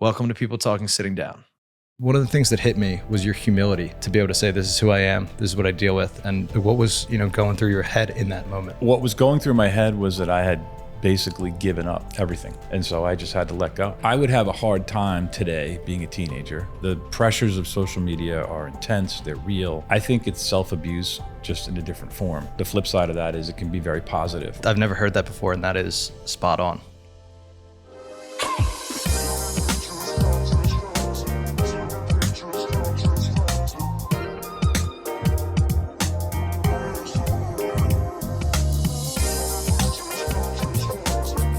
Welcome to People Talking Sitting Down. One of the things that hit me was your humility to be able to say, this is who I am, this is what I deal with. And what was, going through your head in that moment? What was going through my head was that I had basically given up everything. And so I just had to let go. I would have a hard time today being a teenager. The pressures of social media are intense, they're real. I think it's self-abuse just in a different form. The flip side of that is it can be very positive. I've never heard that before, and that is spot on.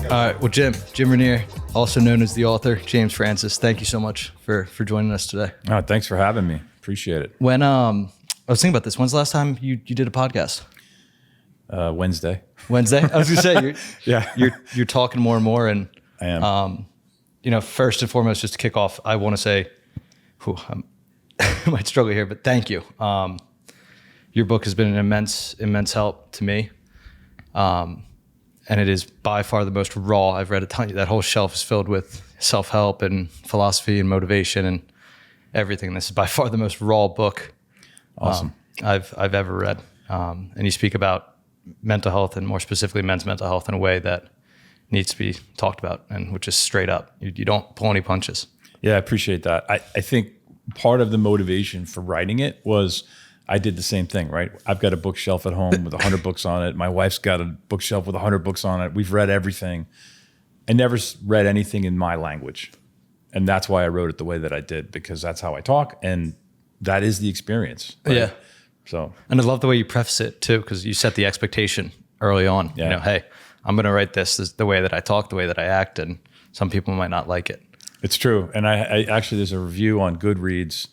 All right, well, Jim Rinere, also known as the author, James Francis, thank you so much for joining us today. Oh, thanks for having me. Appreciate it. When I was thinking about this, when's the last time you did a podcast? Wednesday. Wednesday? I was gonna say, Yeah. you're talking more and more, and I am. First and foremost, just to kick off, I want to say, I might struggle here, but thank you. Your book has been an immense help to me. And it is by far the most raw. I've read a ton. That whole shelf is filled with self-help and philosophy and motivation and everything. This is by far the most raw book Awesome. I've ever read. And you speak about mental health, and more specifically men's mental health, in a way that needs to be talked about, and which is straight up. You don't pull any punches. Yeah, I appreciate that. I think part of the motivation for writing it was I did the same thing, right? I've got a bookshelf at home with 100 books on it. My wife's got a bookshelf with 100 books on it. We've read everything. I never read anything in my language. And that's why I wrote it the way that I did, because that's how I talk. And that is the experience. Right? Yeah. So, and I love the way you preface it too, because you set the expectation early on. Yeah. Hey, I'm going to write this the way that I talk, the way that I act, and some people might not like it. it's true. And I actually, there's a review on Goodreads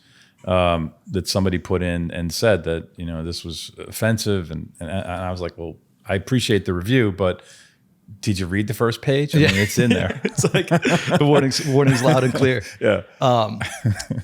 that somebody put in and said that, this was offensive. And I was like, well, I appreciate the review, but did you read the first page? I mean, it's in there. It's like the warning's loud and clear. Yeah.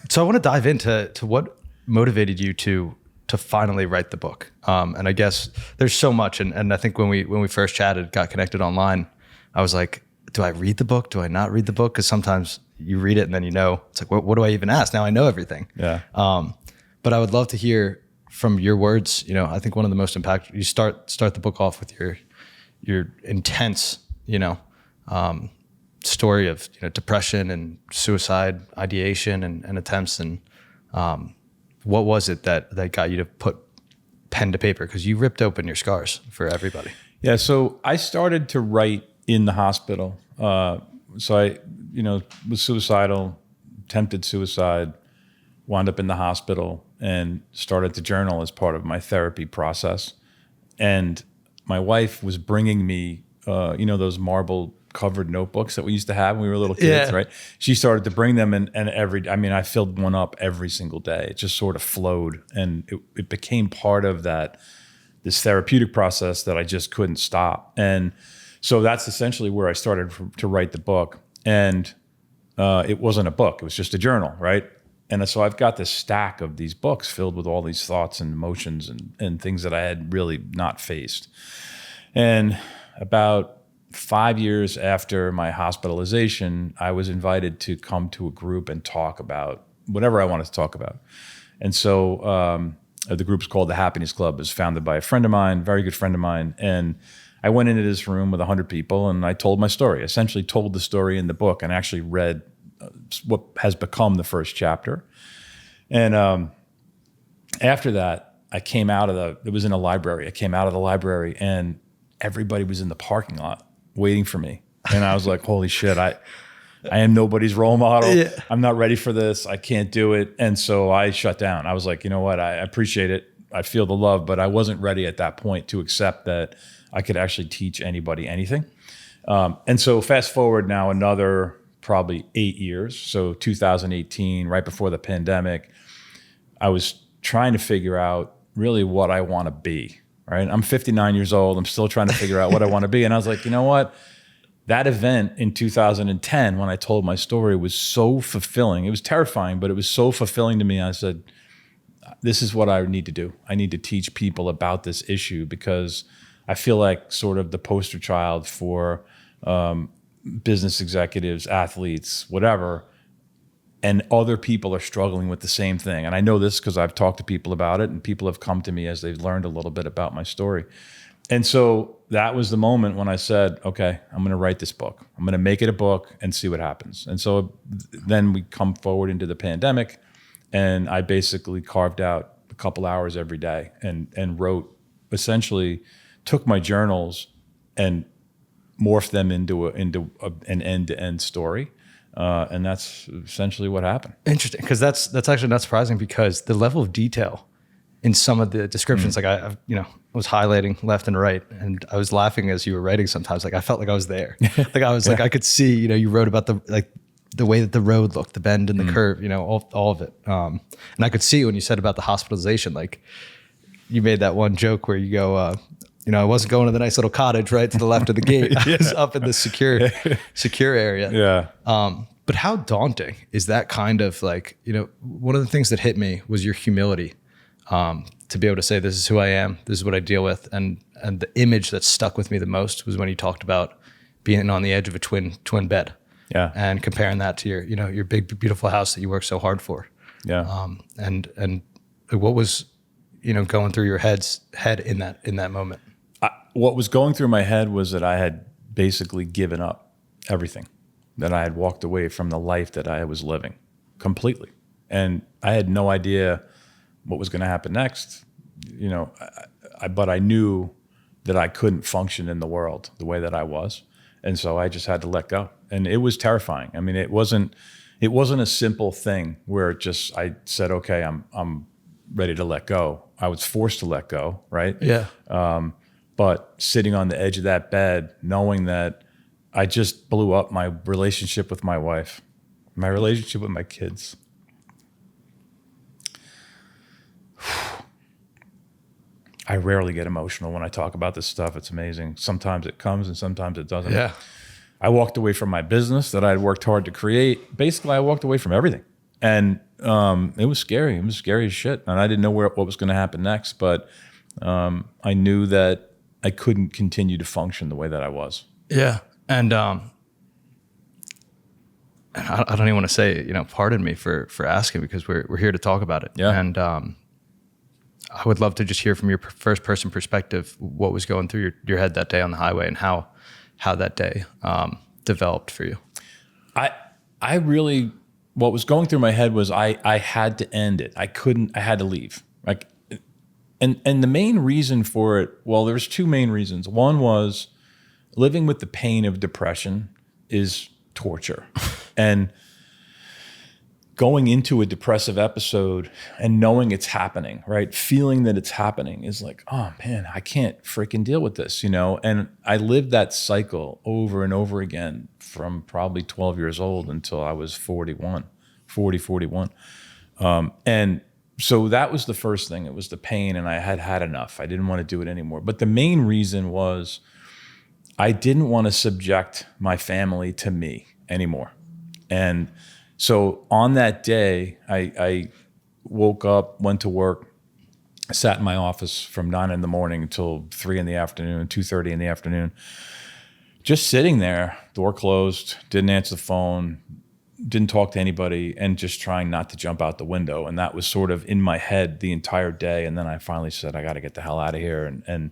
So I want to dive into what motivated you to finally write the book. And I guess there's so much. And I think when we first chatted, got connected online, I was like, do I read the book? Do I not read the book? Because sometimes you read it and then it's like, what do I even ask? Now I know everything. Yeah. But I would love to hear from your words. I think one of the most impactful, you start the book off with your intense, story of depression and suicide ideation and attempts. And what was it that got you to put pen to paper? Because you ripped open your scars for everybody. Yeah. So I started to write in the hospital. So I, was suicidal, attempted suicide, wound up in the hospital, and started to journal as part of my therapy process. And my wife was bringing me, those marble covered notebooks that we used to have when we were little kids, Yeah. right? She started to bring them, and I filled one up every single day. It just sort of flowed, and it became part of this therapeutic process that I just couldn't stop. And so that's essentially where I started to write the book. And it wasn't a book, it was just a journal, right? And so I've got this stack of these books filled with all these thoughts and emotions and things that I had really not faced. And about 5 years after my hospitalization, I was invited to come to a group and talk about whatever I wanted to talk about. And so the group's called the Happiness Club. It was founded by a friend of mine, very good friend of mine. And I went into this room with 100 people and I told my story, essentially told the story in the book, and actually read what has become the first chapter. And after that, I came out of it was in a library. I came out of the library and everybody was in the parking lot waiting for me. And I was like, holy shit, I am nobody's role model. Yeah. I'm not ready for this. I can't do it. And so I shut down. I was like, you know what? I appreciate it. I feel the love, but I wasn't ready at that point to accept that I could actually teach anybody anything. And so fast forward now another probably 8 years. So 2018, right before the pandemic, I was trying to figure out really what I want to be, right? I'm 59 years old. I'm still trying to figure out what I want to be. And I was like, you know what? That event in 2010, when I told my story, was so fulfilling. It was terrifying, but it was so fulfilling to me. I said, this is what I need to do. I need to teach people about this issue, because I feel like sort of the poster child for business executives, athletes, whatever, and other people are struggling with the same thing. And I know this because I've talked to people about it, and people have come to me as they've learned a little bit about my story. And so that was the moment when I said, okay, I'm going to write this book. I'm going to make it a book and see what happens. And so then we come forward into the pandemic, and I basically carved out a couple hours every day and wrote, essentially took my journals and morphed them into an end-to-end story. And that's essentially what happened. Interesting, because that's actually not surprising, because the level of detail in some of the descriptions, like I was highlighting left and right, and I was laughing as you were writing sometimes. Like I felt like I was there. Like I was like, I could see, you wrote about the way that the road looked, the bend and the curve, all of it. And I could see when you said about the hospitalization, like you made that one joke where you go, I wasn't going to the nice little cottage right to the left of the gate. I was up in the secure area. Yeah. But how daunting is that kind of like, one of the things that hit me was your humility, to be able to say, this is who I am, this is what I deal with. And the image that stuck with me the most was when you talked about being on the edge of a twin bed. Yeah. And comparing that to your big, beautiful house that you worked so hard for. Yeah. And what was, going through your head in that moment? What was going through my head was that I had basically given up everything, that I had walked away from the life that I was living completely. And I had no idea what was going to happen next, but I knew that I couldn't function in the world the way that I was. And so I just had to let go. And it was terrifying. I mean, it wasn't a simple thing where I said, okay, I'm ready to let go. I was forced to let go, right? Yeah. But sitting on the edge of that bed, knowing that I just blew up my relationship with my wife, my relationship with my kids. I rarely get emotional when I talk about this stuff. It's amazing. Sometimes it comes and sometimes it doesn't. Yeah. I walked away from my business that I had worked hard to create. Basically, I walked away from everything. And it was scary. It was scary as shit. And I didn't know what was going to happen next. But I knew that I couldn't continue to function the way that I was. Yeah. And I don't even want to say, pardon me for asking, because we're here to talk about it. Yeah. And I would love to just hear from your first person perspective, what was going through your head that day on the highway, and how that day developed for you. I really, what was going through my head was I had to end it. I had to leave. And the main reason for it, well, there's two main reasons. One was living with the pain of depression is torture. And going into a depressive episode and knowing it's happening, right? Feeling that it's happening is like, oh man, I can't freaking deal with this, And I lived that cycle over and over again from probably 12 years old until I was 41. And so that was the first thing. It was the pain, and I had enough. I didn't want to do it anymore. But the main reason was I didn't want to subject my family to me anymore. And so on that day, I woke up, went to work, sat in my office from 9 in the morning until 3 in the afternoon, 2:30 in the afternoon, just sitting there, door closed, didn't answer the phone, didn't talk to anybody, and just trying not to jump out the window. And that was sort of in my head the entire day. And then I finally said, I got to get the hell out of here. And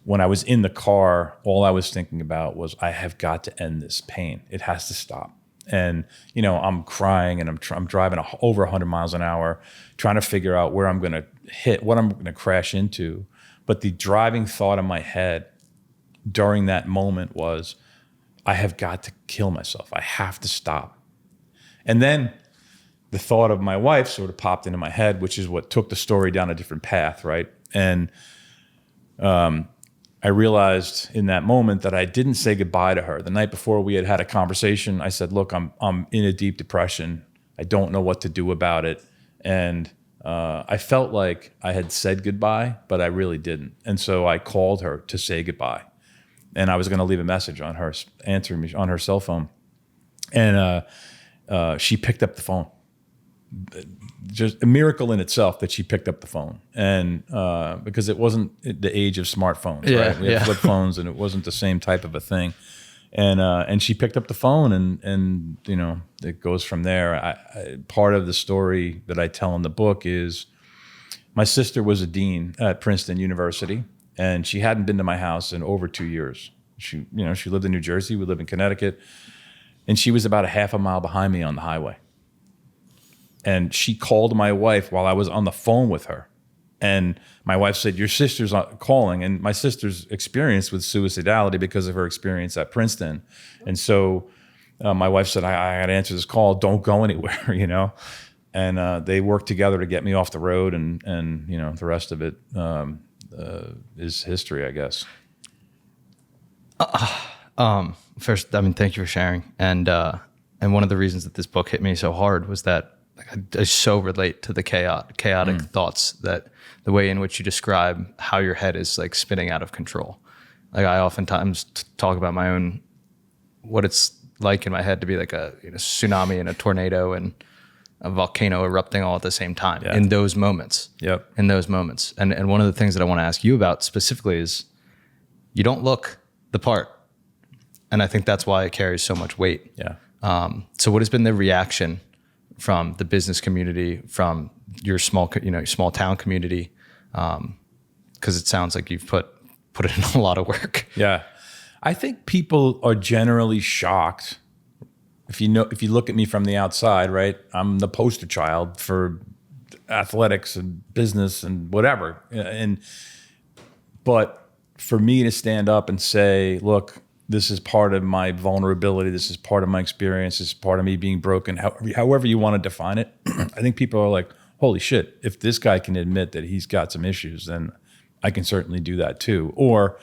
when I was in the car, all I was thinking about was, I have got to end this pain. It has to stop. And, I'm crying, and I'm driving over 100 miles an hour, trying to figure out where I'm going to hit, what I'm going to crash into. But the driving thought in my head during that moment was, I have got to kill myself. I have to stop. And then the thought of my wife sort of popped into my head, which is what took the story down a different path, right? And I realized in that moment that I didn't say goodbye to her. The night before we had a conversation, I said, look, I'm in a deep depression. I don't know what to do about it. And I felt like I had said goodbye, but I really didn't. And so I called her to say goodbye. And I was going to leave a message on her answering me on her cell phone. And she picked up the phone. Just a miracle in itself that she picked up the phone. And because it wasn't the age of smartphones, right? We had flip phones, and it wasn't the same type of a thing. And she picked up the phone, and you know, it goes from there. Part of the story that I tell in the book is my sister was a dean at Princeton University, and she hadn't been to my house in over 2 years. She lived in New Jersey. We live in Connecticut, and she was about a half a mile behind me on the highway. And she called my wife while I was on the phone with her. And my wife said, your sister's calling. And my sister's experienced with suicidality because of her experience at Princeton. And so my wife said, I got to answer this call. Don't go anywhere, you know. And they worked together to get me off the road. And you know, the rest of it is history, I guess. First, I mean, thank you for sharing. And one of the reasons that this book hit me so hard was that I so relate to the chaotic thoughts, that the way in which you describe how your head is like spinning out of control. Like I oftentimes talk about my own, what it's like in my head to be like a tsunami and a tornado and a volcano erupting all at the same time in those moments. Yep. In those moments. And one of the things that I want to ask you about specifically is you don't look the part. And I think that's why it carries so much weight. Yeah. So what has been the reaction from the business community, from your small town community? Because it sounds like you've put it in a lot of work. Yeah. I think people are generally shocked. If you look at me from the outside, right? I'm the poster child for athletics and business and whatever. But for me to stand up and say, look, this is part of my vulnerability. This is part of my experience. This is part of me being broken. However you want to define it. I think people are like, holy shit, if this guy can admit that he's got some issues, then I can certainly do that too. Or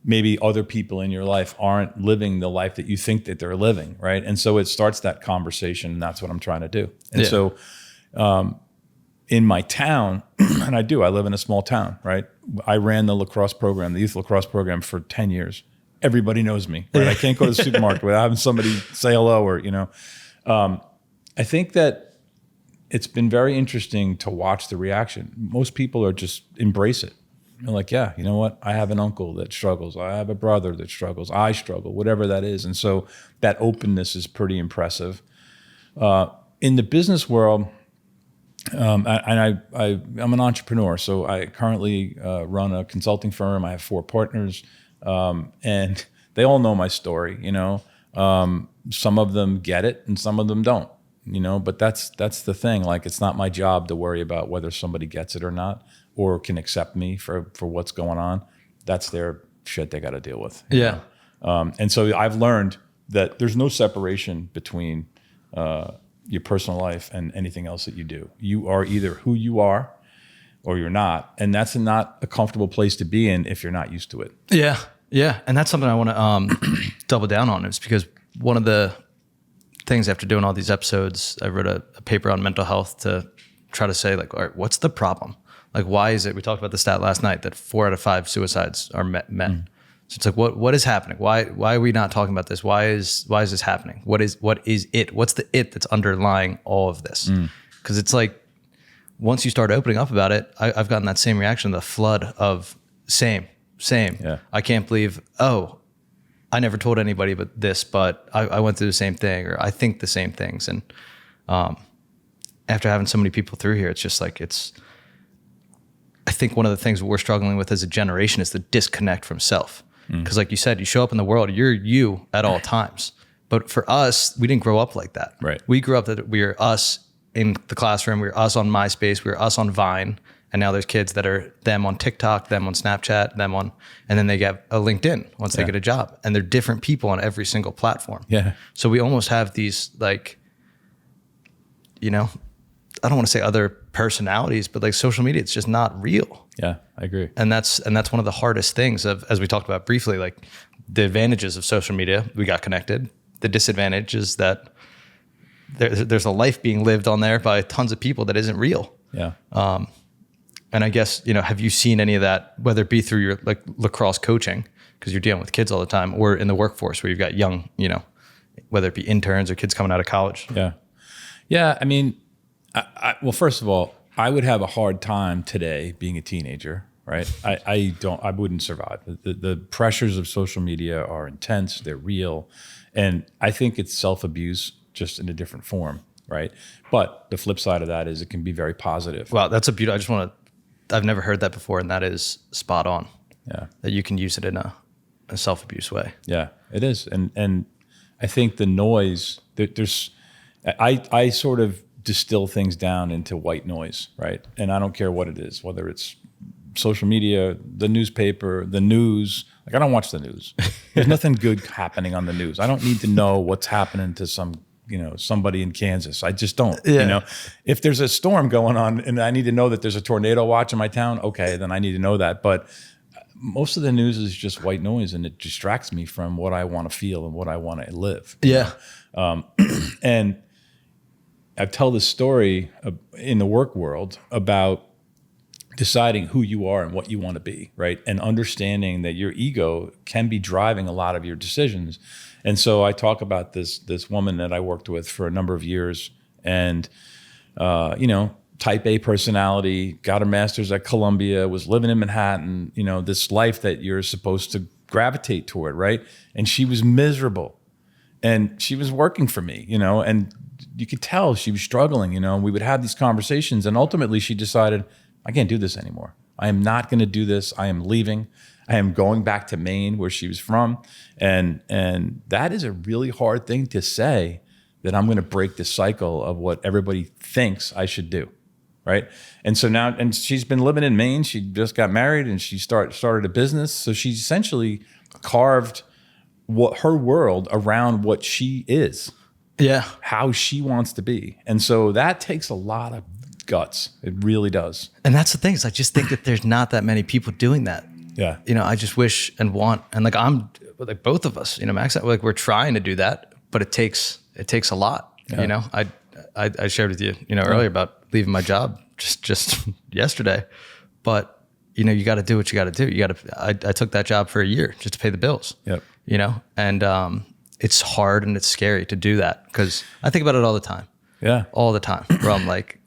maybe other people in your life aren't living the life that you think that they're living, right? And so it starts that conversation, and that's what I'm trying to do. And so in my town, and I live in a small town, right? I ran the lacrosse program, the youth lacrosse program for 10 years. Everybody knows me, right? I can't go to the supermarket without having somebody say hello or, you know. I think that it's been very interesting to watch the reaction. Most people are just embrace it. They're like, yeah, you know what? I have an uncle that struggles. I have a brother that struggles. I struggle, whatever that is. And so that openness is pretty impressive. In the business world, I'm an entrepreneur. So I currently run a consulting firm. I have 4 partners. And they all know my story, you know. Some of them get it and some of them don't, you know, but that's the thing. Like, it's not my job to worry about whether somebody gets it or not, or can accept me for what's going on. That's their shit they got to deal with. Yeah. And so I've learned that there's no separation between your personal life and anything else that you do. You are either who you are or you're not. And that's not a comfortable place to be in if you're not used to it. Yeah. Yeah. And that's something I want to double down on, is because one of the things after doing all these episodes, I wrote a paper on mental health to try to say, like, all right, what's the problem? Like, why is it, we talked about the stat last night that 4 out of 5 suicides are men. So it's like, what is happening? Why are we not talking about this? Why is this happening? What is it? What's the it that's underlying all of this? Because it's like, once you start opening up about it, I've gotten that same reaction, the flood of same. Yeah. I can't believe, I never told anybody but this, but I went through the same thing, or I think the same things. And after having so many people through here, it's just like, I think one of the things we're struggling with as a generation is the disconnect from self. Because like you said, you show up in the world, you're you at all times. But for us, we didn't grow up like that. Right. We grew up that we were us in the classroom, we were us on MySpace, we were us on Vine. And now there's kids that are them on TikTok, them on Snapchat, and then they get a LinkedIn once they get a job. And they're different people on every single platform. Yeah. So we almost have these, like, you know, I don't want to say other personalities, but like social media, it's just not real. Yeah, I agree. And that's one of the hardest things of, as we talked about briefly, like the advantages of social media, we got connected. The disadvantage is that there's a life being lived on there by tons of people that isn't real. Yeah. And I guess, you know, have you seen any of that, whether it be through your like lacrosse coaching, because you're dealing with kids all the time, or in the workforce where you've got young, you know, whether it be interns or kids coming out of college? Yeah. Yeah. I mean, well, first of all, I would have a hard time today being a teenager, right? I wouldn't survive. The pressures of social media are intense. They're real. And I think it's self-abuse just in a different form, right? But the flip side of that is it can be very positive. Wow, that's a beautiful, I've never heard that before, and that is spot on. Yeah. That you can use it in a self-abuse way. Yeah, it is. And I think the noise, I sort of distill things down into white noise, right? And I don't care what it is, whether it's social media, the newspaper, the news. Like, I don't watch the news. There's nothing good happening on the news. I don't need to know what's happening to somebody in Kansas. I just don't. Yeah. If there's a storm going on and I need to know that there's a tornado watch in my town, okay, then I need to know that. But most of the news is just white noise, and it distracts me from what I want to feel and what I want to live. Yeah. And I tell this story in the work world about deciding who you are and what you want to be, right? And understanding that your ego can be driving a lot of your decisions. And so I talk about this woman that I worked with for a number of years, and type A personality, got a master's at Columbia, was living in Manhattan, this life that you're supposed to gravitate toward, right? And she was miserable, and she was working for me, and you could tell she was struggling, we would have these conversations, and ultimately she decided, I can't do this anymore. I am not going to do this. I am leaving. I am going back to Maine, where she was from. And that is a really hard thing to say, that I'm going to break the cycle of what everybody thinks I should do. Right. And so now, and she's been living in Maine. She just got married, and she started a business. So she essentially carved her world around what she is. Yeah. How she wants to be. And so that takes a lot of guts. It really does. And that's the thing, is I just think that there's not that many people doing that. Yeah. I just wish and want, and I'm like both of us, Max, like we're trying to do that, but it takes a lot. Yeah. I shared with you, earlier about leaving my job just yesterday, but you got to do what you got to do. I took that job for a year just to pay the bills. Yep. And it's hard and it's scary to do that, because I think about it all the time. Yeah. All the time. Where I'm like,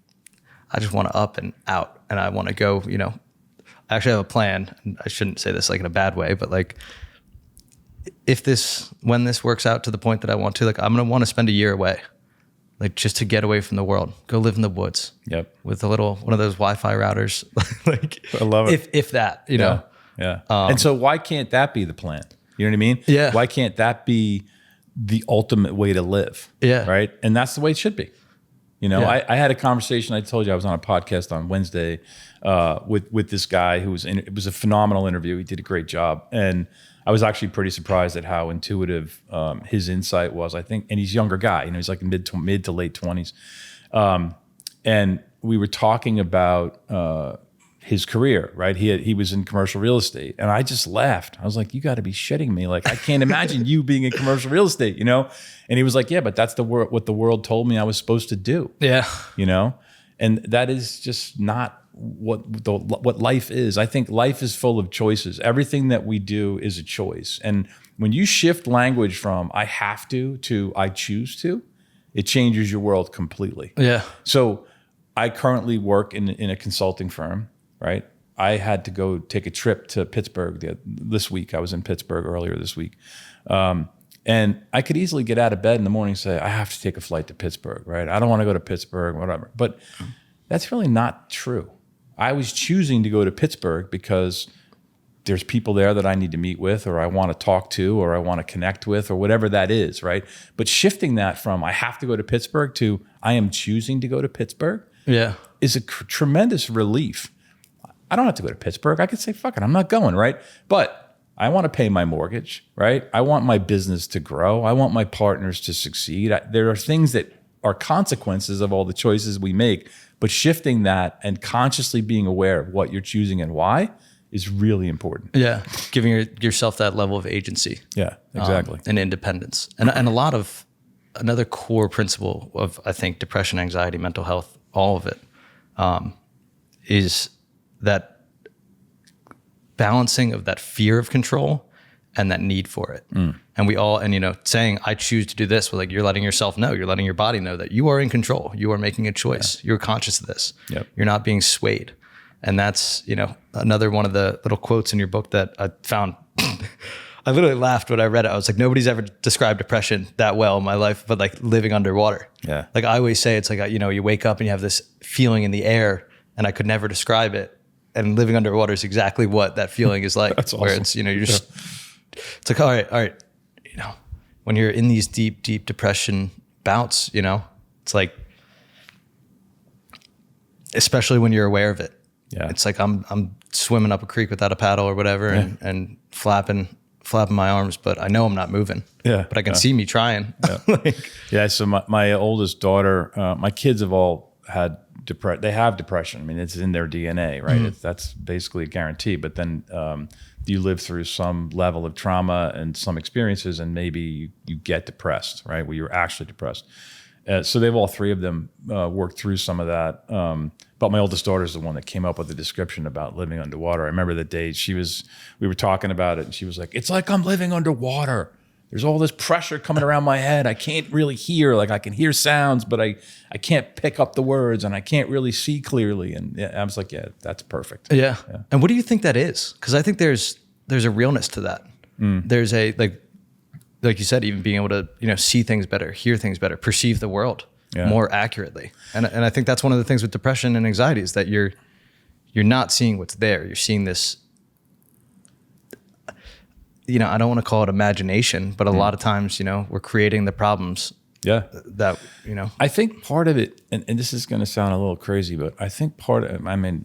I just want to up and out, and I want to go, I actually have a plan, and I shouldn't say this like in a bad way, but like, when this works out to the point that I want to, like, I'm going to want to spend a year away, like just to get away from the world, go live in the woods. Yep. With one of those Wi-Fi routers. Like, I love it. If that, know. Yeah. And so why can't that be the plan? You know what I mean? Yeah. Why can't that be the ultimate way to live? Yeah. Right. And that's the way it should be. Yeah. I had a conversation. I told you I was on a podcast on Wednesday with this guy who it was a phenomenal interview. He did a great job. And I was actually pretty surprised at how intuitive his insight was, I think. And he's a younger guy. He's like in mid to late 20s. And we were talking about his career, right? He was in commercial real estate. And I just laughed. I was like, you got to be shitting me. Like, I can't imagine you being in commercial real estate, And he was like, yeah, but that's what the world told me I was supposed to do. Yeah. And that is just not what life is. I think life is full of choices. Everything that we do is a choice. And when you shift language from I have to I choose to, it changes your world completely. Yeah. So I currently work in a consulting firm, right? I had to go take a trip to Pittsburgh this week. I was in Pittsburgh earlier this week. And I could easily get out of bed in the morning and say, I have to take a flight to Pittsburgh, right? I don't want to go to Pittsburgh, whatever. But that's really not true. I was choosing to go to Pittsburgh because there's people there that I need to meet with, or I want to talk to, or I want to connect with, or whatever that is, right? But shifting that from I have to go to Pittsburgh to I am choosing to go to Pittsburgh is a tremendous relief. I don't have to go to Pittsburgh. I could say, fuck it, I'm not going, right? But I want to pay my mortgage, right? I want my business to grow. I want my partners to succeed. There are things that are consequences of all the choices we make, but shifting that and consciously being aware of what you're choosing and why is really important. Yeah. Giving yourself that level of agency. Yeah, exactly. And independence. And a lot of another core principle of, I think, depression, anxiety, mental health, all of it, is that balancing of that fear of control and that need for it. And we all, saying, I choose to do this, well, like, you're letting yourself know, you're letting your body know that you are in control. You are making a choice. Yeah. You're conscious of this. Yep. You're not being swayed. And that's, another one of the little quotes in your book that I found. I literally laughed when I read it. I was like, nobody's ever described depression that well in my life, but like living underwater. Yeah. Like I always say, it's like, you wake up and you have this feeling in the air and I could never describe it. And living underwater is exactly what that feeling is like. That's awesome. Where it's, you're just, it's like, all right. When you're in these deep depression bouts, it's like, especially when you're aware of it. Yeah. It's like I'm swimming up a creek without a paddle or whatever and flapping my arms, but I know I'm not moving. Yeah. But I can see me trying. Yeah. So my oldest daughter, my kids have all had they have depression. I mean, it's in their DNA, right? That's basically a guarantee. But then you live through some level of trauma and some experiences, and maybe you get depressed, right? Where you're actually depressed. So they've all three of them worked through some of that. But my oldest daughter is the one that came up with the description about living underwater. I remember the day we were talking about it, and she was like, "It's like I'm living underwater. There's all this pressure coming around my head. I can't really hear. Like I can hear sounds, but I can't pick up the words, and I can't really see clearly." And I was like, "Yeah, that's perfect." Yeah. And what do you think that is? Because I think there's a realness to that. There's a like you said, even being able to see things better, hear things better, perceive the world more accurately. And I think that's one of the things with depression and anxiety is that you're not seeing what's there. You're seeing this. I don't want to call it imagination, but a lot of times, we're creating the problems. Yeah. That I think part of it, and this is going to sound a little crazy, but I think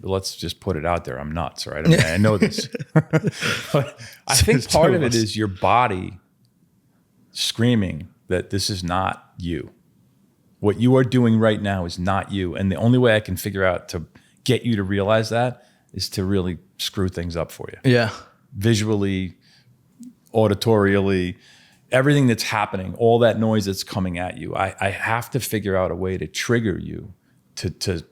let's just put it out there. I'm nuts, right? I mean, I know this. But I think part of it is your body screaming that this is not you. What you are doing right now is not you. And the only way I can figure out to get you to realize that is to really screw things up for you. Yeah. Visually, auditorially, everything that's happening, all that noise that's coming at you. I have to figure out a way to trigger you to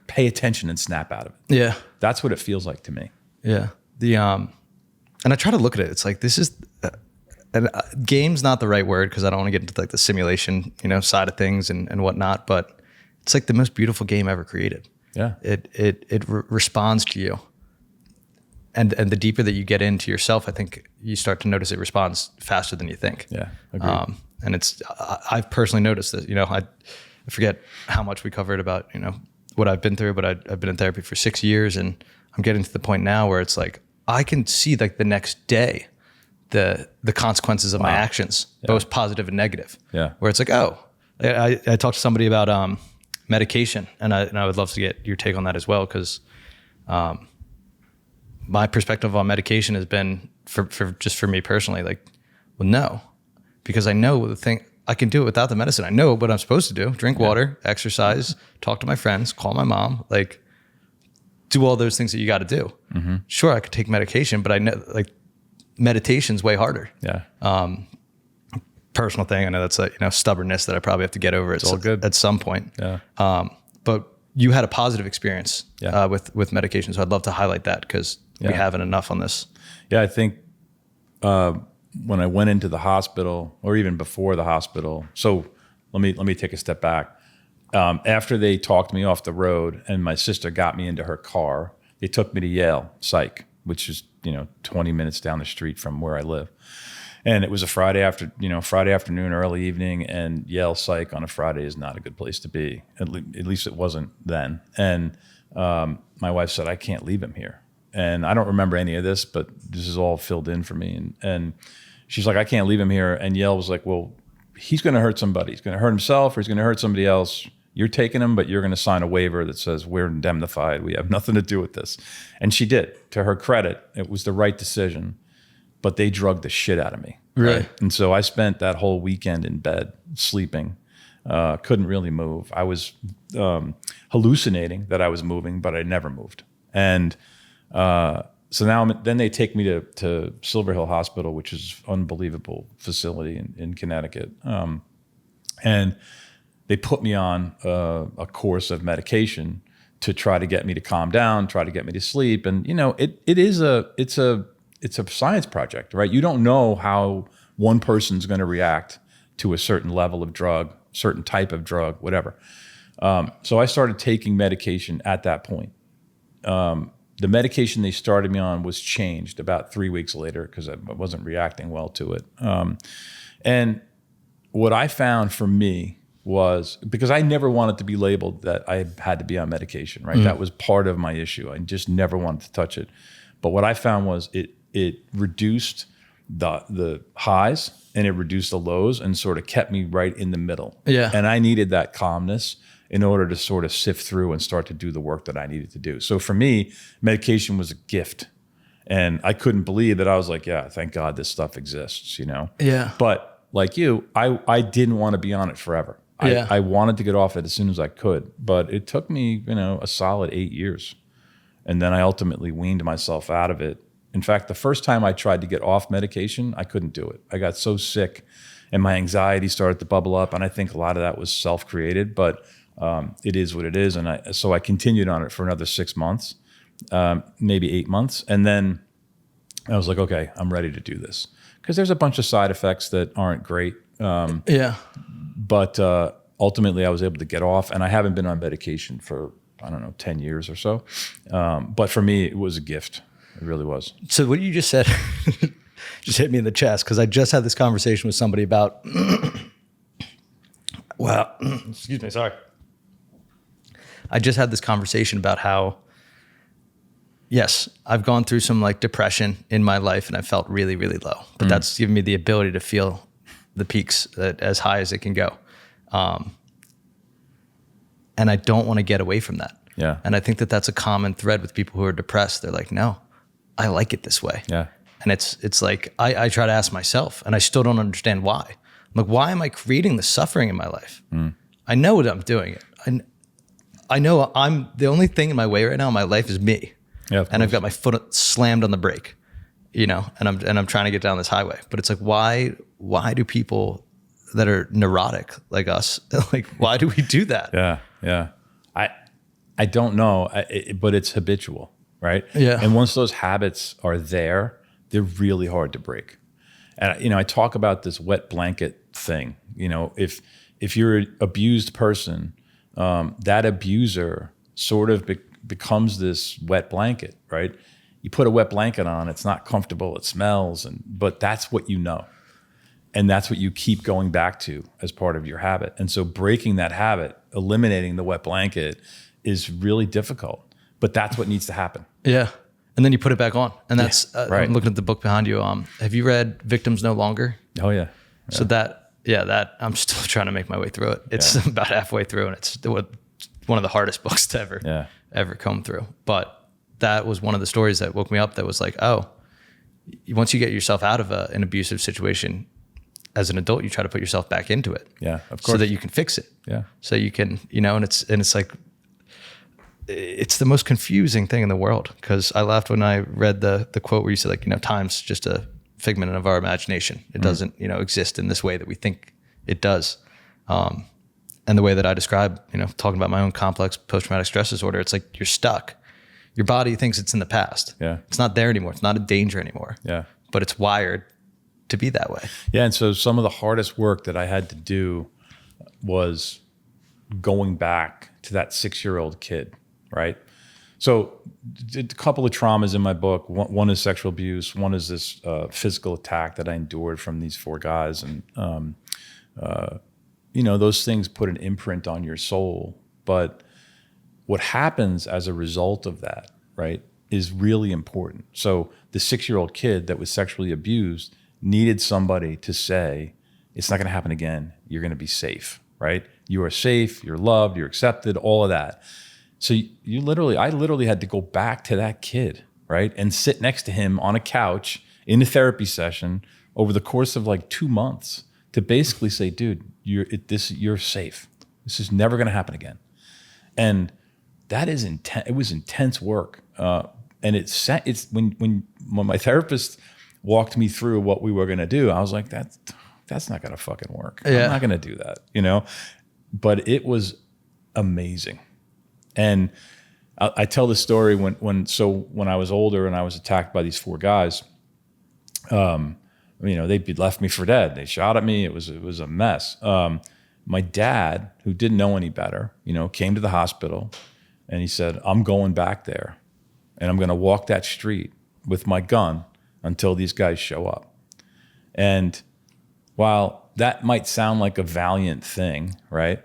pay attention and snap out of it. Yeah. That's what it feels like to me. Yeah. And I try to look at it. It's like, this is, and game's not the right word because I don't want to get into like the simulation, side of things and whatnot, but it's like the most beautiful game ever created. Yeah. It responds to you. And the deeper that you get into yourself, I think you start to notice it responds faster than you think. Yeah. Agreed. And I've personally noticed that, I forget how much we covered about, what I've been through, but I've been in therapy for 6 years, and I'm getting to the point now where it's like, I can see like the next day, the consequences of my actions, both positive and negative. Yeah. Where it's like, I talked to somebody about medication, and I would love to get your take on that as well, because my perspective on medication has been for me personally, like, well, no, because I know the thing, I can do it without the medicine. I know what I'm supposed to do: drink water, exercise, talk to my friends, call my mom, like do all those things that you got to do. Mm-hmm. Sure, I could take medication, but I know like meditation's way harder. Yeah. Personal thing. I know that's stubbornness that I probably have to get over at some point. Yeah. But you had a positive experience with medication. So I'd love to highlight that because we haven't enough on this. Yeah. I think when I went into the hospital, or even before the hospital, so let me take a step back. After they talked me off the road and my sister got me into her car, they took me to Yale Psych, which is 20 minutes down the street from where I live. And it was a Friday afternoon, early evening, and Yale Psych on a Friday is not a good place to be. At least it wasn't then. And my wife said, "I can't leave him here." And I don't remember any of this, but this is all filled in for me. And she's like, "I can't leave him here." And Yale was like, "Well, he's going to hurt somebody. He's going to hurt himself, or he's going to hurt somebody else. You're taking him, but you're going to sign a waiver that says we're indemnified. We have nothing to do with this." And she did. To her credit, it was the right decision, but they drugged the shit out of me. Right. And so I spent that whole weekend in bed sleeping, couldn't really move. I was hallucinating that I was moving, but I never moved. And so now then they take me to Silver Hill Hospital, which is an unbelievable facility in Connecticut. And they put me on a course of medication to try to get me to calm down, try to get me to sleep. And it's a science project, right? You don't know how one person's going to react to a certain level of drug, certain type of drug, whatever. So I started taking medication at that point. the medication they started me on was changed about 3 weeks later because I wasn't reacting well to it. And what I found for me was, because I never wanted to be labeled that I had to be on medication, right? That was part of my issue. I just never wanted to touch it. But what I found was it reduced the highs and it reduced the lows and sort of kept me right in the middle. Yeah. And I needed that calmness in order to sort of sift through and start to do the work that I needed to do. So for me, medication was a gift. And I couldn't believe that. I was like, yeah, thank God this stuff exists, you know? Yeah. But like you, I didn't want to be on it forever. I wanted to get off it as soon as I could. But it took me, a solid 8 years. And then I ultimately weaned myself out of it. In fact, the first time I tried to get off medication, I couldn't do it. I got so sick and my anxiety started to bubble up. And I think a lot of that was self-created, but it is what it is. And so I continued on it for another 6 months, maybe 8 months. And then I was like, okay, I'm ready to do this. Because there's a bunch of side effects that aren't great. But ultimately I was able to get off, and I haven't been on medication for, 10 years or so. But for me, it was a gift. It really was. So what you just said just hit me in the chest, because I just had this conversation with somebody about, excuse me, sorry. I just had this conversation about how, yes, I've gone through some like depression in my life and I felt really, really low, but that's given me the ability to feel the peaks as high as it can go. And I don't want to get away from that. Yeah. And I think that that's a common thread with people who are depressed. They're like, no, I like it this way. Yeah. And it's like, I try to ask myself, and I still don't understand why. I'm like, why am I creating the suffering in my life? I know what I'm doing it. I know I'm the only thing in my way right now in my life is me. Yeah, and I've got my foot slammed on the brake, and I'm trying to get down this highway. But it's like, why do people that are neurotic like us, like, why do we do that? Yeah. Yeah. I don't know, but it's habitual, right? Yeah. And once those habits are there, they're really hard to break. And, I talk about this wet blanket thing. If you're an abused person, that abuser sort of becomes this wet blanket, right? You put a wet blanket on, it's not comfortable, it smells, but that's what you know. And that's what you keep going back to as part of your habit. And so breaking that habit, eliminating the wet blanket is really difficult, but that's what needs to happen. Yeah. And then you put it back on. And that's, right. I'm looking at the book behind you. Have you read Victims No Longer? Oh yeah. So that I'm still trying to make my way through it. It's about halfway through, and it's one of the hardest books to ever come through. But that was one of the stories that woke me up, that was like, oh, once you get yourself out of an abusive situation, as an adult, you try to put yourself back into it. Yeah, of course. So that you can fix it. Yeah. So you can, and it's like, it's the most confusing thing in the world. Because I laughed when I read the quote where you said, like, time's just a figment of our imagination. It doesn't, exist in this way that we think it does. And the way that I describe, talking about my own complex post-traumatic stress disorder, it's like you're stuck. Your body thinks it's in the past. Yeah. It's not there anymore. It's not a danger anymore. Yeah. But it's wired to be that way. Yeah. And so some of the hardest work that I had to do was going back to that 6-year-old kid, right? So a couple of traumas in my book. One is sexual abuse. One is this physical attack that I endured from these 4 guys. And, those things put an imprint on your soul. But what happens as a result of that, right, is really important. So the 6-year-old kid that was sexually abused needed somebody to say, it's not going to happen again. You're going to be safe, right? You are safe, you're loved, you're accepted, all of that. So I literally had to go back to that kid, right? And sit next to him on a couch in a therapy session over the course of like 2 months to basically say, dude, you're safe. This is never going to happen again. And that is intense. It was intense work. And it's when my therapist walked me through what we were going to do, I was like, that's not going to fucking work. Yeah. I'm not going to do that, But it was amazing. And I tell the story when I was older and I was attacked by these 4 guys, they left me for dead. They shot at me. It was a mess. My dad, who didn't know any better, came to the hospital and he said, I'm going back there and I'm going to walk that street with my gun until these guys show up. And while that might sound like a valiant thing, right?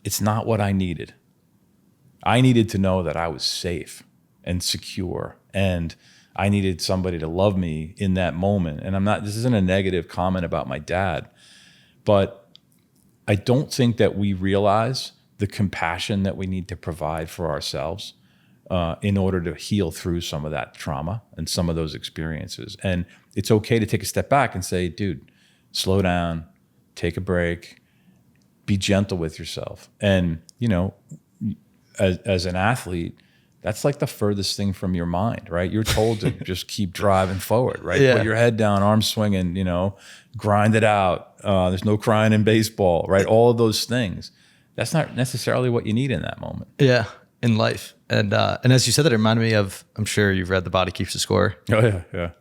It's not what I needed. I needed to know that I was safe and secure, and I needed somebody to love me in that moment. And this isn't a negative comment about my dad, but I don't think that we realize the compassion that we need to provide for ourselves in order to heal through some of that trauma and some of those experiences. And it's okay to take a step back and say, dude, slow down, take a break, be gentle with yourself. And, you know, as an athlete, that's like the furthest thing from your mind, right? You're told to just keep driving forward, right? Yeah. Put your head down, arms swinging, you know, grind it out. There's no crying in baseball, right? All of those things. That's not necessarily what you need in that moment. Yeah, in life. And as you said that, it reminded me of, I'm sure you've read The Body Keeps the Score. Oh, yeah.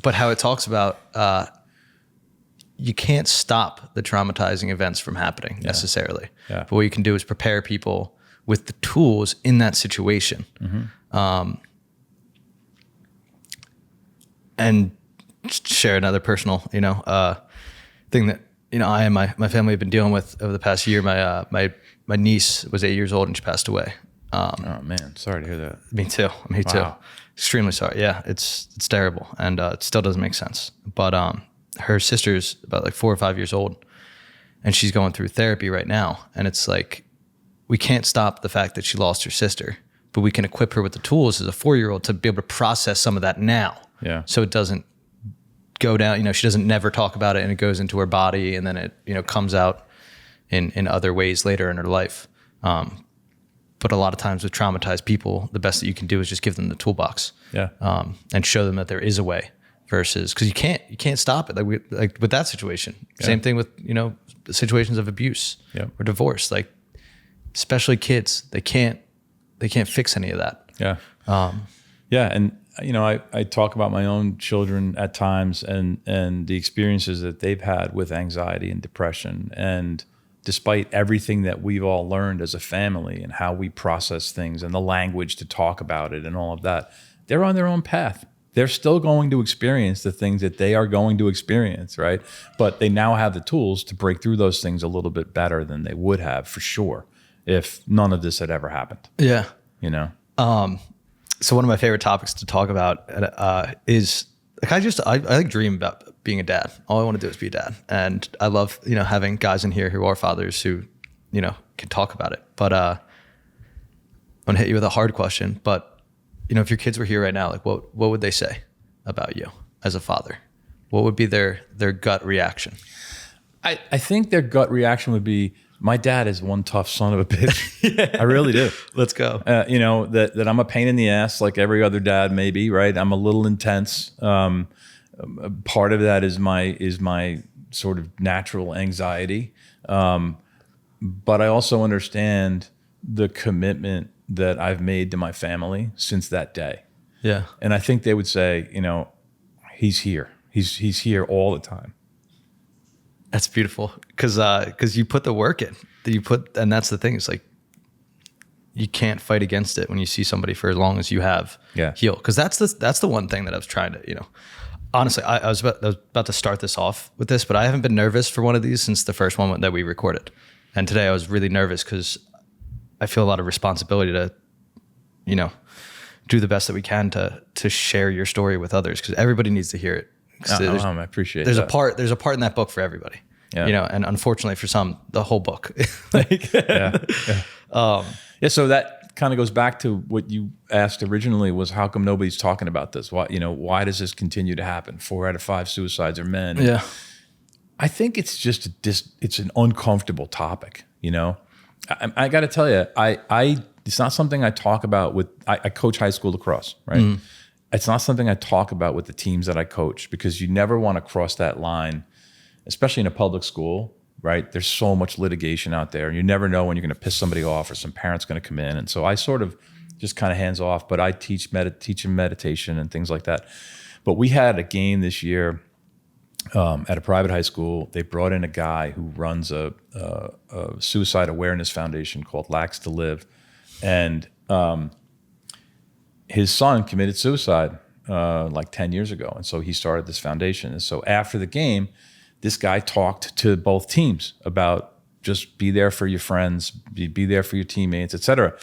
But how it talks about you can't stop the traumatizing events from happening necessarily. Yeah. But what you can do is prepare people with the tools in that situation. And share another personal, thing that, I and my family have been dealing with over the past year. My niece was 8 years old and she passed away. Oh man, sorry to hear that. Me too. Extremely sorry. Yeah, it's terrible, and it still doesn't make sense. But her sister's about like 4 or 5 years old, and she's going through therapy right now. And it's like, we can't stop the fact that she lost her sister, but we can equip her with the tools as a 4-year-old to be able to process some of that now. Yeah. So it doesn't go down. She doesn't never talk about it, and it goes into her body, and then it comes out in other ways later in her life. But a lot of times with traumatized people, the best that you can do is just give them the toolbox, and show them that there is a way. Versus, because you can't stop it. Like with that situation, same thing with situations of abuse or divorce. Like especially kids, they can't fix any of that. Yeah, and I talk about my own children at times and the experiences that they've had with anxiety and depression, and despite everything that we've all learned as a family and how we process things and the language to talk about it and all of that, they're on their own path. They're still going to experience the things that they are going to experience, right? But they now have the tools to break through those things a little bit better than they would have, for sure, if none of this had ever happened. Yeah. So one of my favorite topics to talk about is like I like dream about being a dad. All I want to do is be a dad, and I love having guys in here who are fathers who can talk about it. But I'm gonna hit you with a hard question. But if your kids were here right now, like what would they say about you as a father? What would be their gut reaction? I think their gut reaction would be, my dad is one tough son of a bitch. I really do. Let's go. That I'm a pain in the ass like every other dad, maybe, right? I'm a little intense. Part of that is my sort of natural anxiety. But I also understand the commitment that I've made to my family since that day. Yeah. And I think they would say, he's here. He's here all the time. That's beautiful. Cause you put the work in and that's the thing. It's like, you can't fight against it when you see somebody for as long as you have heal. Cause that's the one thing that I was trying to, honestly, I was about to start this off with this, but I haven't been nervous for one of these since the first one that we recorded. And today I was really nervous because I feel a lot of responsibility to, do the best that we can to share your story with others, because everybody needs to hear it. I appreciate there's that. There's a part in that book for everybody, and unfortunately for some, the whole book. So that kind of goes back to what you asked originally, was how come nobody's talking about this? Why does this continue to happen? 4 out of 5 suicides are men. Yeah. I think it's just it's an uncomfortable topic. I got to tell you, it's not something I talk about with. I coach high school lacrosse, right? Mm. It's not something I talk about with the teams that I coach, because you never want to cross that line, especially in a public school, right? There's so much litigation out there, and you never know when you're going to piss somebody off or some parent's going to come in, and so I sort of just kind of hands off. But I teach them meditation and things like that. But we had a game this year. At a private high school, they brought in a guy who runs a suicide awareness foundation called Lax to Live. And his son committed suicide like 10 years ago. And so he started this foundation. And so after the game, this guy talked to both teams about just be there for your friends, be there for your teammates, et cetera.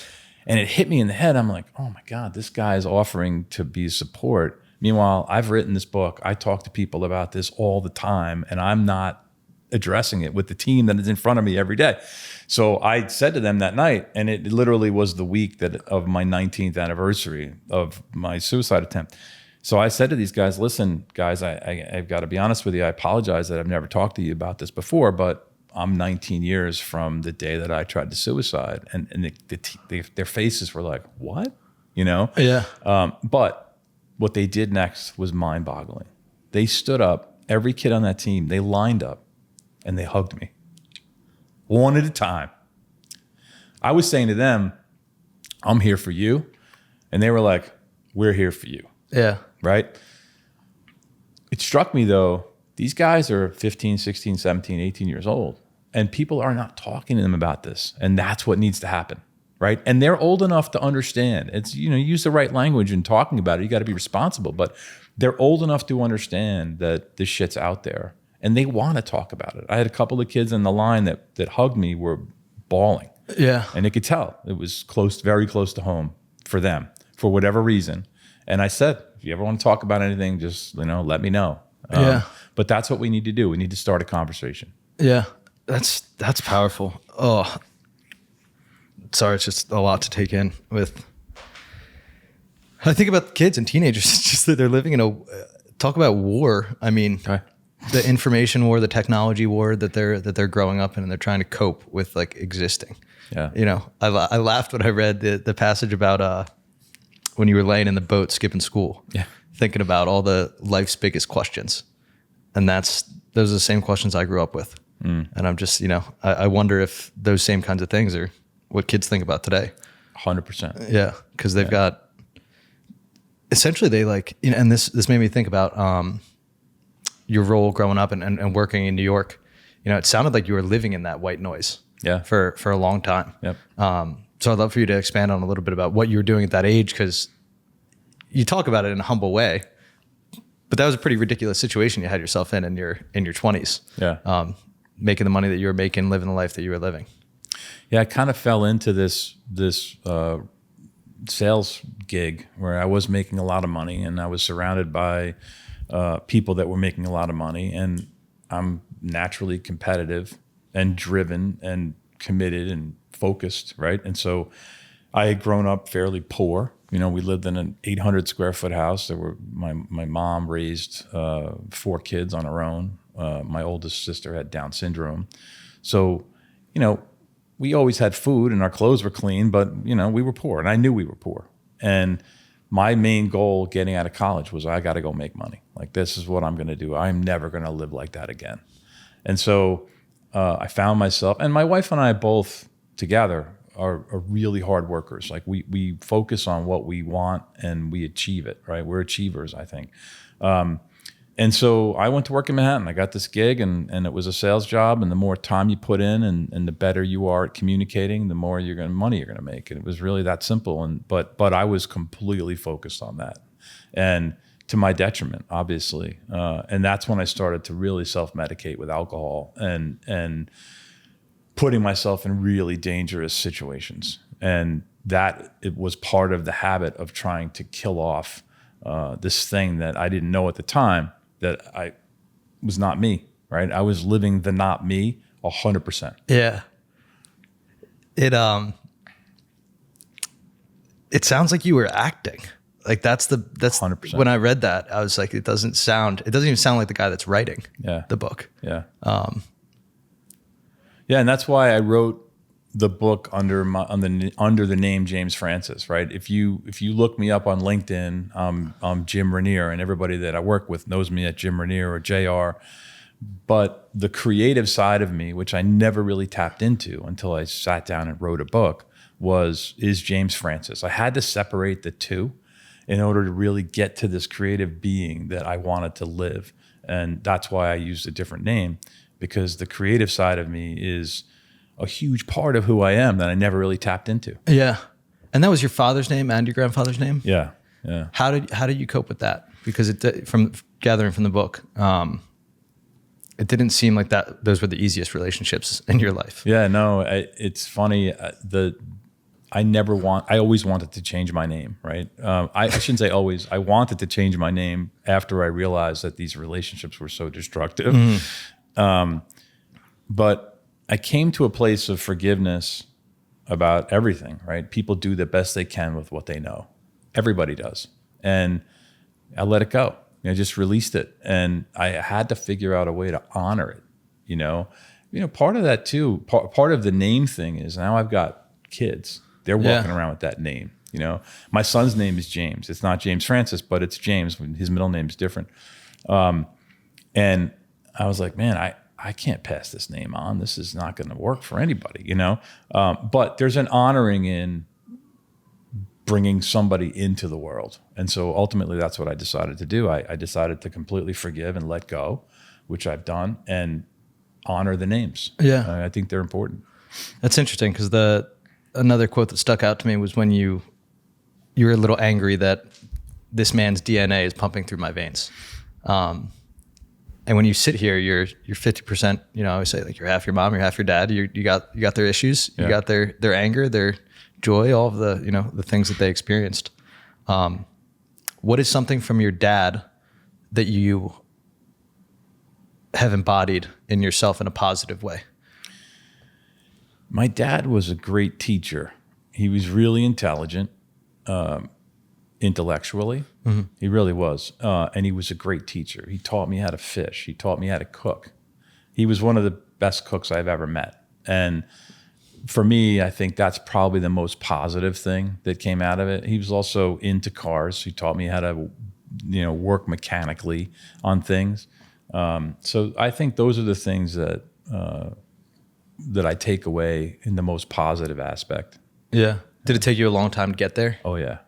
And it hit me in the head. I'm like, oh my God, this guy is offering to be support. Meanwhile, I've written this book. I talk to people about this all the time, and I'm not addressing it with the team that is in front of me every day. So I said to them that night, and it literally was the week of my 19th anniversary of my suicide attempt. So I said to these guys, listen, guys, I've got to be honest with you. I apologize that I've never talked to you about this before, but I'm 19 years from the day that I tried to suicide. And their faces were like, what? You know? Yeah. But what they did next was mind-boggling. They stood up, every kid on that team, they lined up and they hugged me one at a time. I was saying to them, I'm here for you. And they were like, we're here for you. Yeah. Right? It struck me though, these guys are 15, 16, 17, 18 years old, and people are not talking to them about this. And that's what needs to happen. Right? And they're old enough to understand. It's, use the right language in talking about it. You got to be responsible, but they're old enough to understand that this shit's out there and they want to talk about it. I had a couple of kids in the line that hugged me were bawling. Yeah. And they could tell it was very close to home for them for whatever reason. And I said, if you ever want to talk about anything, just, let me know. Yeah. But that's what we need to do. We need to start a conversation. Yeah. That's powerful. Oh, sorry. It's just a lot to take in I think about kids and teenagers. It's just that they're living in talk about war. I mean, Okay. The information war, the technology war that they're growing up in, and they're trying to cope with like existing. Yeah. I laughed when I read the passage about when you were laying in the boat skipping school, thinking about all the life's biggest questions. And those are the same questions I grew up with. And I'm just, I wonder if those same kinds of things are what kids think about today. 100%. Yeah. Cause they've got, essentially they like, and this made me think about your role growing up and working in New York. It sounded like you were living in that white noise for a long time. Yep. So I'd love for you to expand on a little bit about what you were doing at that age, because you talk about it in a humble way, but that was a pretty ridiculous situation you had yourself in your 20s. Yeah. Making the money that you were making, living the life that you were living. Yeah, I kind of fell into this sales gig where I was making a lot of money, and I was surrounded by people that were making a lot of money, and I'm naturally competitive and driven and committed and focused, right? And so I had grown up fairly poor. We lived in an 800 square foot house. My mom raised 4 kids on her own. My oldest sister had Down syndrome. So, we always had food and our clothes were clean, but, we were poor, and I knew we were poor. And my main goal getting out of college was I got to go make money. Like, this is what I'm going to do. I'm never going to live like that again. And so I found myself, and my wife and I both together are really hard workers. Like we focus on what we want and we achieve it, right? We're achievers, I think. And so I went to work in Manhattan. I got this gig, and it was a sales job. And the more time you put in and the better you are at communicating, the more money you're going to make. And it was really that simple. But I was completely focused on that, and to my detriment, obviously. And that's when I started to really self-medicate with alcohol and putting myself in really dangerous situations. And that it was part of the habit of trying to kill off this thing that I didn't know at the time that I was not me, right? I was living the not me 100%. Yeah. It sounds like you were acting. Like that's 100%. When I read that, I was like, it doesn't even sound like the guy that's writing the book. Yeah. Yeah. And that's why I wrote the book under the name James Francis, right? If you look me up on LinkedIn, I'm Jim Rinere, and everybody that I work with knows me at Jim Rinere or JR. But the creative side of me, which I never really tapped into until I sat down and wrote a book, is James Francis. I had to separate the two in order to really get to this creative being that I wanted to live. And that's why I used a different name, because the creative side of me is a huge part of who I am that I never really tapped into. Yeah. And that was your father's name and your grandfather's name? Yeah. Yeah. How did you cope with that? Because from gathering from the book, it didn't seem like those were the easiest relationships in your life. Yeah, no, it's funny. I always wanted to change my name, right? I shouldn't say always. I wanted to change my name after I realized that these relationships were so destructive. But I came to a place of forgiveness about everything, right? People do the best they can with what they know. Everybody does. And I let it go. I just released it. And I had to figure out a way to honor it, part of that too, part of the name thing is now I've got kids. They're walking around with that name, My son's name is James. It's not James Francis, but it's James. His middle name is different. And I was like, man, I can't pass this name on. This is not going to work for anybody, But there's an honoring in bringing somebody into the world. And so ultimately that's what I decided to do. I decided to completely forgive and let go, which I've done, and honor the names. Yeah. I think they're important. That's interesting because another quote that stuck out to me was when you were a little angry that this man's DNA is pumping through my veins. And when you sit here, you're 50%, I always say like you're half your mom, you're half your dad. You got their issues, you got their anger, their joy, all of the, the things that they experienced. What is something from your dad that you have embodied in yourself in a positive way? My dad was a great teacher. He was really intelligent, intellectually. Mm-hmm. He really was. And he was a great teacher. He taught me how to fish. He taught me how to cook. He was one of the best cooks I've ever met. And for me, I think that's probably the most positive thing that came out of it. He was also into cars. He taught me how to, work mechanically on things. So I think those are the things that I take away in the most positive aspect. Yeah. Did it take you a long time to get there? Oh yeah.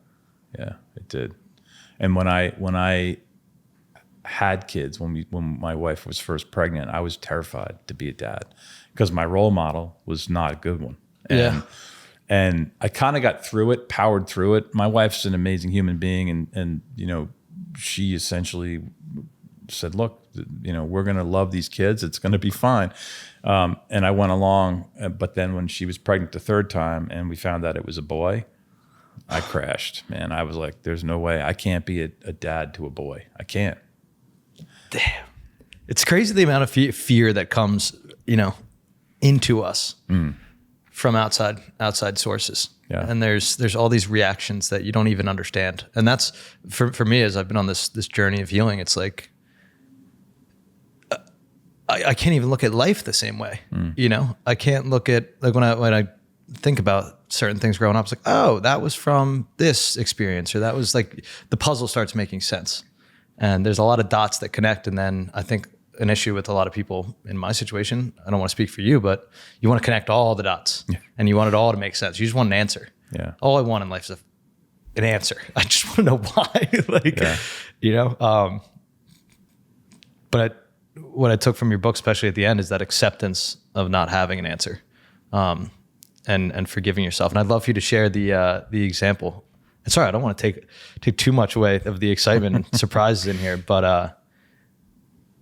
Yeah, it did. And when I had kids, when my wife was first pregnant, I was terrified to be a dad because my role model was not a good one. And I kind of got through it, powered through it. My wife's an amazing human being. And she essentially said, look, we're going to love these kids. It's going to be fine. And I went along, but then when she was pregnant the third time and we found out it was a boy, I crashed, man. I was like, there's no way. I can't be a dad to a boy. I can't. Damn. It's crazy the amount of fear that comes, into us from outside sources. Yeah. And there's all these reactions that you don't even understand. And that's for me, as I've been on this journey of healing, it's like, I can't even look at life the same way. I can't look at, like when I think about certain things growing up, it's like, oh, that was from this experience, or that was like the puzzle starts making sense. And there's a lot of dots that connect. And then I think an issue with a lot of people in my situation, I don't want to speak for you, but you want to connect all the dots and you want it all to make sense. You just want an answer. Yeah. All I want in life is an answer. I just want to know why, but what I took from your book, especially at the end, is that acceptance of not having an answer, and forgiving yourself. And I'd love for you to share the example. And sorry, I don't want to take too much away of the excitement and surprises in here, but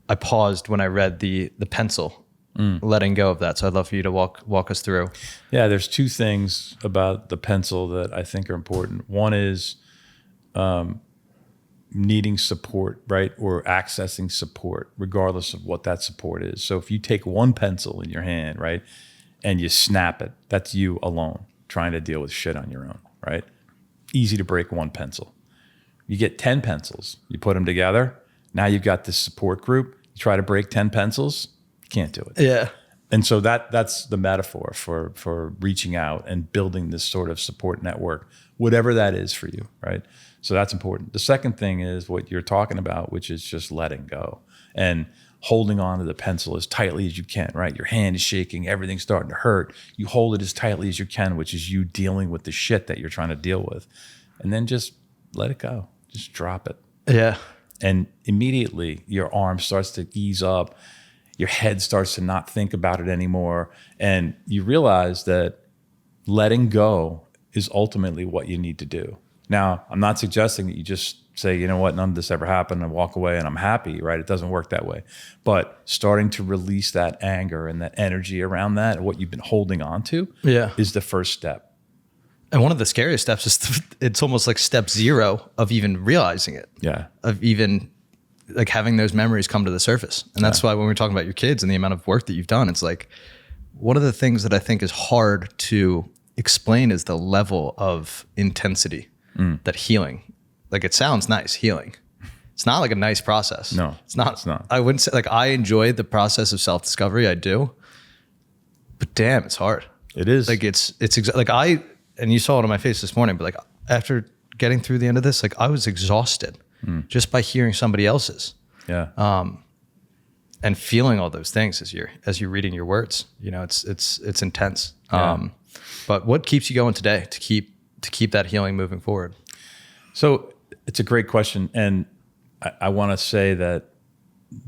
I paused when I read the pencil, letting go of that. So I'd love for you to walk us through. Yeah, there's two things about the pencil that I think are important. One is needing support, right? Or accessing support, regardless of what that support is. So if you take one pencil in your hand, right, and you snap it, that's you alone trying to deal with shit on your own, right? Easy to break one pencil. You get 10 pencils, you put them together. Now you've got this support group. You try to break 10 pencils, you can't do it. Yeah. And so that's the metaphor for reaching out and building this sort of support network, whatever that is for you, right? So that's important. The second thing is what you're talking about, which is just letting go and holding on to the pencil as tightly as you can, right? Your hand is shaking, everything's starting to hurt. You hold it as tightly as you can, which is you dealing with the shit that you're trying to deal with. And then just let it go. Just drop it. Yeah. And immediately your arm starts to ease up. Your head starts to not think about it anymore. And you realize that letting go is ultimately what you need to do. Now, I'm not suggesting that you just say, you know what, none of this ever happened and walk away and I'm happy, right? It doesn't work that way. But starting to release that anger and that energy around that, what you've been holding on to, is the first step. And one of the scariest steps is it's almost like step 0 of even realizing it. Yeah. Of even like having those memories come to the surface. And that's why when we're talking about your kids and the amount of work that you've done, it's like, one of the things that I think is hard to explain is the level of intensity that healing, like it sounds nice, healing. It's not like a nice process. No, it's not. It's not. I wouldn't say like I enjoy the process of self-discovery. I do, but damn, it's hard. It is. Like and you saw it on my face this morning, but like after getting through the end of this, like I was exhausted just by hearing somebody else's. Yeah. And feeling all those things as you're reading your words, you know, it's intense. Yeah. But what keeps you going today to keep that healing moving forward? So it's a great question. And I want to say that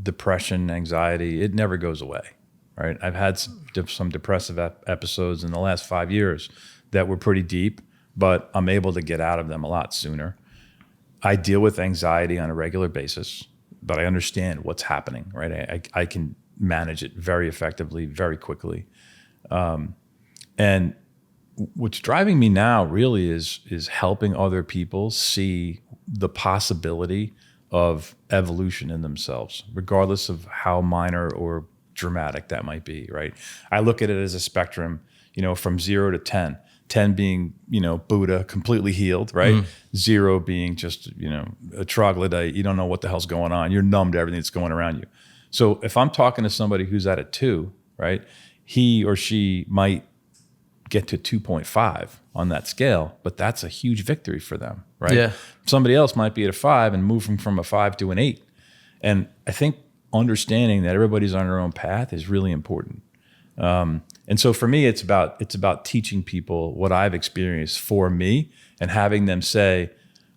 depression, anxiety, it never goes away, right? I've had some depressive episodes in the last 5 years that were pretty deep, but I'm able to get out of them a lot sooner. I deal with anxiety on a regular basis, but I understand what's happening, right? I can manage it very effectively, very quickly. And what's driving me now really is helping other people see the possibility of evolution in themselves, regardless of how minor or dramatic that might be, right? I look at it as a spectrum, you know, from 0 to 10. 10 being, you know, Buddha, completely healed, right? 0 being just, you know, a troglodyte. You don't know what the hell's going on. You're numb to everything that's going around you. So if I'm talking to somebody who's at a 2, right, he or she might get to 2.5 on that scale, but that's a huge victory for them, right? Yeah. Somebody else might be at a 5 and move from a 5 to an 8. And I think understanding that everybody's on their own path is really important. And so for me, it's about teaching people what I've experienced for me and having them say,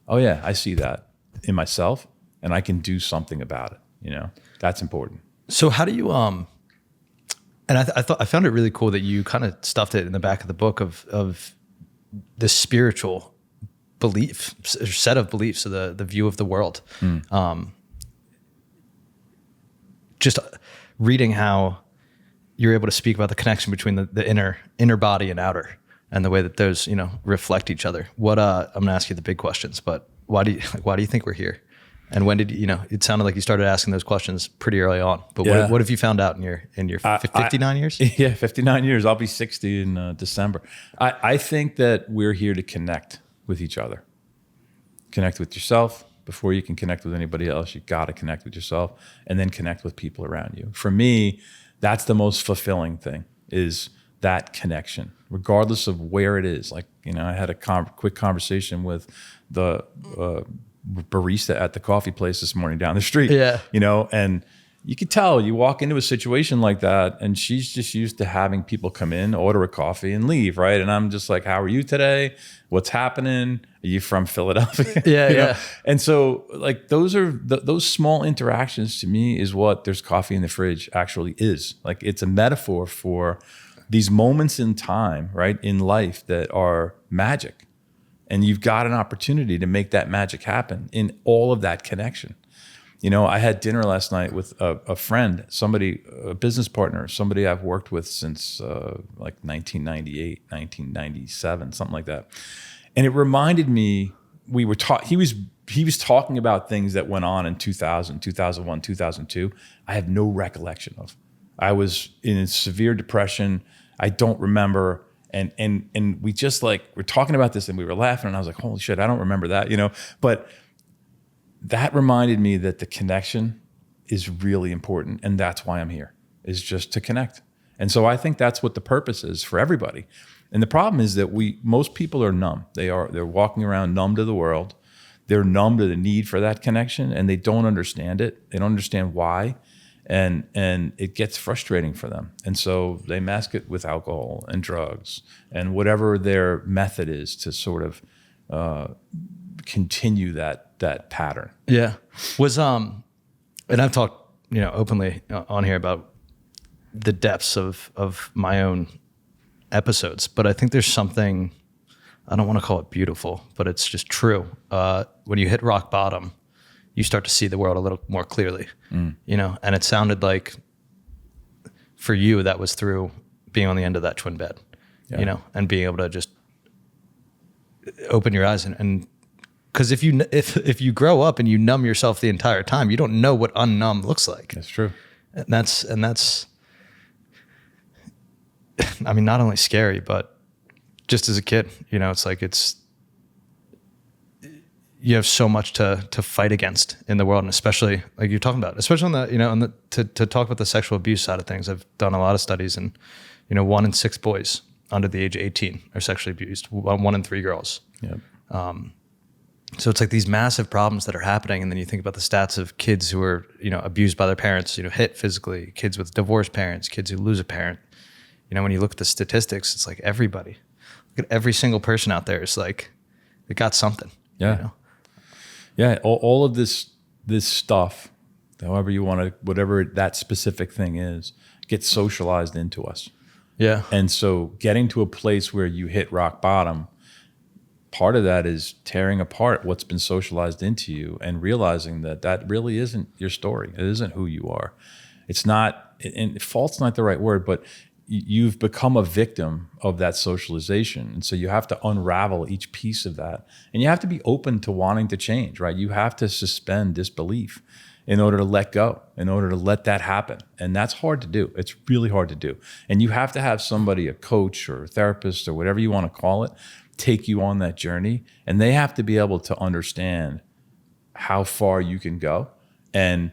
oh yeah, I see that in myself and I can do something about it. You know, that's important. So how do you, and I found it really cool that you kind of stuffed it in the back of the book of this spiritual belief, set of beliefs, so the view of the world. Just reading how you're able to speak about the connection between the inner body and outer, and the way that those, you know, reflect each other. What I'm gonna ask you the big questions, but why do you think we're here? And when did you know? It sounded like you started asking those questions pretty early on. But what have you found out in your 59 years? Yeah, 59 years. I'll be 60 in December. I think that we're here to connect with each other. Connect with yourself. Before you can connect with anybody else, you got to connect with yourself, and then connect with people around you. For me, that's the most fulfilling thing, is that connection, regardless of where it is. Like, you know, I had a quick conversation with the barista at the coffee place this morning down the street. Yeah. You know, and you could tell, you walk into a situation like that and she's just used to having people come in, order a coffee and leave, right? And I'm just like, how are you today? What's happening? Are you from Philadelphia? Yeah, You know? yeah. And so like those are those small interactions to me is what there's coffee in the fridge actually is. Like it's a metaphor for these moments in time, right, in life that are magic. And you've got an opportunity to make that magic happen in all of that connection. You know, I had dinner last night with a friend, somebody, a business partner, somebody I've worked with since like 1998, 1997, something like that. And it reminded me, he was talking about things that went on in 2000, 2001, 2002. I have no recollection of. I was in severe depression. I don't remember. And we just like, we're talking about this and we were laughing and I was like, holy shit, I don't remember that, you know? But that reminded me that the connection is really important. And that's why I'm here, is just to connect. And so I think that's what the purpose is for everybody. And the problem is that most people are numb. They're walking around numb to the world. They're numb to the need for that connection and they don't understand it. They don't understand why. And it gets frustrating for them. And so they mask it with alcohol and drugs and whatever their method is to sort of continue that pattern. Yeah. And I've talked, you know, openly on here about the depths of my own episodes, but I think there's something I don't want to call it beautiful, but it's just true. When you hit rock bottom, you start to see the world a little more clearly, you know? And it sounded like for you, that was through being on the end of that twin bed, you know, and being able to just open your eyes. And because if you grow up and you numb yourself the entire time, you don't know what unnumb looks like. That's true. And that's, I mean, not only scary, but just as a kid, you know, it's like you have so much to fight against in the world, and especially like you're talking about, especially on the, you know, to talk about the sexual abuse side of things. I've done a lot of studies, and you know, 1 in 6 boys under the age of 18 are sexually abused. 1 in 3 girls. Yep. So it's like these massive problems that are happening, and then you think about the stats of kids who are, you know, abused by their parents, you know, hit physically, kids with divorced parents, kids who lose a parent. You know, when you look at the statistics, it's like everybody. Look at every single person out there is like, they got something. Yeah. You know? Yeah. All of this stuff, however you want to, whatever that specific thing is, gets socialized into us. Yeah. And so getting to a place where you hit rock bottom, part of that is tearing apart what's been socialized into you and realizing that really isn't your story. It isn't who you are. It's not, and fault's not the right word, but you've become a victim of that socialization. And so you have to unravel each piece of that. And you have to be open to wanting to change, right? You have to suspend disbelief in order to let go, in order to let that happen. And that's hard to do. It's really hard to do. And you have to have somebody, a coach or a therapist or whatever you want to call it, take you on that journey. And they have to be able to understand how far you can go. And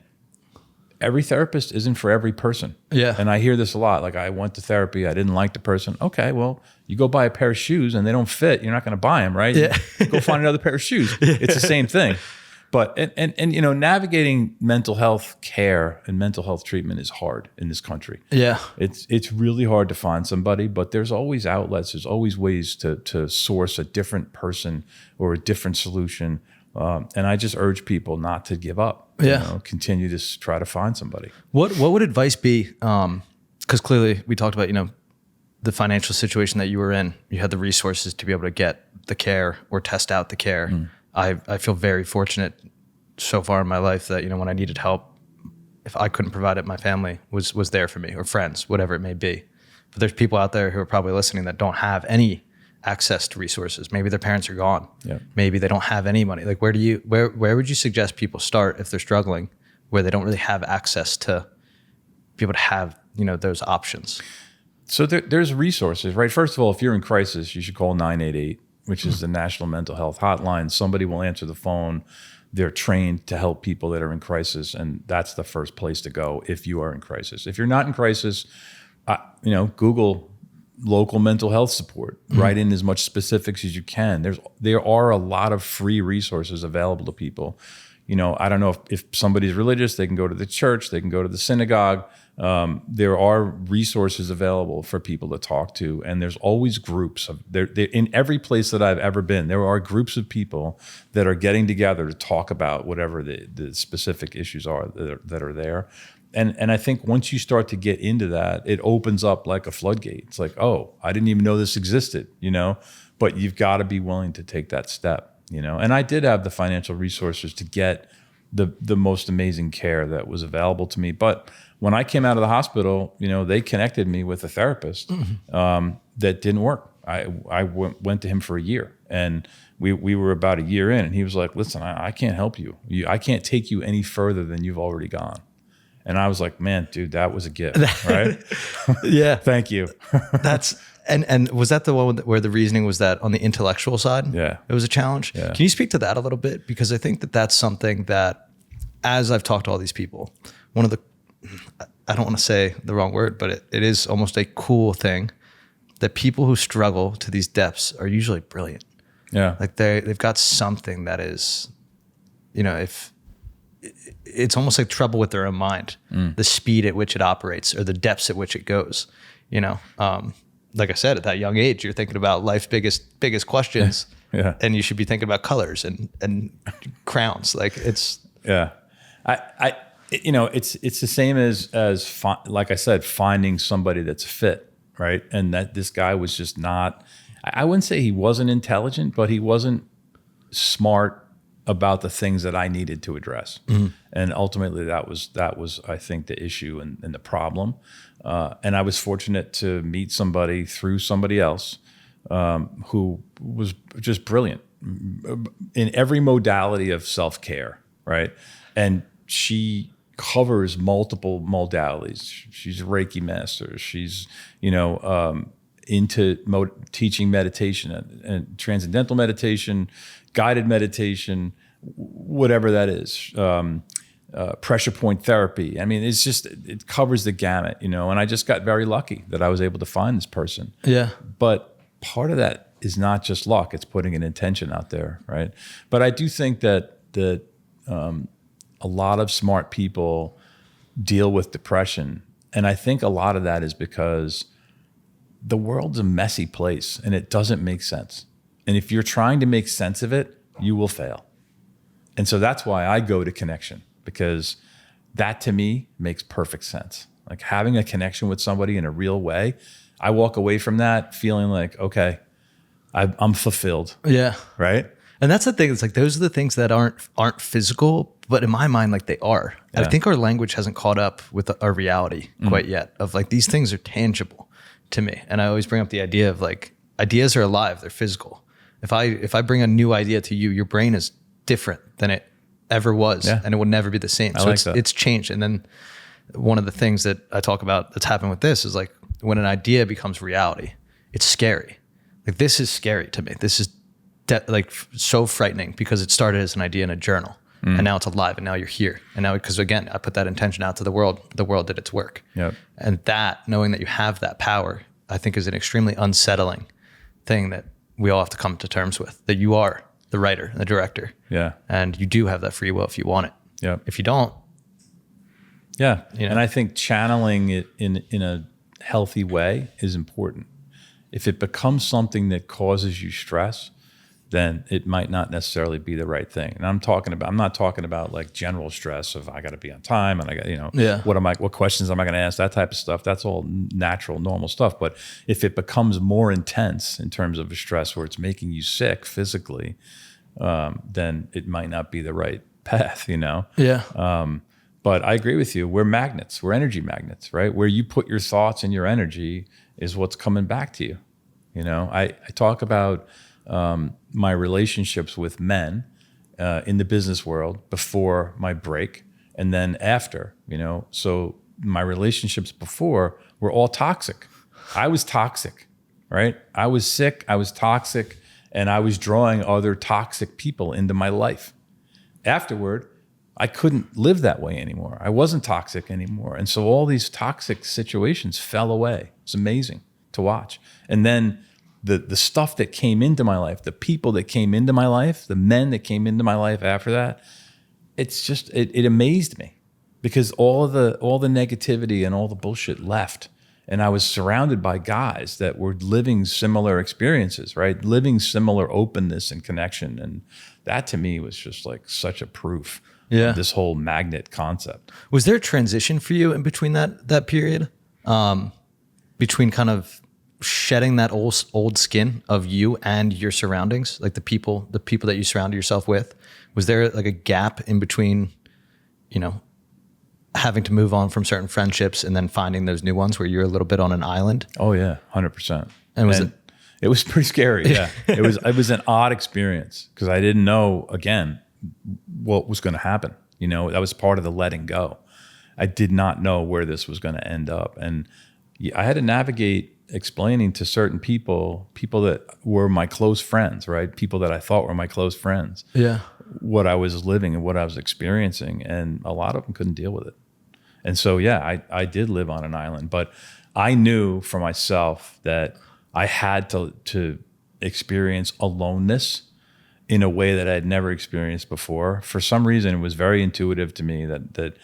every therapist isn't for every person. Yeah. And I hear this a lot. Like, I went to therapy, I didn't like the person. Okay, well, you go buy a pair of shoes and they don't fit, you're not going to buy them, right? Yeah. Go find another pair of shoes. It's the same thing. But, and you know, navigating mental health care and mental health treatment is hard in this country. Yeah. It's really hard to find somebody, but there's always outlets. There's always ways to source a different person or a different solution. And I just urge people not to give up. Yeah. You know, continue to try to find somebody. What would advice be? Because clearly we talked about, you know, the financial situation that you were in. You had the resources to be able to get the care or test out the care. I feel very fortunate so far in my life that, you know, when I needed help, if I couldn't provide it, my family was there for me, or friends, whatever it may be. But there's people out there who are probably listening that don't have any access to resources. Maybe their parents are gone. Yeah. Maybe they don't have any money. Like, where would you suggest people start if they're struggling, where they don't really have access to be able to have, you know, those options? So there's resources, right? First of all, if you're in crisis, you should call 988, which is the National Mental Health Hotline. Somebody will answer the phone. They're trained to help people that are in crisis, and that's the first place to go if you are in crisis. If you're not in crisis, you know, Google local mental health support. Write in as much specifics as you can. There are a lot of free resources available to people. You know, I don't know if somebody's religious, they can go to the church, they can go to the synagogue. There are resources available for people to talk to, and there's always groups of in every place that I've ever been. There are groups of people that are getting together to talk about whatever the specific issues are that are there. And I think once you start to get into that, it opens up like a floodgate. It's like, oh, I didn't even know this existed, you know, but you've got to be willing to take that step, you know. And I did have the financial resources to get the most amazing care that was available to me. But when I came out of the hospital, you know, they connected me with a therapist that didn't work. I went to him for a year, and we were about a year in, and he was like, listen, I can't help you. I can't take you any further than you've already gone. And I was like, man, dude, that was a gift, right? Yeah. Thank you. And was that the one where the reasoning was that on the intellectual side? Yeah. It was a challenge. Yeah. Can you speak to that a little bit? Because I think that that's something that, as I've talked to all these people, one of the, I don't want to say the wrong word, but it is almost a cool thing that people who struggle to these depths are usually brilliant. Yeah. Like they've got something that is, you know, if it's almost like trouble with their own mind, the speed at which it operates or the depths at which it goes, you know. Like I said, at that young age, you're thinking about life's biggest questions. Yeah. And you should be thinking about colors and crowns. Like it's, yeah. You know, it's the same as like I said, finding somebody that's fit, right? And that this guy was just not. I wouldn't say he wasn't intelligent, but he wasn't smart about the things that I needed to address. And ultimately that was, I think, the issue and the problem. And I was fortunate to meet somebody through somebody else who was just brilliant in every modality of self-care, right? And she covers multiple modalities. She's a Reiki master. She's, into teaching meditation and transcendental meditation, guided meditation, whatever that is, pressure point therapy. I mean, it covers the gamut, and I just got very lucky that I was able to find this person. Yeah. But part of that is not just luck, it's putting an intention out there, right? But I do think that a lot of smart people deal with depression. And I think a lot of that is because the world's a messy place and it doesn't make sense. And if you're trying to make sense of it, you will fail. And so that's why I go to connection, because that to me makes perfect sense. Like having a connection with somebody in a real way, I walk away from that feeling like, okay, I'm fulfilled. Yeah. Right? And that's the thing. It's like those are the things that aren't physical, but in my mind, like they are. Yeah. I think our language hasn't caught up with our reality quite yet. Of like these things are tangible to me, and I always bring up the idea of like ideas are alive; they're physical. If I bring a new idea to you, your brain is different than it ever was, and it will never be the same. So it's changed. And then one of the things that I talk about that's happened with this is like when an idea becomes reality, it's scary. Like this is scary to me. This is like so frightening because it started as an idea in a journal and now it's alive and now you're here. And now, because again, I put that intention out to the world did its work. Yep. And that, knowing that you have that power, I think is an extremely unsettling thing that we all have to come to terms with, that you are the writer and the director. Yeah. And you do have that free will if you want it. Yeah. If you don't. Yeah. And I think channeling it in a healthy way is important. If it becomes something that causes you stress, then it might not necessarily be the right thing. And I'm not talking about like general stress of I got to be on time and I got, what questions am I going to ask? That type of stuff. That's all natural, normal stuff. But if it becomes more intense in terms of a stress where it's making you sick physically, then it might not be the right path, Yeah. But I agree with you. We're magnets. We're energy magnets, right? Where you put your thoughts and your energy is what's coming back to you. I talk about my relationships with men in the business world before my break and then after, So my relationships before were all toxic. I was toxic, right? I was sick, I was toxic, and I was drawing other toxic people into my life. Afterward, I couldn't live that way anymore. I wasn't toxic anymore. And so all these toxic situations fell away. It's amazing to watch. And then the stuff that came into my life, the people that came into my life, the men that came into my life after that, it's just, it amazed me because all the negativity and all the bullshit left. And I was surrounded by guys that were living similar experiences, right? Living similar openness and connection. And that to me was just like such a proof of this whole magnet concept. Was there a transition for you in between that period? Between kind of shedding that old skin of you and your surroundings, like the people that you surrounded yourself with? Was there like a gap in between, having to move on from certain friendships and then finding those new ones where you're a little bit on an island? Oh yeah, 100%. And it was pretty scary. Yeah, it was an odd experience because I didn't know again what was going to happen. That was part of the letting go. I did not know where this was going to end up, and I had to navigate explaining to certain people that were my close friends, right? People that I thought were my close friends. Yeah. What I was living and what I was experiencing. And a lot of them couldn't deal with it. And so, I did live on an island, but I knew for myself that I had to experience aloneness in a way that I had never experienced before. For some reason, it was very intuitive to me that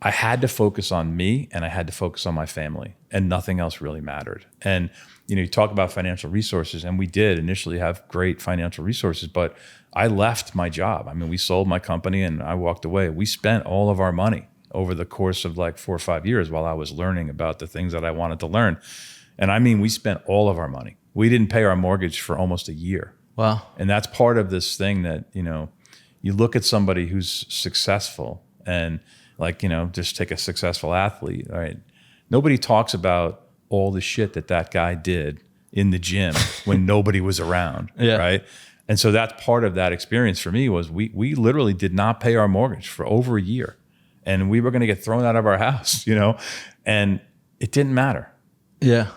I had to focus on me and I had to focus on my family and nothing else really mattered. And, you talk about financial resources, and we did initially have great financial resources, but I left my job. I mean, we sold my company and I walked away. We spent all of our money over the course of like 4 or 5 years while I was learning about the things that I wanted to learn. And I mean, we spent all of our money. we didn't pay our mortgage for almost a year. Wow. And that's part of this thing that, you look at somebody who's successful and like, just take a successful athlete, right? Nobody talks about all the shit that guy did in the gym when nobody was around, right? And so that's part of that experience for me was we literally did not pay our mortgage for over a year, and we were going to get thrown out of our house, and it didn't matter. Yeah.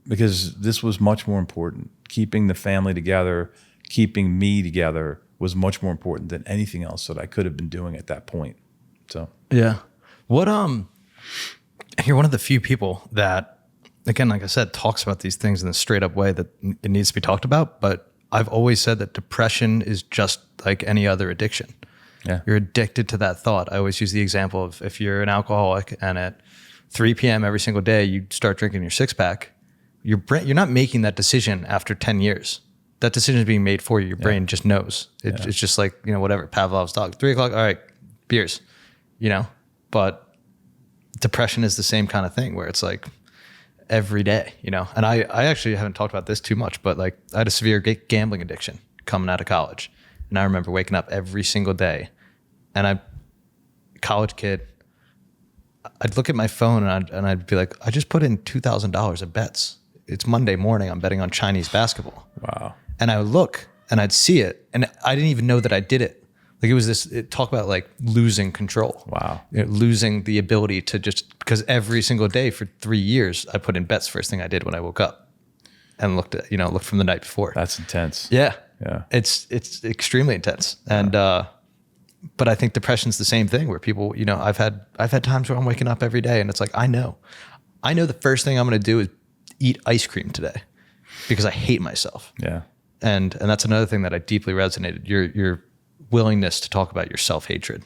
Because this was much more important. Keeping the family together, keeping me together was much more important than anything else that I could have been doing at that point. So yeah. What you're one of the few people that, again, like I said, talks about these things in a straight up way that it needs to be talked about. But I've always said that depression is just like any other addiction. Yeah. You're addicted to that thought. I always use the example of if you're an alcoholic and at 3 p.m. every single day you start drinking your 6-pack, you're not making that decision after 10 years. That decision is being made for you. Your brain just knows. It's just like, whatever, Pavlov's dog. 3 o'clock, all right, beers, But depression is the same kind of thing where it's like every day, And I actually haven't talked about this too much, but like I had a severe gambling addiction coming out of college. And I remember waking up every single day and college kid, I'd look at my phone and I'd be like, I just put in $2,000 of bets. It's Monday morning. I'm betting on Chinese basketball. Wow. And I would look and I'd see it. And I didn't even know that I did it. Like it was talk about like losing control. Wow. Losing the ability to because every single day for 3 years, I put in bets first thing I did when I woke up and looked from the night before. That's intense. Yeah. Yeah. It's extremely intense. And, but I think depression's the same thing where people, I've had times where I'm waking up every day and it's like, I know the first thing I'm going to do is eat ice cream today because I hate myself. Yeah. And that's another thing that I deeply resonated. Your willingness to talk about your self-hatred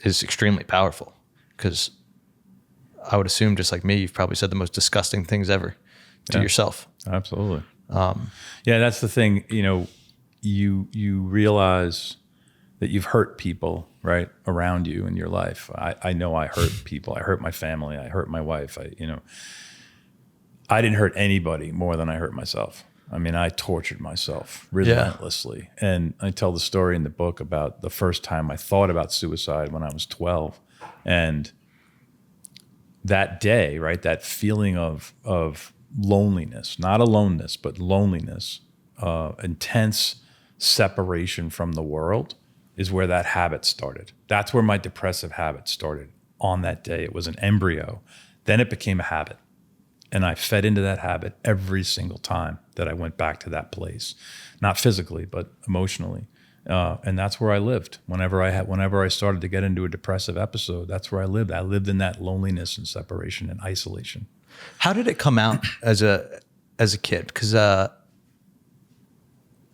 is extremely powerful because I would assume just like me, you've probably said the most disgusting things ever to yourself. Absolutely. Yeah, that's the thing. You realize that you've hurt people right around you in your life. I know I hurt people. I hurt my family. I hurt my wife. I didn't hurt anybody more than I hurt myself. I mean, I tortured myself relentlessly. Yeah. And I tell the story in the book about the first time I thought about suicide when I was 12. And that day, right, that feeling of loneliness, not aloneness, but loneliness, intense separation from the world is where that habit started. That's where my depressive habit started on that day. It was an embryo. Then it became a habit. And I fed into that habit every single time that I went back to that place, not physically, but emotionally. And that's where I lived. Whenever I started to get into a depressive episode, that's where I lived. I lived in that loneliness and separation and isolation. How did it come out as a kid? Because I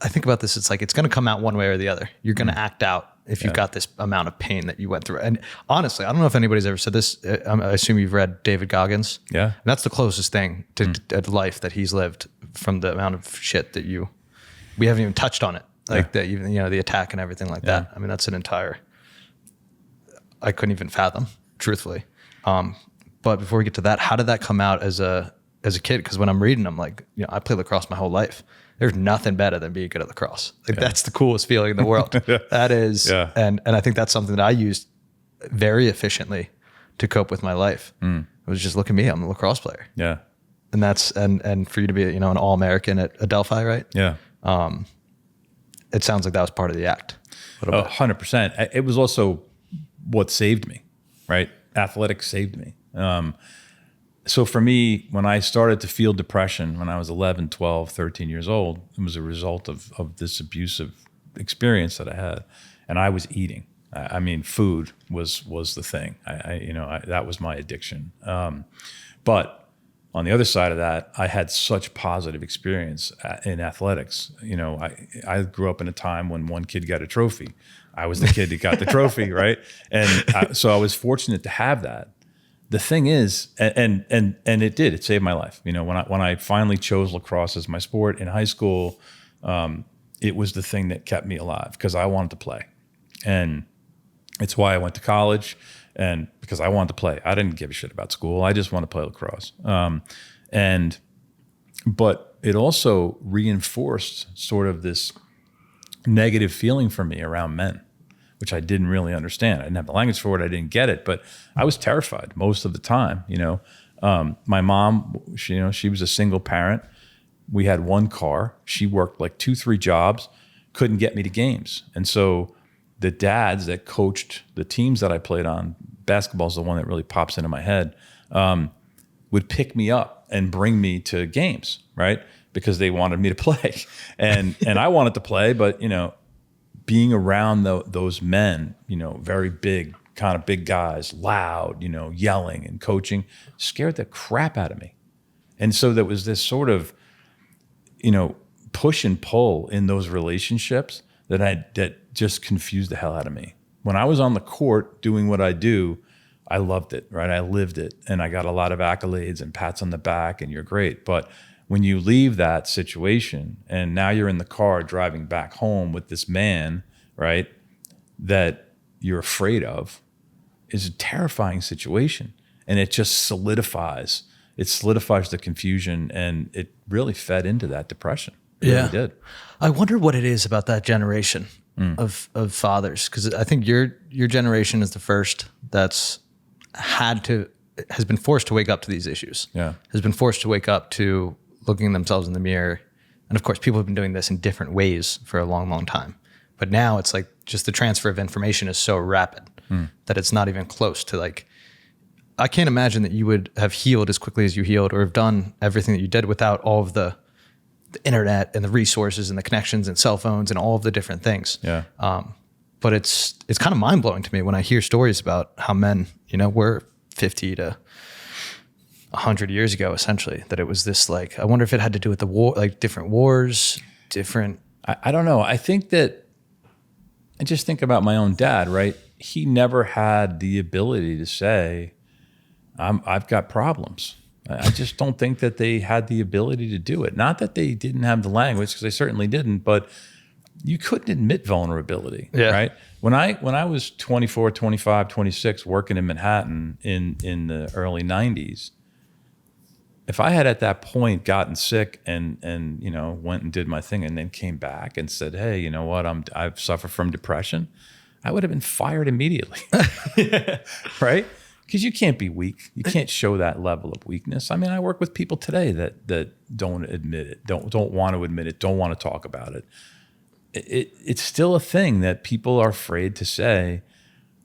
think about this. It's like it's going to come out one way or the other. You're going to act out if you've got this amount of pain that you went through. And honestly, I don't know if anybody's ever said this. I assume you've read David Goggins. Yeah, and that's the closest thing to life that he's lived from the amount of shit that we haven't even touched on it. Like that, even the attack and everything like that. I mean, that's an entire. I couldn't even fathom, truthfully. But before we get to that, how did that come out as a kid? Because when I'm reading, I'm like, I played lacrosse my whole life. There's nothing better than being good at lacrosse. Like that's the coolest feeling in the world. That is, and I think that's something that I used very efficiently to cope with my life. It was just look at me, I'm a lacrosse player. Yeah, and that's and for you to be an All-American at Adelphi, right? Yeah. It sounds like that was part of the act. 100%. It was also what saved me, right? Athletics saved me. So for me, when I started to feel depression when I was 11, 12, 13 years old, it was a result of this abusive experience that I had. And I was eating. I mean, food was the thing. That was my addiction. But on the other side of that, I had such positive experience in athletics. I grew up in a time when one kid got a trophy. I was the kid that got the trophy, right? And so I was fortunate to have that. The thing is, and it saved my life. When I finally chose lacrosse as my sport in high school, it was the thing that kept me alive because I wanted to play. And it's why I went to college. And because I wanted to play, I didn't give a shit about school. I just wanted to play lacrosse. And but it also reinforced sort of this negative feeling for me around men, which I didn't really understand. I didn't have the language for it. I didn't get it, but I was terrified most of the time. My mom, she was a single parent. We had one car. She worked like 2-3 jobs, couldn't get me to games. And so the dads that coached the teams that I played on, basketball is the one that really pops into my head, would pick me up and bring me to games, right? Because they wanted me to play. And I wanted to play, but, being around those men, very big, kind of big guys, loud, yelling and coaching, scared the crap out of me. And so there was this sort of, push and pull in those relationships that just confused the hell out of me. When I was on the court doing what I do, I loved it, right? I lived it, and I got a lot of accolades and pats on the back, and you're great. But when you leave that situation and now you're in the car driving back home with this man, right, that you're afraid of, is a terrifying situation. And it just solidifies the confusion, and it really fed into that depression. It really did. I wonder what it is about that generation of fathers, because I think your generation is the first that's has been forced to wake up to these issues. Yeah. Has been forced to wake up to looking themselves in the mirror. And of course, people have been doing this in different ways for a long, long time. But now it's like just the transfer of information is so rapid that it's not even close to like, I can't imagine that you would have healed as quickly as you healed or have done everything that you did without all of the internet and the resources and the connections and cell phones and all of the different things. Yeah. But it's kind of mind blowing to me when I hear stories about how men, were 50 to 100 years ago, essentially, that it was this like, I wonder if it had to do with the war, like different wars, different. I don't know. I think that I just think about my own dad, right? He never had the ability to say, I've got problems. I just don't think that they had the ability to do it. Not that they didn't have the language, because they certainly didn't, but you couldn't admit vulnerability, right? When I was 24, 25, 26, working in Manhattan in the early 90s, if I had at that point gotten sick and went and did my thing and then came back and said, hey, you know what, I've suffered from depression, I would have been fired immediately, right? Because you can't be weak. You can't show that level of weakness. I mean, I work with people today that don't admit it, don't want to admit it, don't want to talk about it. It's still a thing that people are afraid to say,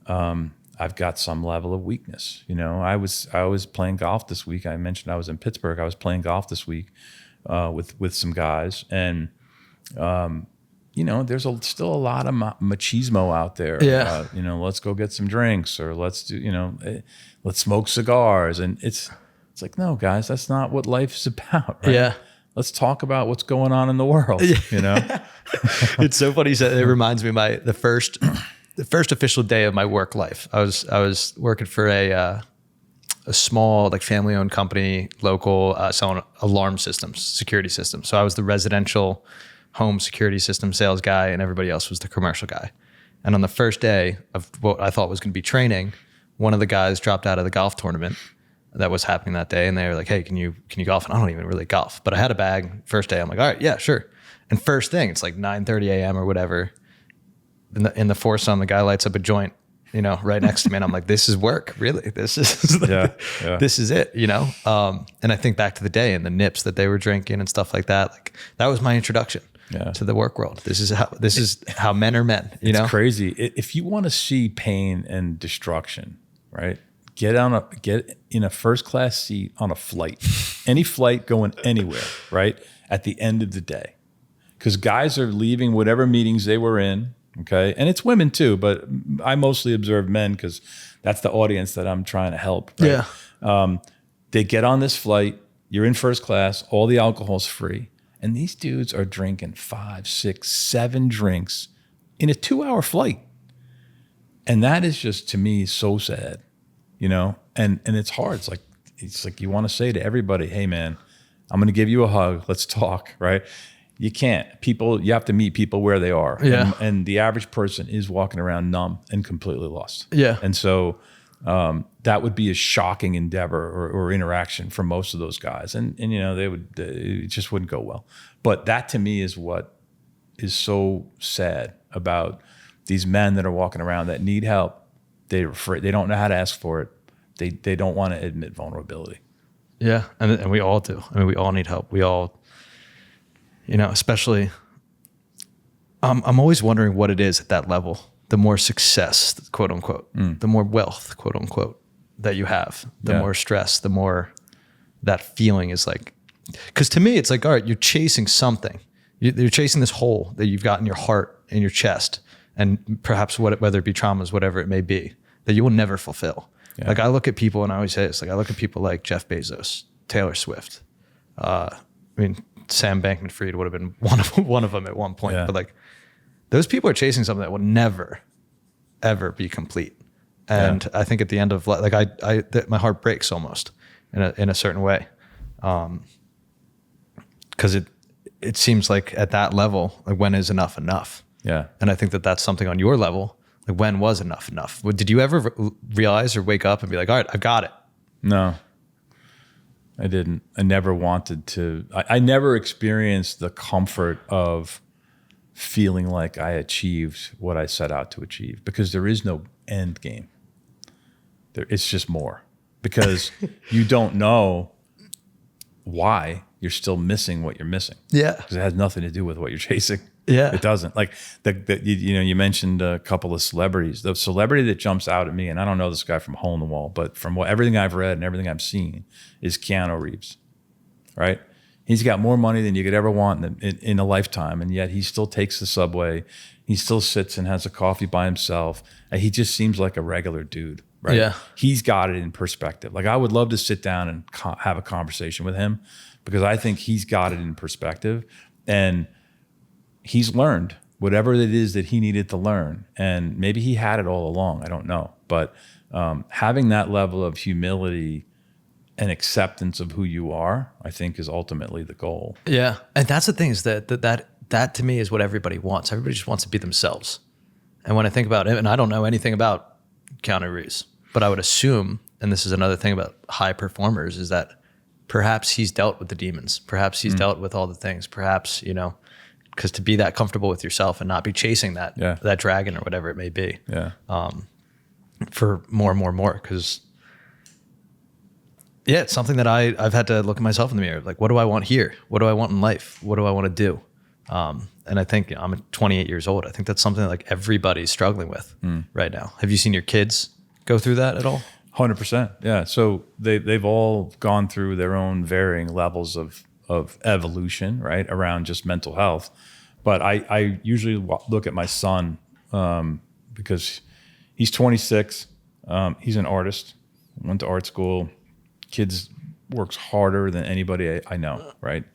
I've got some level of weakness. I was playing golf this week. I mentioned I was in Pittsburgh. I was playing golf this week with some guys, and there's still a lot of machismo out there. Yeah. Let's go get some drinks, or let's smoke cigars, and it's like, no, guys, that's not what life is about. Right? Yeah. Let's talk about what's going on in the world. It's so funny. It reminds me of the first official day of my work life. I was working for a small, like, family-owned company, local, selling alarm systems, security systems. So I was the residential home security system sales guy, and everybody else was the commercial guy. And on the first day of what I thought was going to be training, one of the guys dropped out of the golf tournament that was happening that day, and they were like, hey, can you golf? And I don't even really golf, but I had a bag. First day, I'm like, all right, yeah, sure. And first thing, it's like 9:30 a.m. or whatever. In the foursome, the guy lights up a joint, right next to me, and I'm like, this is work, really. This is this is it, And I think back to the day and the nips that they were drinking and stuff like that. Like, that was my introduction to the work world. This is how men are men. It's crazy. If you want to see pain and destruction, right? Get in a first class seat on a flight, any flight going anywhere, right? At the end of the day, because guys are leaving whatever meetings they were in. Okay. And it's women too, but I mostly observe men because that's the audience that I'm trying to help. Right? Yeah. They get on this flight, you're in first class, all the alcohol's free. And these dudes are drinking 5, 6, 7 drinks in a 2-hour flight. And that is just, to me, so sad, and it's hard. It's like you want to say to everybody, hey man, I'm going to give you a hug. Let's talk. Right. You can't. You have to meet people where they are. Yeah. And the average person is walking around numb and completely lost. Yeah. And so that would be a shocking endeavor or interaction for most of those guys. And it just wouldn't go well. But that to me is what is so sad about these men that are walking around that need help. They're afraid. They don't know how to ask for it. They don't want to admit vulnerability. Yeah. And we all do. I mean, we all need help. We all, especially, I'm always wondering what it is at that level. The more success, quote unquote, the more wealth, quote unquote, that you have, the more stress, the more that feeling is like, because to me, it's like, all right, you're chasing something. You're chasing this hole that you've got in your heart, in your chest, and perhaps whether it be traumas, whatever it may be, that you will never fulfill. Yeah. Like I look at people, and I always say this, like I look at people like Jeff Bezos, Taylor Swift. Sam Bankman-Fried would have been one of them at one point, but like those people are chasing something that will never, ever be complete. And I think at the end of like my heart breaks almost in a certain way, because it seems like at that level, like when is enough enough? Yeah. And I think that that's something on your level. Like when was enough enough? Did you ever realize or wake up and be like, all right, I've got it? No, I didn't. I never wanted to. I never experienced the comfort of feeling like I achieved what I set out to achieve, because there is no end game. It's just more, because you don't know why you're still missing what you're missing. Yeah. Because it has nothing to do with what you're chasing. Yeah. It doesn't. Like you mentioned a couple of celebrities. The celebrity that jumps out at me, and I don't know this guy from hole in the wall, but from everything I've read and everything I've seen, is Keanu Reeves. Right? He's got more money than you could ever want in a lifetime, and yet he still takes the subway. He still sits and has a coffee by himself. And he just seems like a regular dude. Right? Yeah. He's got it in perspective. Like I would love to sit down and have a conversation with him, because I think he's got it in perspective, and he's learned whatever it is that he needed to learn. And maybe he had it all along. I don't know. But having that level of humility and acceptance of who you are, I think, is ultimately the goal. Yeah. And that's the thing, is that to me is what everybody wants. Everybody just wants to be themselves. And when I think about it, and I don't know anything about Keanu Reeves, but I would assume, and this is another thing about high performers, is that perhaps he's dealt with the demons. Perhaps he's dealt with all the things. Perhaps, because to be that comfortable with yourself and not be chasing that dragon or whatever it may be, for more and more and more. Because it's something that I've had to look at myself in the mirror. Like, what do I want here? What do I want in life? What do I want to do? And I think I'm 28 years old. I think that's something that like everybody's struggling with right now. Have you seen your kids go through that at all? 100%. Yeah. So they've all gone through their own varying levels of evolution, right, around just mental health. But I usually look at my son because he's 26. He's an artist, went to art school. Kids works harder than anybody I know, right?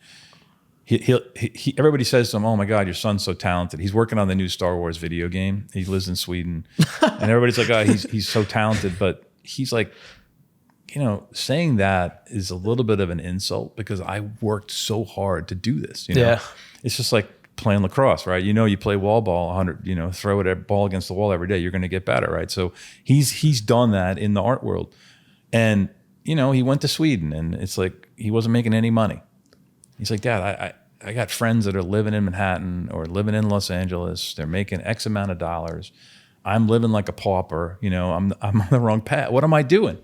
He everybody says to him, "Oh my God, your son's so talented. He's working on the new Star Wars video game. He lives in Sweden," and everybody's like, "Oh, he's so talented." But he's like, saying that is a little bit of an insult, because I worked so hard to do this. Yeah, it's just like playing lacrosse, right? You play wall ball 100, throw a ball against the wall every day, you're going to get better, right? So he's done that in the art world, and he went to Sweden, and it's like he wasn't making any money. He's like, "Dad, I got friends that are living in Manhattan or living in Los Angeles. They're making X amount of dollars. I'm living like a pauper. I'm on the wrong path. What am I doing?"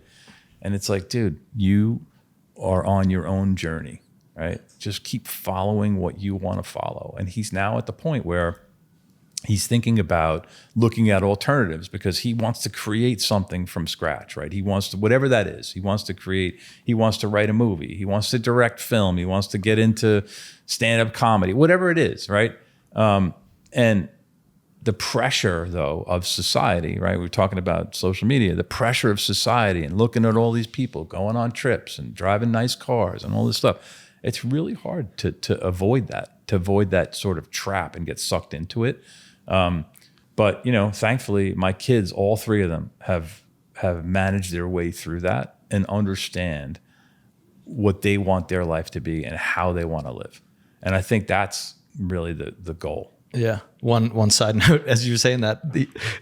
And it's like, dude, you are on your own journey, right? Just keep following what you want to follow. And he's now at the point where he's thinking about looking at alternatives, because he wants to create something from scratch, right? He wants to, whatever that is, he wants to create, he wants to write a movie, he wants to direct film, he wants to get into stand-up comedy, whatever it is, right? And the pressure, though, of society, right? We're talking about social media, the pressure of society and looking at all these people going on trips and driving nice cars and all this stuff. It's really hard to avoid that sort of trap and get sucked into it. But thankfully, my kids, all three of them, have managed their way through that and understand what they want their life to be and how they want to live. And I think that's really the goal. Yeah. One side note, as you were saying that,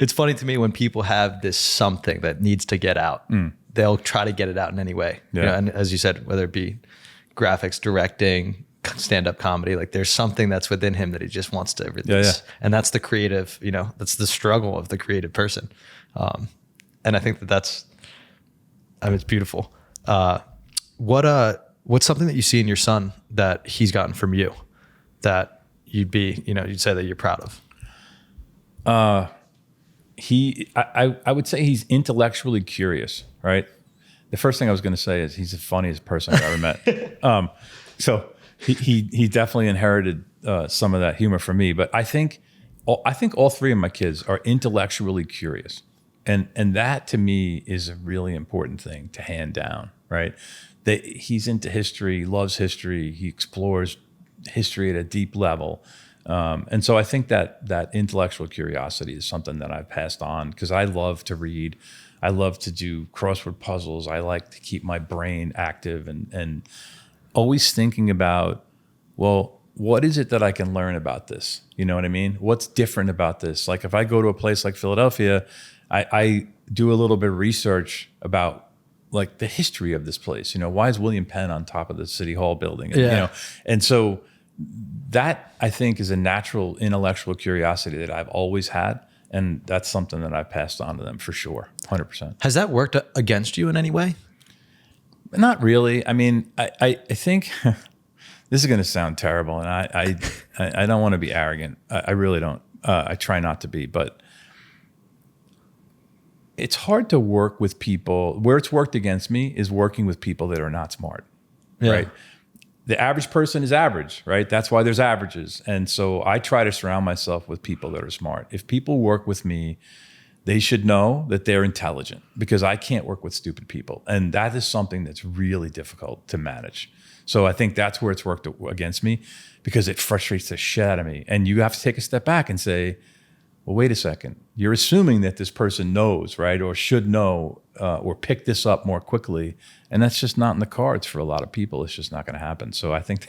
it's funny to me when people have this something that needs to get out, they'll try to get it out in any way. Yeah. You know, and as you said, whether it be graphics, directing, stand-up comedy, like there's something that's within him that he just wants to release. Yeah. And that's the creative, you know, that's the struggle of the creative person. And I think that's, I mean, it's beautiful. What's something that you see in your son that he's gotten from you that you'd say that you're proud of? I would say he's intellectually curious, right? The first thing I was going to say is he's the funniest person I've ever met. So he definitely inherited some of that humor from me. But I think all three of my kids are intellectually curious, and that to me is a really important thing to hand down, right? He's into history, loves history, he explores history at a deep level. And so I think that intellectual curiosity is something that I've passed on because I love to read. I love to do crossword puzzles. I like to keep my brain active and always thinking about, well, what is it that I can learn about this? You know what I mean? What's different about this? Like if I go to a place like Philadelphia, I do a little bit of research about like the history of this place. You know, why is William Penn on top of the City Hall building? And, Yeah. You know, and so that I think is a natural intellectual curiosity that I've always had. And that's something that I've passed on to them for sure. 100%. Has that worked against you in any way? Not really. I mean, I think this is going to sound terrible and I don't want to be arrogant. I really don't. I try not to be, but it's hard to work with people. Where it's worked against me is working with people that are not smart, right? The average person is average, right? That's why there's averages. And so I try to surround myself with people that are smart. If people work with me, they should know that they're intelligent because I can't work with stupid people. And that is something that's really difficult to manage. So I think that's where it's worked against me because it frustrates the shit out of me. And you have to take a step back and say, well, wait a second. You're assuming that this person knows, right? Or should know, or pick this up more quickly. And that's just not in the cards for a lot of people. It's just not going to happen. So I think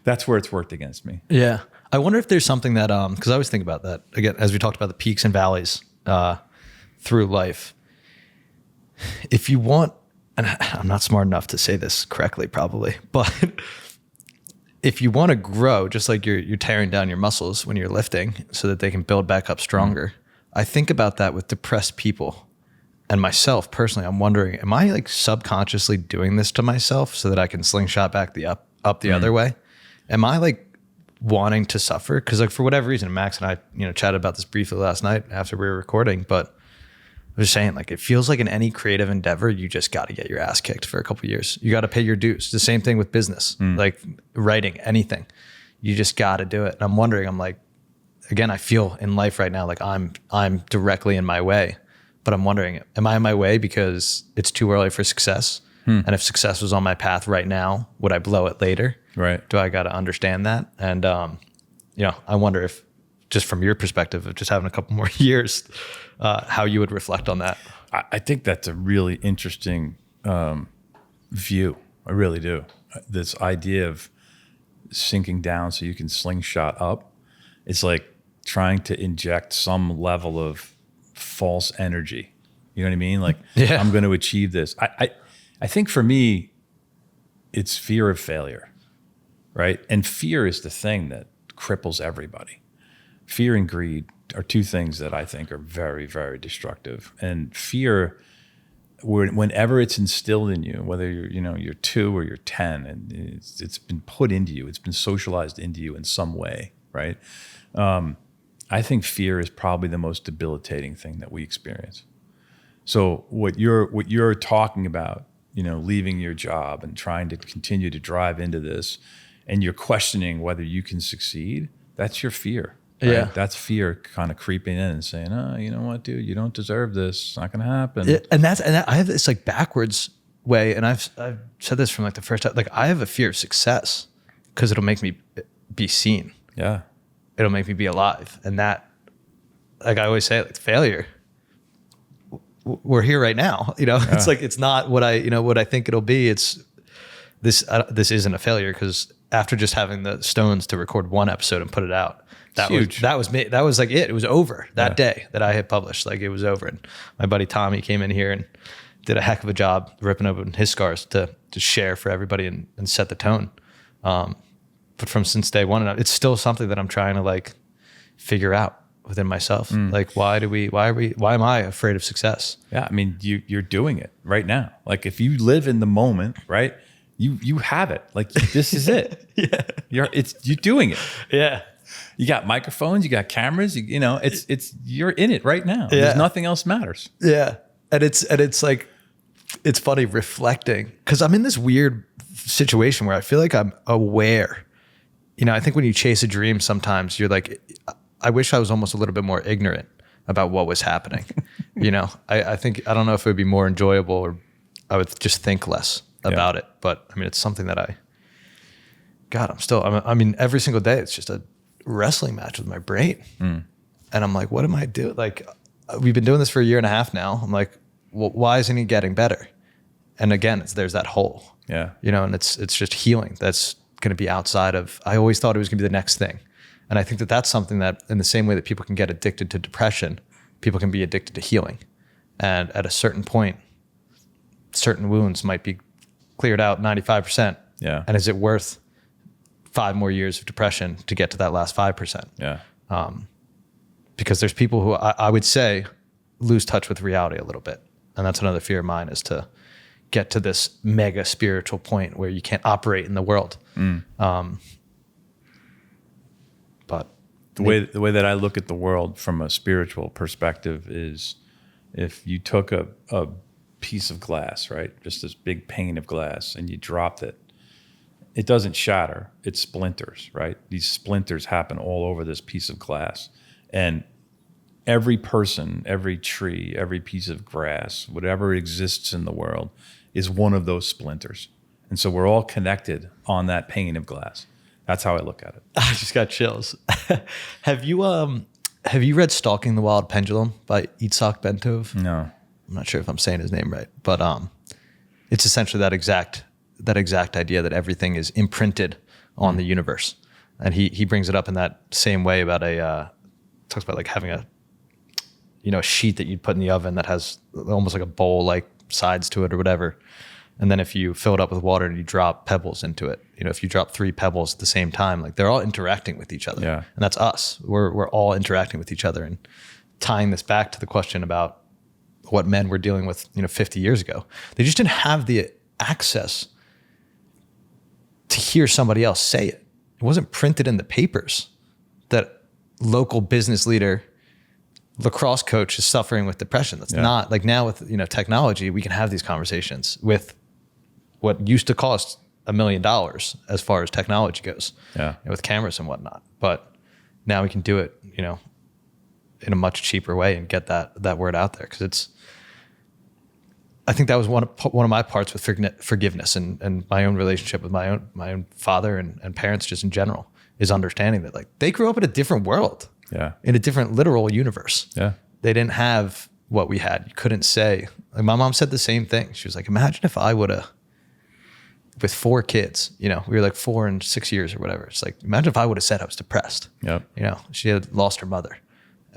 that's where it's worked against me. Yeah. I wonder if there's something that, because I always think about that, again, as we talked about the peaks and valleys through life. If you want, and I'm not smart enough to say this correctly probably, but if you want to grow, just like you're tearing down your muscles when you're lifting so that they can build back up stronger. I think about that with depressed people and myself personally. I'm wondering, am I like subconsciously doing this to myself so that I can slingshot back up the other way? Am I like wanting to suffer? Cause like for whatever reason, Max and I, chatted about this briefly last night after we were recording, but I was saying like, it feels like in any creative endeavor, you just got to get your ass kicked for a couple of years. You got to pay your dues. The same thing with business, like writing, anything. You just got to do it. And I'm wondering, I'm like, again, I feel in life right now, like I'm directly in my way, but I'm wondering, am I in my way because it's too early for success? And if success was on my path right now, would I blow it later? Right. Do I got to understand that? And, I wonder if just from your perspective of just having a couple more years, how you would reflect on that. I think that's a really interesting view. I really do. This idea of sinking down so you can slingshot up. It's like trying to inject some level of false energy. You know what I mean? Like, I'm going to achieve this. I think for me, it's fear of failure, right? And fear is the thing that cripples everybody. Fear and greed are two things that I think are very, very destructive. And fear, whenever it's instilled in you, whether you're 2 or you're 10, and it's been put into you, it's been socialized into you in some way, right? I think fear is probably the most debilitating thing that we experience. So what you're talking about, leaving your job and trying to continue to drive into this, and you're questioning whether you can succeed, that's your fear. Right? Yeah. That's fear kind of creeping in and saying, oh, you know what, dude, you don't deserve this. It's not going to happen. And I have this like backwards way. And I've said this from like the first time, like I have a fear of success because it'll make me be seen. Yeah. It'll make me be alive. And that, like I always say, like failure, we're here right now. It's like, it's not what I think it'll be. this isn't a failure, because after just having the stones to record one episode and put it out, that was me. That was like it. It was over that day that I had published. Like, it was over. And my buddy Tommy came in here and did a heck of a job ripping open his scars to share for everybody and set the tone. But since day one, it's still something that I'm trying to like figure out within myself. Like, why am I afraid of success? Yeah. I mean, you're doing it right now. Like, if you live in the moment, right, you have it. Like, this is it. Yeah. You're doing it. Yeah. You got microphones, you got cameras, you're in it right now. Yeah. There's nothing else matters. Yeah. And it's like, it's funny reflecting, because I'm in this weird situation where I feel like I'm aware. I think when you chase a dream, sometimes you're like, I wish I was almost a little bit more ignorant about what was happening. I think, I don't know if it would be more enjoyable, or I would just think less about it. But I mean, it's something that every single day, it's just a wrestling match with my brain. And I'm like, what am I doing? Like, we've been doing this for a year and a half now. I'm like, well, why isn't he getting better? And again, there's that hole. Yeah. And it's just healing. That's going to be outside of, I always thought it was going to be the next thing. And I think that that's something that, in the same way that people can get addicted to depression, people can be addicted to healing. And at a certain point, certain wounds might be cleared out 95%. Yeah. And is it worth 5 more years of depression to get to that last 5%? Yeah. Because there's people who I would say lose touch with reality a little bit. And that's another fear of mine, is to get to this mega spiritual point where you can't operate in the world. But the way that I look at the world from a spiritual perspective is, if you took a piece of glass, right, just this big pane of glass, and you dropped it, it doesn't shatter, it splinters, right? These splinters happen all over this piece of glass. And every person, every tree, every piece of grass, whatever exists in the world, is one of those splinters. And so we're all connected on that pane of glass. That's how I look at it. I just got chills. Have you read Stalking the Wild Pendulum by Itzhak Bentov? No. I'm not sure if I'm saying his name right, but it's essentially that exact idea that everything is imprinted on the universe. And he brings it up in that same way about talks about like having a sheet that you'd put in the oven that has almost like a bowl like sides to it or whatever. And then if you fill it up with water and you drop pebbles into it, if you drop 3 pebbles at the same time, like, they're all interacting with each other. Yeah. And that's us. We're all interacting with each other. And tying this back to the question about what men were dealing with, 50 years ago, they just didn't have the access to hear somebody else say it. It wasn't printed in the papers that local business leader, lacrosse coach is suffering with depression. That's not like, now with technology, we can have these conversations with what used to cost $1 million as far as technology goes, with cameras and whatnot. But now we can do it, in a much cheaper way and get that word out there. Because I think that was one of my parts with forgiveness and my own relationship with my own father and parents, just in general, is understanding that, like, they grew up in a different world. Yeah. In a different literal universe. Yeah. They didn't have what we had. You couldn't say, like, my mom said the same thing. She was like, imagine if I would have, with 4 kids, we were like 4 and 6 years or whatever. It's like, imagine if I would have said I was depressed. Yep. She had lost her mother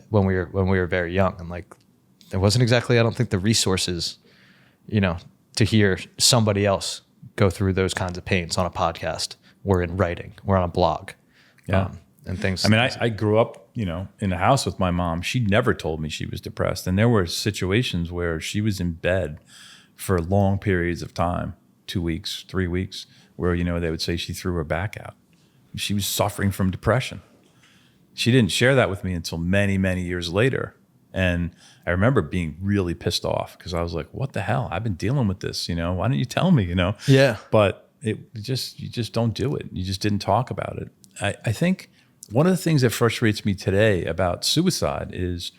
when we were very young. And like, there wasn't exactly, I don't think, the resources, to hear somebody else go through those kinds of pains on a podcast or in writing or on a blog. Yeah. And things. I mean, I grew up, in a house with my mom. She never told me she was depressed. And there were situations where she was in bed for long periods of time, 2 weeks, 3 weeks, where, they would say she threw her back out. She was suffering from depression. She didn't share that with me until many, many years later. And I remember being really pissed off, because I was like, what the hell? I've been dealing with this, why didn't you tell me, Yeah. But you just don't do it. You just didn't talk about it. I think one of the things that frustrates me today about suicide is,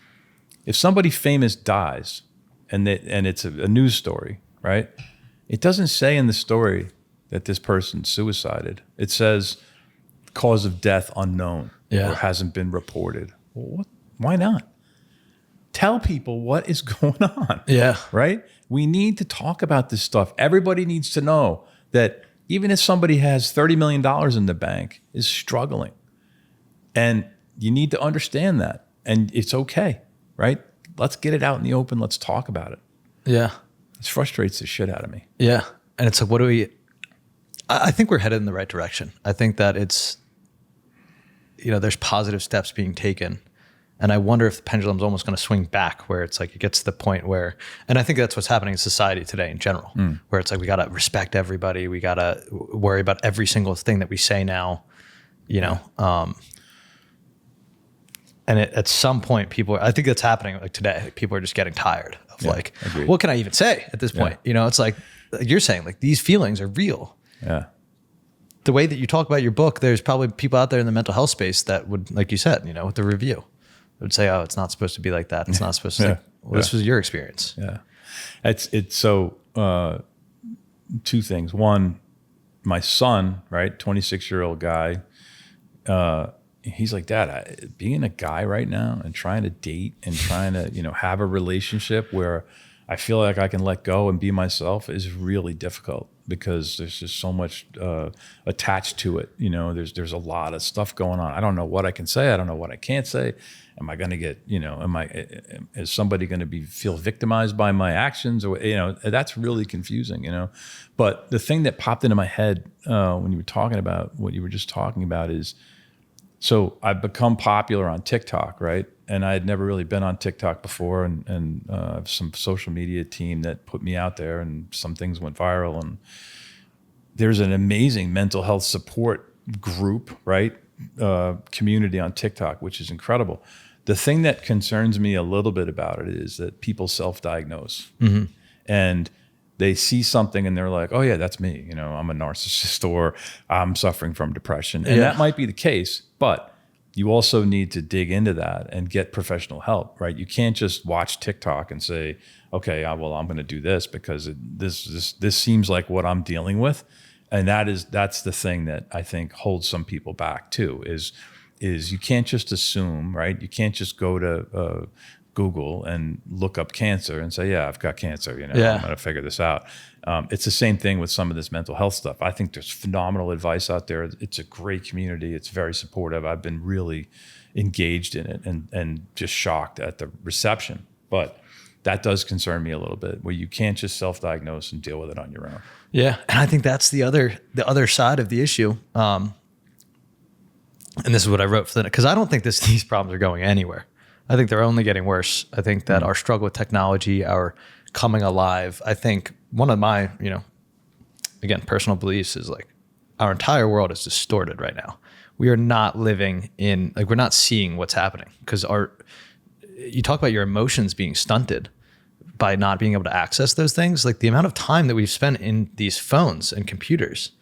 if somebody famous dies and it's a news story, right? It doesn't say in the story that this person suicided. It says cause of death unknown, or hasn't been reported. Well, why not? Tell people what is going on. Yeah. Right? We need to talk about this stuff. Everybody needs to know that even if somebody has $30 million in the bank, is struggling. And you need to understand that. And it's okay, right? Let's get it out in the open. Let's talk about it. Yeah. It frustrates the shit out of me. Yeah. And it's like, I think we're headed in the right direction. I think that it's, there's positive steps being taken. And I wonder if the pendulum's almost going to swing back, where it's like it gets to the point where, and I think that's what's happening in society today in general, where it's like we got to respect everybody. We got to worry about every single thing that we say now, and at some point I think that's happening like today. Like people are just getting tired of agreed. What can I even say at this point? It's like you're saying, like these feelings are real. Yeah. The way that you talk about your book, there's probably people out there in the mental health space that would, like you said, with the review, would say, oh, it's not supposed to be like that. It's not supposed to. This was your experience. Yeah. It's so, two things. One, my son, right, 26-year-old guy, he's like, Dad, being a guy right now and trying to date and trying to, have a relationship where I feel like I can let go and be myself is really difficult, because there's just so much attached to it. There's a lot of stuff going on. I don't know what I can say. I don't know what I can't say. Am I going to get, is somebody going to feel victimized by my actions? Or, that's really confusing, But the thing that popped into my head when you were talking about what you were just talking about is, so I've become popular on TikTok, right? And I had never really been on TikTok before, and I have some social media team that put me out there, and some things went viral. And there's an amazing mental health support group, right? Community on TikTok, which is incredible. The thing that concerns me a little bit about it is that people self-diagnose, and they see something and they're like, oh yeah, that's me. I'm a narcissist, or I'm suffering from depression. And that might be the case, but you also need to dig into that and get professional help, right? You can't just watch TikTok and say, okay, well, I'm going to do this because this seems like what I'm dealing with. And that's the thing that I think holds some people back too, is you can't just assume, right? You can't just go to Google and look up cancer and say, yeah, I've got cancer, I'm going to figure this out. It's the same thing with some of this mental health stuff. I think there's phenomenal advice out there. It's a great community. It's very supportive. I've been really engaged in it and just shocked at the reception. But that does concern me a little bit, where you can't just self-diagnose and deal with it on your own. Yeah. And I think that's the other side of the issue. And this is what I wrote for because I don't think these problems are going anywhere. I think they're only getting worse. I think that our struggle with technology, our coming alive, I think one of my, again, personal beliefs is like our entire world is distorted right now. We are not living in, like, we're not seeing what's happening, because you talk about your emotions being stunted by not being able to access those things. Like the amount of time that we've spent in these phones and computers,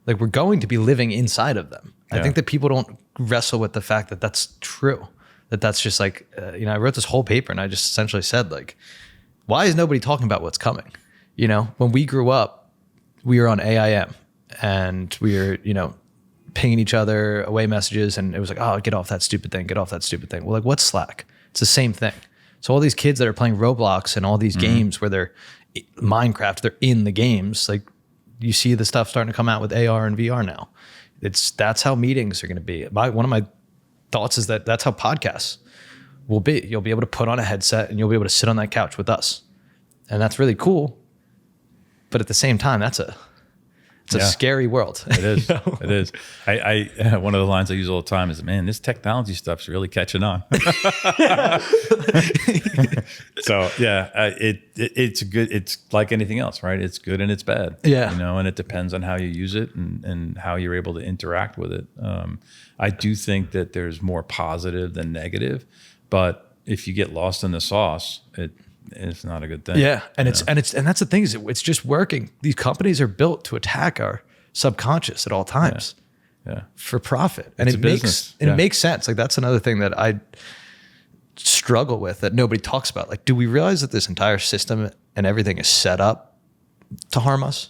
like we're going to be living inside of them. Yeah. I think that people don't wrestle with the fact that that's true. That's just like, I wrote this whole paper and I just essentially said, like, why is nobody talking about what's coming? When we grew up, we were on AIM and we were, pinging each other away messages, and it was like, oh, get off that stupid thing. Get off that stupid thing. Well, like, what's Slack? It's the same thing. So all these kids that are playing Roblox and all these games where they're Minecraft, they're in the games. Like, you see the stuff starting to come out with AR and VR now. That's how meetings are going to be. One of my thoughts is that's how podcasts will be. You'll be able to put on a headset and you'll be able to sit on that couch with us. And that's really cool. But at the same time, it's a scary world. It is. It is. I one of the lines I use all the time is, man, this technology stuff's really catching on. So yeah, it's good. It's like anything else, right? It's good and it's bad. Yeah. And it depends on how you use it and how you're able to interact with it. I do think that there's more positive than negative, but if you get lost in the sauce, it's not a good thing. Yeah. And that's the thing, is it's just working. These companies are built to attack our subconscious at all times. Yeah. For profit. And it makes sense. Like, that's another thing that I struggle with that nobody talks about. Like, do we realize that this entire system and everything is set up to harm us?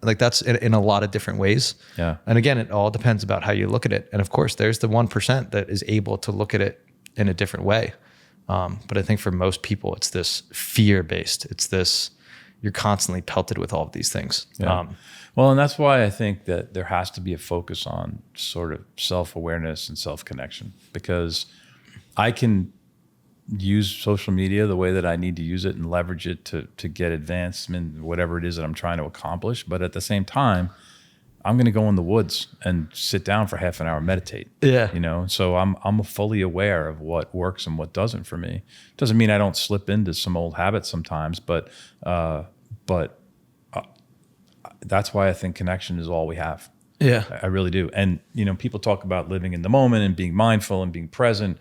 Like, that's in a lot of different ways. Yeah. And again, it all depends about how you look at it. And of course, there's the 1% that is able to look at it in a different way. But I think for most people, it's this fear-based. It's this, you're constantly pelted with all of these things. Yeah. Well, and that's why I think that there has to be a focus on sort of self-awareness and self-connection, because I can use social media the way that I need to use it and leverage it to get advancement, whatever it is that I'm trying to accomplish. But at the same time, I'm going to go in the woods and sit down for half an hour and meditate. Yeah. You know, so I'm fully aware of what works and what doesn't for me. Doesn't mean I don't slip into some old habits sometimes, but that's why I think connection is all we have. Yeah. I really do. And, you know, people talk about living in the moment and being mindful and being present,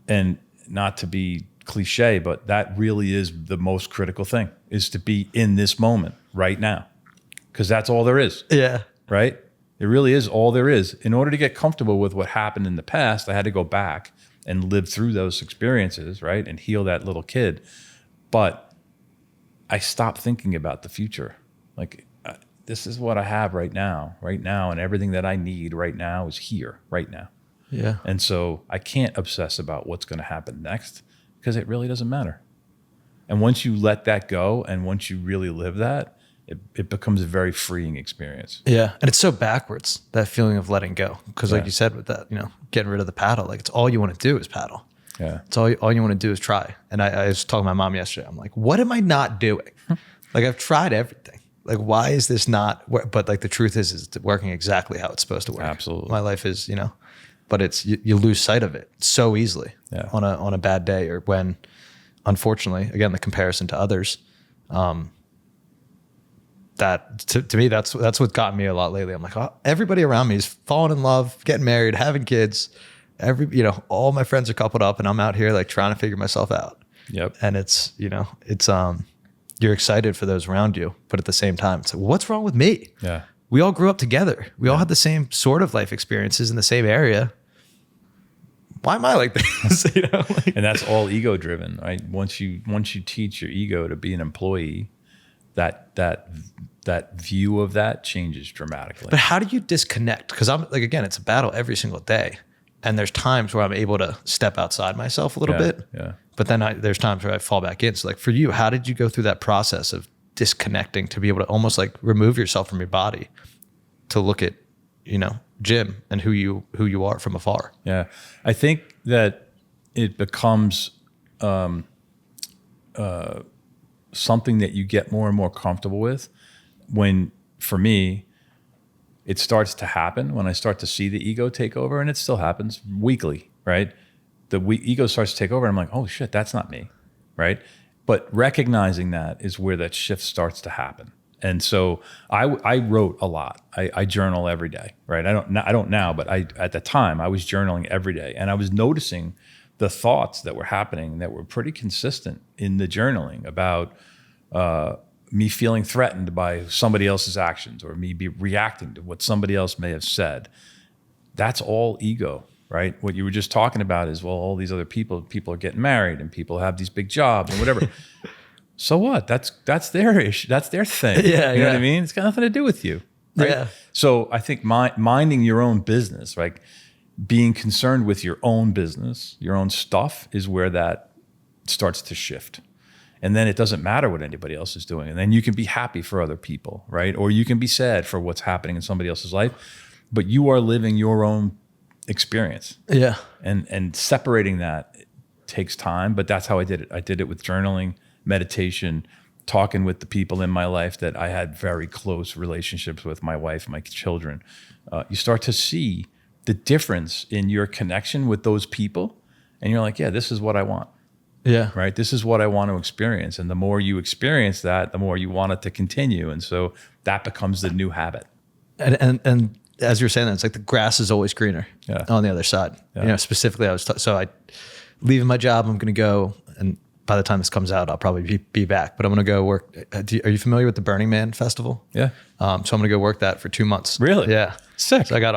and not to be cliche, but that really is the most critical thing, is to be in this moment right now. Because that's all there is. Yeah. Right? It really is all there is. In order to get comfortable with what happened in the past, I had to go back and live through those experiences, right? And heal that little kid. But I stopped thinking about the future. Like, this is what I have right now, and everything that I need right now is here, right now. Yeah. And so I can't obsess about what's going to happen next, because it really doesn't matter. And once you let that go, and once you really live that, it becomes a very freeing experience. Yeah. And it's so backwards, that feeling of letting go. Because like you said with that, you know, getting rid of the paddle, like it's all you want to do is paddle. Yeah. It's all you want to do is try. And I was talking to my mom yesterday. I'm like, what am I not doing? Like, I've tried everything. Like, why is this not, but like the truth is it's working exactly how it's supposed to work. Absolutely. My life is, you know, but it's, you lose sight of it so easily on a bad day, or when, unfortunately, again, the comparison to others, that to me, that's what got me a lot lately. I'm like, oh, everybody around me is falling in love, getting married, having kids. All my friends are coupled up, and I'm out here like trying to figure myself out. Yep. And it's, you know, it's, you're excited for those around you, but at the same time, it's like, what's wrong with me? Yeah. We all grew up together. We all had the same sort of life experiences in the same area. Why am I like this? You know, like, And that's all ego driven, right? Once you teach your ego to be an employee, that view of that changes dramatically. but how do you disconnect? Because I'm like, again, it's a battle every single day. And there's times where I'm able to step outside myself a little bit. Yeah. But then there's times where I fall back in. So like for you, how did you go through that process of disconnecting to be able to almost like remove yourself from your body to look at, you know, Jim and who you are from afar? Yeah. I think that it becomes something that you get more and more comfortable with when, for me, it starts to happen when I start to see the ego take over, and it still happens weekly, right? The ego starts to take over, and I'm like, oh shit, that's not me, right? But recognizing that is where that shift starts to happen. And so I wrote a lot. I journal every day, right? I don't now, but at the time I was journaling every day, and I was noticing the thoughts that were happening that were pretty consistent in the journaling about me feeling threatened by somebody else's actions, or me be reacting to what somebody else may have said. That's all ego, right? What you were just talking about is, well, all these other people are getting married, and people have these big jobs and whatever. So what? That's their issue. That's their thing. Yeah, you know what I mean? It's got nothing to do with you. Right? Yeah. So I think minding your own business, like being concerned with your own business, your own stuff, is where that starts to shift. And then it doesn't matter what anybody else is doing. And then you can be happy for other people, right? Or you can be sad for what's happening in somebody else's life, but you are living your own experience. Yeah. And separating that takes time, but that's how I did it. I did it with journaling, meditation, talking with the people in my life that I had very close relationships with, my wife, my children. You start to see the difference in your connection with those people, and you're like, yeah, this is what I want. Yeah. Right. This is what I want to experience. And the more you experience that, the more you want it to continue. And so that becomes the new habit. And as you're saying that, it's like the grass is always greener on the other side. Yeah. You know, specifically, I leaving my job, I'm going to go, and by the time this comes out, I'll probably be back, but I'm going to go work. Are you familiar with the Burning Man festival? Yeah. So I'm going to go work that for 2 months. Really? Yeah. Sick. So I got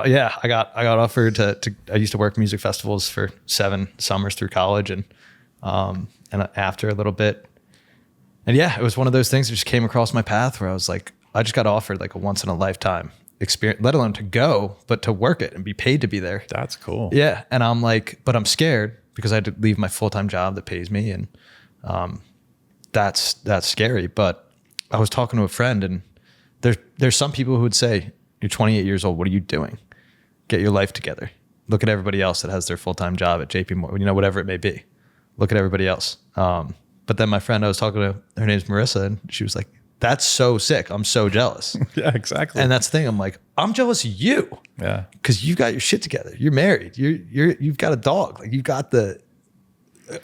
offered to I used to work music festivals for 7 summers through college, and after a little bit. And yeah, it was one of those things that just came across my path where I was like, I just got offered like a once in a lifetime experience, let alone to go, but to work it and be paid to be there. That's cool. Yeah. And I'm like, but I'm scared because I had to leave my full-time job that pays me. And that's scary. But I was talking to a friend, and there's some people who would say, you're 28 years old. What are you doing? Get your life together. Look at everybody else that has their full-time job at JP Morgan, whatever it may be. Look at everybody else. But then my friend I was talking to, her name's Marissa, and she was like, that's so sick. I'm so jealous. Yeah, exactly. And that's the thing. I'm like, I'm jealous of you. Yeah. Because you got your shit together. You're married. You've got a dog. Like you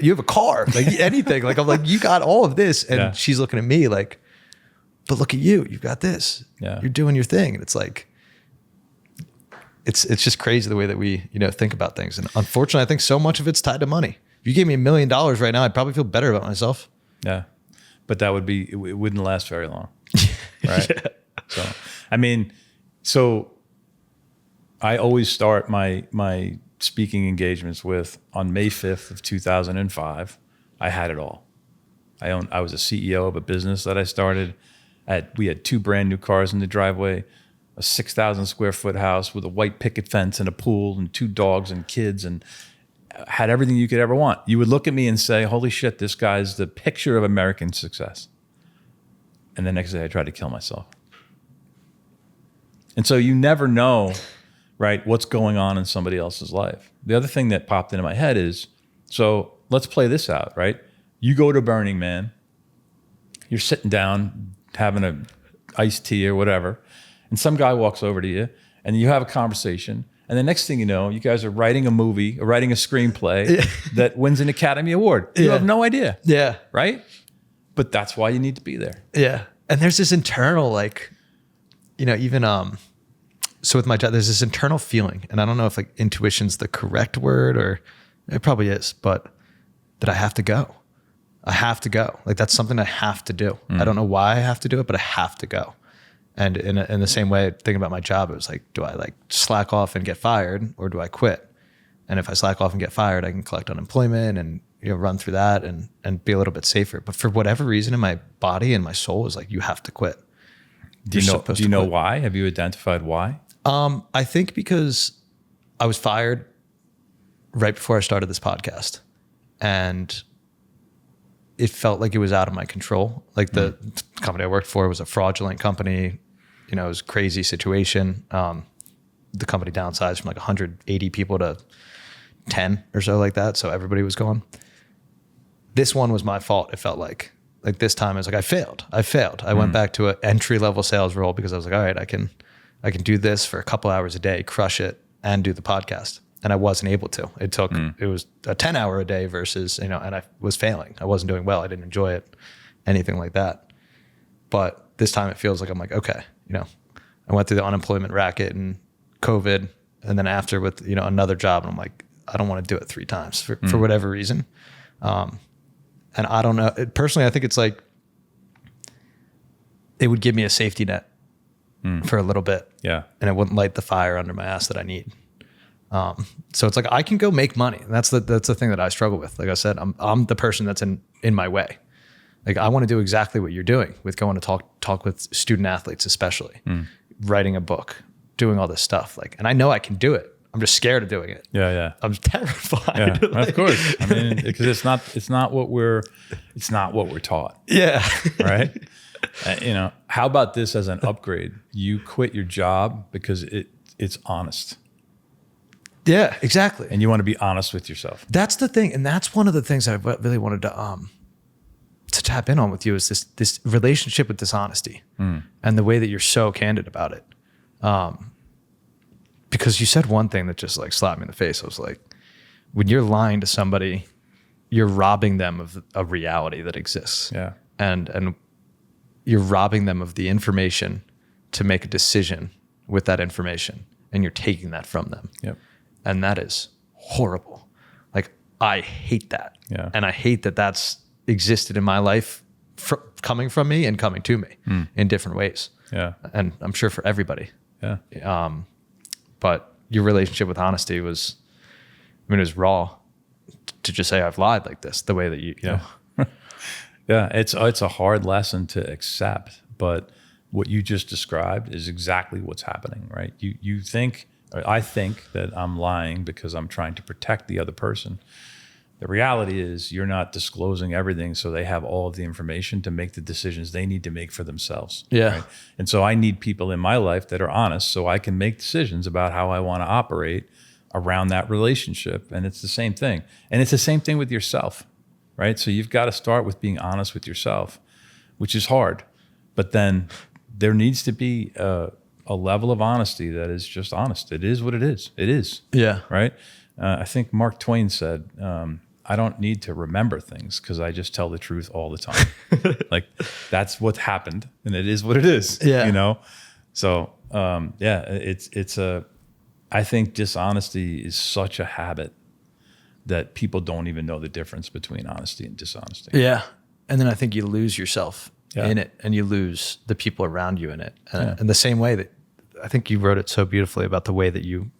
have a car, like anything. Like I'm like, you got all of this. And she's looking at me like, but look at you. You've got this. Yeah. You're doing your thing. And it's like, it's just crazy the way that we, think about things. And unfortunately, I think so much of it's tied to money. If you gave me $1 million right now, I'd probably feel better about myself. Yeah. But that would it wouldn't last very long. Right. Yeah. So I always start my speaking engagements with, on May 5th of 2005, I had it all. I was a CEO of a business that I started. We had 2 brand new cars in the driveway, a 6,000 square foot house with a white picket fence and a pool and 2 dogs and kids, and had everything you could ever want. You would look at me and say, holy shit, this guy's the picture of American success. And the next day I tried to kill myself. And so you never know, right, what's going on in somebody else's life. The other thing that popped into my head is, so let's play this out, right? You go to Burning Man, you're sitting down having a iced tea or whatever, and some guy walks over to you and you have a conversation, and the next thing you know, you guys are writing a movie or writing a screenplay that wins an Academy Award. You have no idea. Yeah. Right? But that's why you need to be there. Yeah. And there's this internal, like, even so with my job, there's this internal feeling, and I don't know if like intuition's the correct word, or it probably is, but that I have to go. I have to go. Like that's something I have to do. I don't know why I have to do it, but I have to go. And in the same way, thinking about my job, it was like, do I like slack off and get fired, or do I quit? And if I slack off and get fired, I can collect unemployment and run through that and be a little bit safer. But for whatever reason in my body and my soul is like, you have to quit. Do you know why? Have you identified why? I think because I was fired right before I started this podcast, and it felt like it was out of my control. Like the company I worked for was a fraudulent company. It was a crazy situation. The company downsized from like 180 people to 10 or so like that. So everybody was gone. This one was my fault. It felt like this time I was like, I failed. I went back to an entry-level sales role because I was like, all right, I can do this for a couple hours a day, crush it, and do the podcast. And I wasn't able to. It was a 10-hour a day versus, and I was failing. I wasn't doing well. I didn't enjoy it, anything like that. But this time it feels like I'm like, okay, I went through the unemployment racket and COVID, and then after with, another job, and I'm like, I don't want to do it 3 times for whatever reason. And I don't know, personally, I think it's like, it would give me a safety net for a little bit. Yeah. And it wouldn't light the fire under my ass that I need. So it's like, I can go make money. And that's the thing that I struggle with. Like I said, I'm the person that's in my way. Like I want to do exactly what you're doing with going to talk with student athletes, especially writing a book, doing all this stuff. Like, and I know I can do it. I'm just scared of doing it. Yeah. I'm terrified. Yeah, of course. I mean, because it's not what we're taught. Yeah. Right. How about this as an upgrade? You quit your job because it's honest. Yeah, exactly. And you want to be honest with yourself. That's the thing. And that's one of the things I really wanted to tap in on with you is this relationship with dishonesty and the way that you're so candid about it. Because you said one thing that just like slapped me in the face. I was like, when you're lying to somebody, you're robbing them of a reality that exists. Yeah. And you're robbing them of the information to make a decision with that information. And you're taking that from them. Yep. And that is horrible. Like, I hate that. Yeah. And I hate that that's existed in my life coming from me and coming to me in different ways. Yeah. And I'm sure for everybody. Yeah. But your relationship with honesty was, it was raw to just say I've lied like this, the way that you know. Yeah, it's a hard lesson to accept, but what you just described is exactly what's happening, right? I think that I'm lying because I'm trying to protect the other person. The reality is you're not disclosing everything, so they have all of the information to make the decisions they need to make for themselves. Yeah. Right? And so I need people in my life that are honest so I can make decisions about how I want to operate around that relationship. And it's the same thing. And it's the same thing with yourself, right? So you've got to start with being honest with yourself, which is hard. But then there needs to be a level of honesty that is just honest. It is what it is. It is. Yeah. Right? I think Mark Twain said, I don't need to remember things because I just tell the truth all the time. Like that's what's happened and it is what it is, Yeah. you know? So, I think dishonesty is such a habit that people don't even know the difference between honesty and dishonesty. Yeah. And then I think you lose yourself Yeah. in it, and you lose the people around you in it. And the same way that I think you wrote it so beautifully about the way that you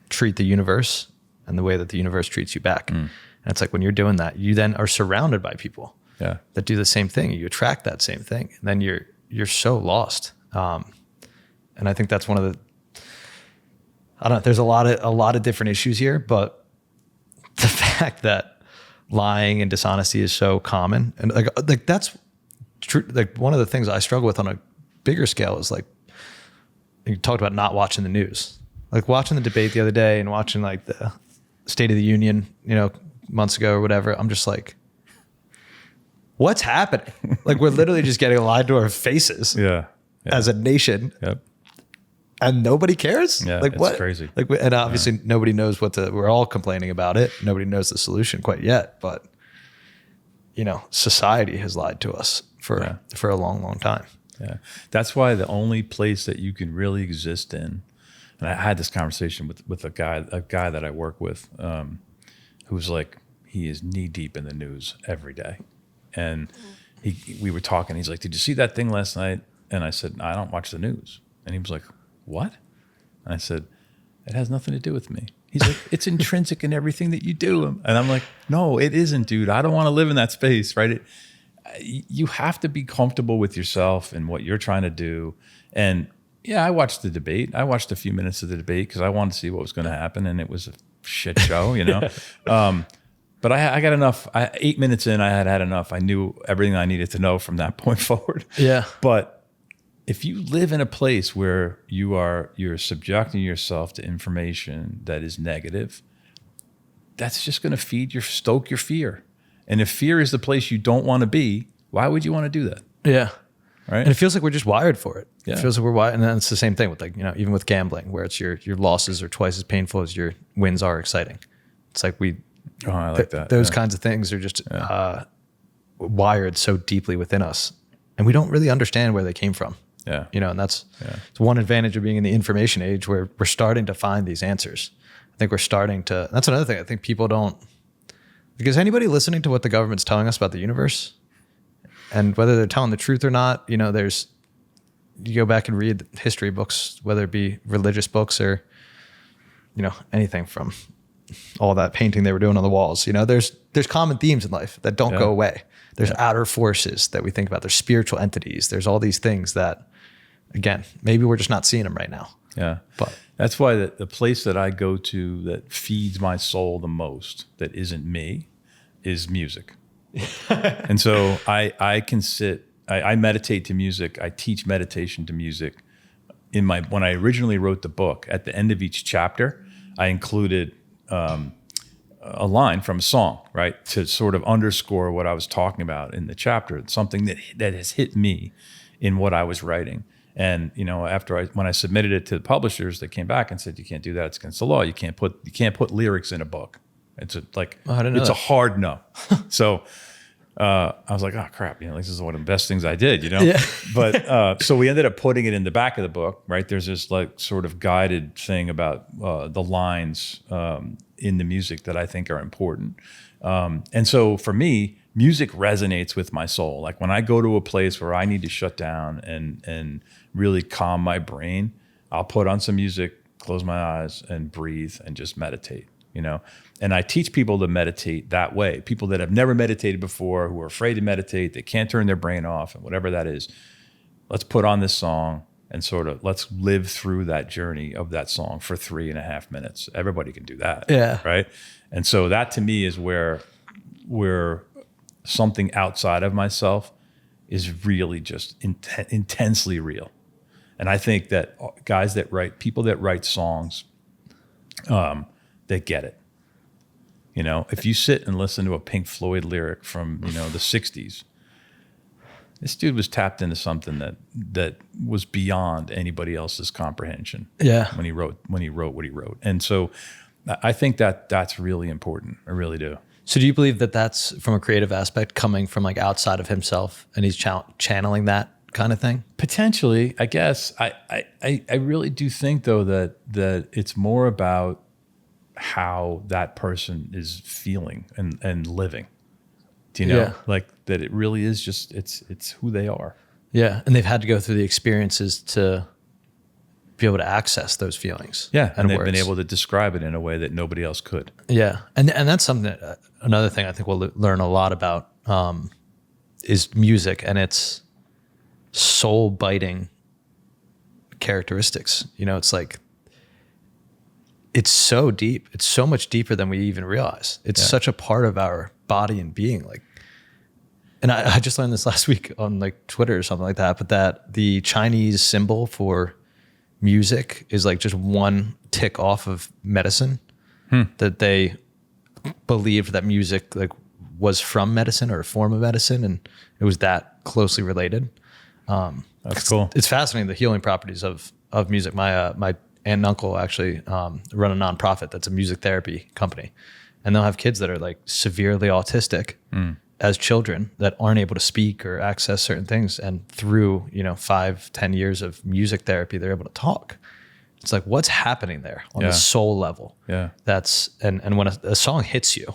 treat the universe and the way that the universe treats you back. And it's like when you're doing that, you then are surrounded by people that do the same thing. You attract that same thing. And then you're so lost. And I think that's one of the, I don't know, there's a lot of different issues here, but the fact that lying and dishonesty is so common, and like that's true. Like one of the things I struggle with on a bigger scale is like, you talked about not watching the news, like watching the debate the other day and watching like the State of the Union, months ago or whatever. I'm just like, what's happening? Like we're literally just getting lied to our faces as a nation. Yep. And nobody cares. Yeah, like it's what? crazy. Like, and obviously nobody knows we're all complaining about it. Nobody knows the solution quite yet, but society has lied to us for a long, long time. Yeah. That's why the only place that you can really exist in, and I had this conversation with a guy that I work with, who's like, he is knee deep in the news every day. And we were talking, he's like, did you see that thing last night? And I said, I don't watch the news. And he was like, what? And I said, it has nothing to do with me. He's like, it's intrinsic in everything that you do. And I'm like, no, it isn't, dude. I don't want to live in that space, right? You have to be comfortable with yourself and what you're trying to do. And yeah, I watched the debate. I watched a few minutes of the debate because I wanted to see what was going to happen. And it was a shit show, But I got enough. 8 minutes in, I had enough. I knew everything I needed to know from that point forward. Yeah. But if you live in a place where you're subjecting yourself to information that is negative, that's just going to stoke your fear. And if fear is the place you don't want to be, why would you want to do that? Yeah. Right. And it feels like we're just wired for it. Yeah. It feels like we're wired. And then it's the same thing with even with gambling, where it's your losses are twice as painful as your wins are exciting. It's like I like that. Those kinds of things are just wired so deeply within us, and we don't really understand where they came from. Yeah. And that's it's one advantage of being in the information age, where we're starting to find these answers. I think we're starting to, that's another thing. I think people don't, because anybody listening to what the government's telling us about the universe and whether they're telling the truth or not, you go back and read history books, whether it be religious books or, anything from all that painting they were doing on the walls. There's common themes in life that don't go away. There's outer forces that we think about. There's spiritual entities. There's all these things that, again, maybe we're just not seeing them right now. Yeah. But that's why the place that I go to that feeds my soul the most, that isn't me, is music. And so I can sit, I meditate to music. I teach meditation to music. When I originally wrote the book, at the end of each chapter, I included a line from a song, right, to sort of underscore what I was talking about in the chapter. It's something that has hit me in what I was writing. And when I submitted it to the publishers, they came back and said, "You can't do that. It's against the law. You can't put lyrics in a book." It's a hard no. So I was like, "Oh crap! This is one of the best things I did." Yeah. But so we ended up putting it in the back of the book, right? There's this like sort of guided thing about the lines in the music that I think are important. And so for me, music resonates with my soul. Like when I go to a place where I need to shut down and really calm my brain, I'll put on some music, close my eyes, and breathe and just meditate. And I teach people to meditate that way. People that have never meditated before, who are afraid to meditate, they can't turn their brain off, and whatever that is. Let's put on this song and sort of let's live through that journey of that song for 3.5 minutes. Everybody can do that. Yeah. Right. And so that to me is where something outside of myself is really just intensely real. And I think that people that write songs, they get it. You know, if you sit and listen to a Pink Floyd lyric from, the 60s, this dude was tapped into something that was beyond anybody else's comprehension. Yeah. When he wrote what he wrote. And so I think that's really important. I really do. So do you believe that that's from a creative aspect coming from like outside of himself and he's channeling that kind of thing? Potentially, I guess. I really do think though that it's more about how that person is feeling and living. Do you know? Yeah. Like that it really is just it's who they are. Yeah. And they've had to go through the experiences to be able to access those feelings. Yeah. And they've words. been able to describe it in a way that nobody else could. Yeah. And that's something that, another thing I think we'll learn a lot about is music and its soul biting characteristics. It's like, it's so deep. It's so much deeper than we even realize. It's such a part of our body and being. Like, and I just learned this last week on like Twitter or something like that, but that the Chinese symbol for music is like just one tick off of medicine, that they believed that music like was from medicine or a form of medicine, and it was that closely related. That's cool. It's fascinating, the healing properties of music. My aunt and uncle actually run a nonprofit that's a music therapy company, and they'll have kids that are like severely autistic as children that aren't able to speak or access certain things, and through 5-10 years of music therapy they're able to talk. It's like, what's happening there on the soul level? Yeah, that's and when a song hits you,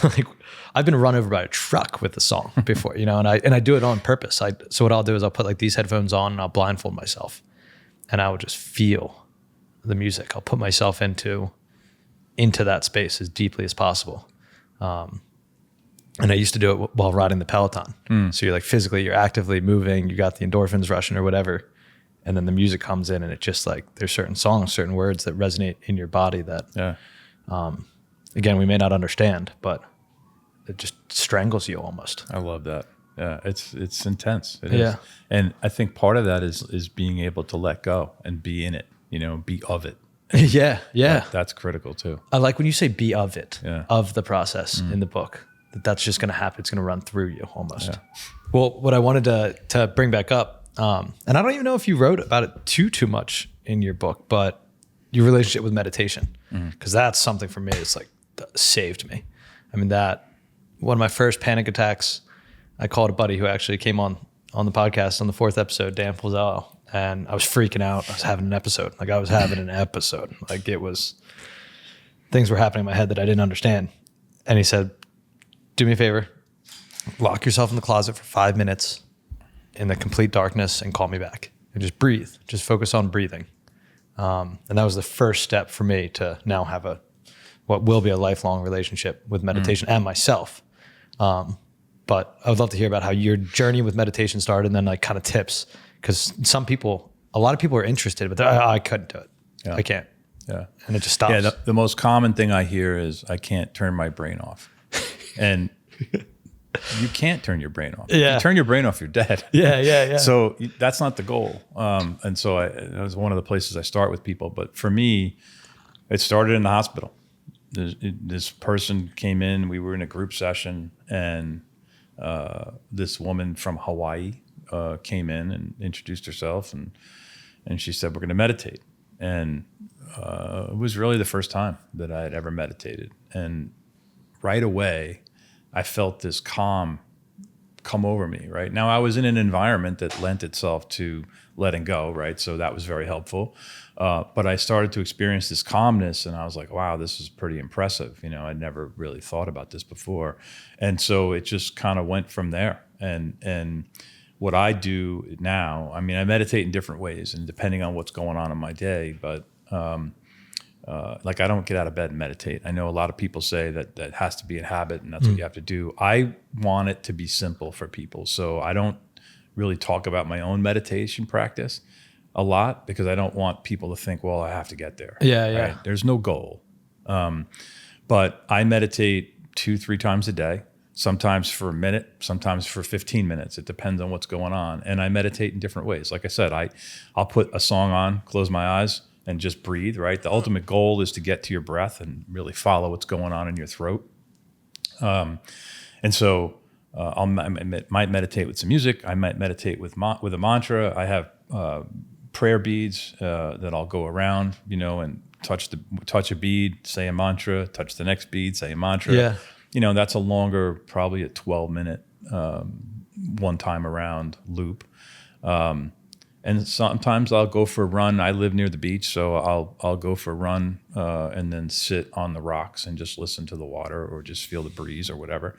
like I've been run over by a truck with the song before, and I do it on purpose. So what I'll do is I'll put like these headphones on and I'll blindfold myself, and I will just feel the music. I'll put myself into that space as deeply as possible. And I used to do it while riding the Peloton. So you're actively moving, you got the endorphins rushing or whatever. And then the music comes in and it just like, there's certain songs, certain words that resonate in your body that, again, we may not understand, but it just strangles you almost. I love that. Yeah, it's intense. It is. And I think part of that is being able to let go and be in it, be of it. Yeah. That's critical too. I like when you say be of it, of the process in the book, that's just going to happen. It's going to run through you almost. Yeah. Well, what I wanted to bring back up, and I don't even know if you wrote about it too much in your book, but your relationship with meditation, because that's something for me. It's like saved me. I mean, that one of my first panic attacks, I called a buddy who actually came on the podcast on the 4th episode, Dan Flazel, and I was freaking out. I was having an episode. Like it was, things were happening in my head that I didn't understand. And he said, do me a favor, lock yourself in the closet for 5 minutes in the complete darkness and call me back. And just breathe. Just focus on breathing. And that was the first step for me to now have what will be a lifelong relationship with meditation and myself. But I would love to hear about how your journey with meditation started, and then like kind of tips, because a lot of people are interested, but I couldn't do it. Yeah. I can't. Yeah. And it just stops. Yeah. The most common thing I hear is I can't turn my brain off. And you can't turn your brain off. Yeah. If you turn your brain off, you're dead. Yeah. So that's not the goal. And so that was one of the places I start with people. But for me, it started in the hospital. This person came in, we were in a group session, and this woman from Hawaii came in and introduced herself, and she said, we're going to meditate. And it was really the first time that I had ever meditated. And right away, I felt this calm come over me, right? Now, I was in an environment that lent itself to letting go, right? So that was very helpful. But I started to experience this calmness, and I was like, wow, this is pretty impressive. I'd never really thought about this before. And so it just kind of went from there. And what I do now, I mean, I meditate in different ways and depending on what's going on in my day, but like I don't get out of bed and meditate. I know a lot of people say that has to be a habit and that's what you have to do. I want it to be simple for people. So I don't really talk about my own meditation practice a lot, because I don't want people to think, well, I have to get there. Yeah. Right? There's no goal. But I meditate 2-3 times a day, sometimes for a minute, sometimes for 15 minutes. It depends on what's going on. And I meditate in different ways. Like I said, I'll put a song on, close my eyes, and just breathe, right? The ultimate goal is to get to your breath and really follow what's going on in your throat. And so I might meditate with some music. I might meditate with a mantra. I have prayer beads that I'll go around, and touch a bead, say a mantra, touch the next bead, say a mantra. Yeah. That's a longer, probably a 12-minute one time around loop. And sometimes I'll go for a run. I live near the beach, so I'll go for a run and then sit on the rocks and just listen to the water or just feel the breeze or whatever.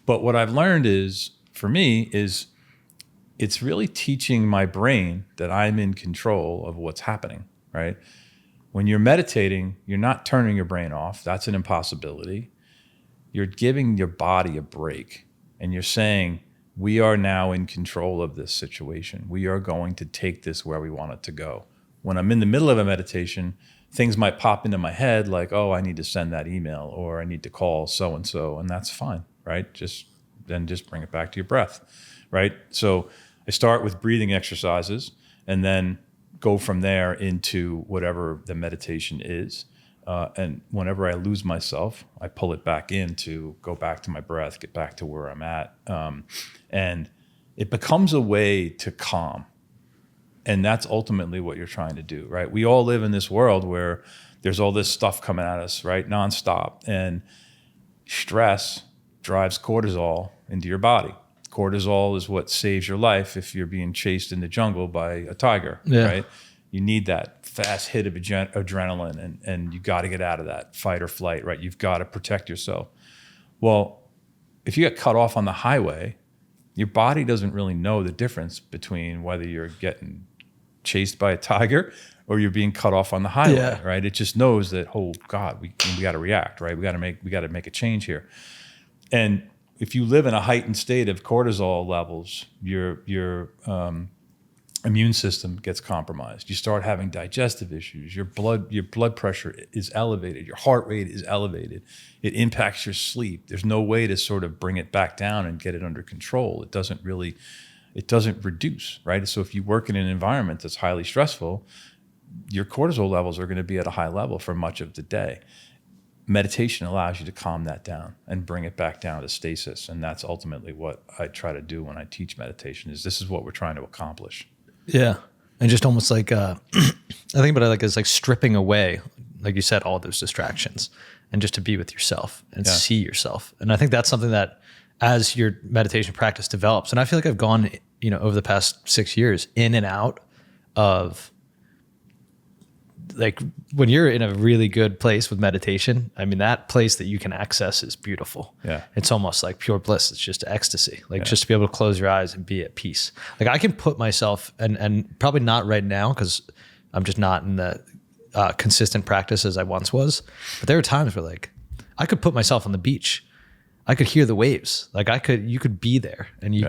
But what I've learned is, for me, it's really teaching my brain that I'm in control of what's happening, right? When you're meditating, you're not turning your brain off. That's an impossibility. You're giving your body a break, and you're saying, we are now in control of this situation. We are going to take this where we want it to go. When I'm in the middle of a meditation, things might pop into my head like, oh, I need to send that email, or I need to call so-and-so, and that's fine, right? Just bring it back to your breath, right? So I start with breathing exercises and then go from there into whatever the meditation is. And whenever I lose myself, I pull it back in to go back to my breath, get back to where I'm at. And it becomes a way to calm. And that's ultimately what you're trying to do, right? We all live in this world where there's all this stuff coming at us, right? Nonstop. And stress drives cortisol into your body. Cortisol is what saves your life if you're being chased in the jungle by a tiger, right? You need that fast hit of adrenaline, and you got to get out of that fight or flight, right? You've got to protect yourself. Well, if you get cut off on the highway, your body doesn't really know the difference between whether you're getting chased by a tiger or you're being cut off on the highway, right? It just knows that, oh God, we got to react, right? We got to make a change here. And if you live in a heightened state of cortisol levels, your immune system gets compromised. You start having digestive issues. Your blood pressure is elevated. Your heart rate is elevated. It impacts your sleep. There's no way to sort of bring it back down and get it under control. It doesn't reduce, right? So if you work in an environment that's highly stressful, your cortisol levels are going to be at a high level for much of the day. Meditation allows you to calm that down and bring it back down to stasis. And that's ultimately what I try to do when I teach meditation, is this is what we're trying to accomplish. Yeah. And just almost like, I think about it like, it's like stripping away, like you said, all those distractions, and just to be with yourself and see yourself. And I think that's something that as your meditation practice develops, and I feel like I've gone, over the past 6 years in and out of, like, when you're in a really good place with meditation, I mean, that place that you can access is beautiful. Yeah. It's almost like pure bliss. It's just ecstasy. Like just to be able to close your eyes and be at peace. Like I can put myself, and probably not right now, because I'm just not in the consistent practice as I once was. But there are times where like I could put myself on the beach. I could hear the waves. Like you could be there, and you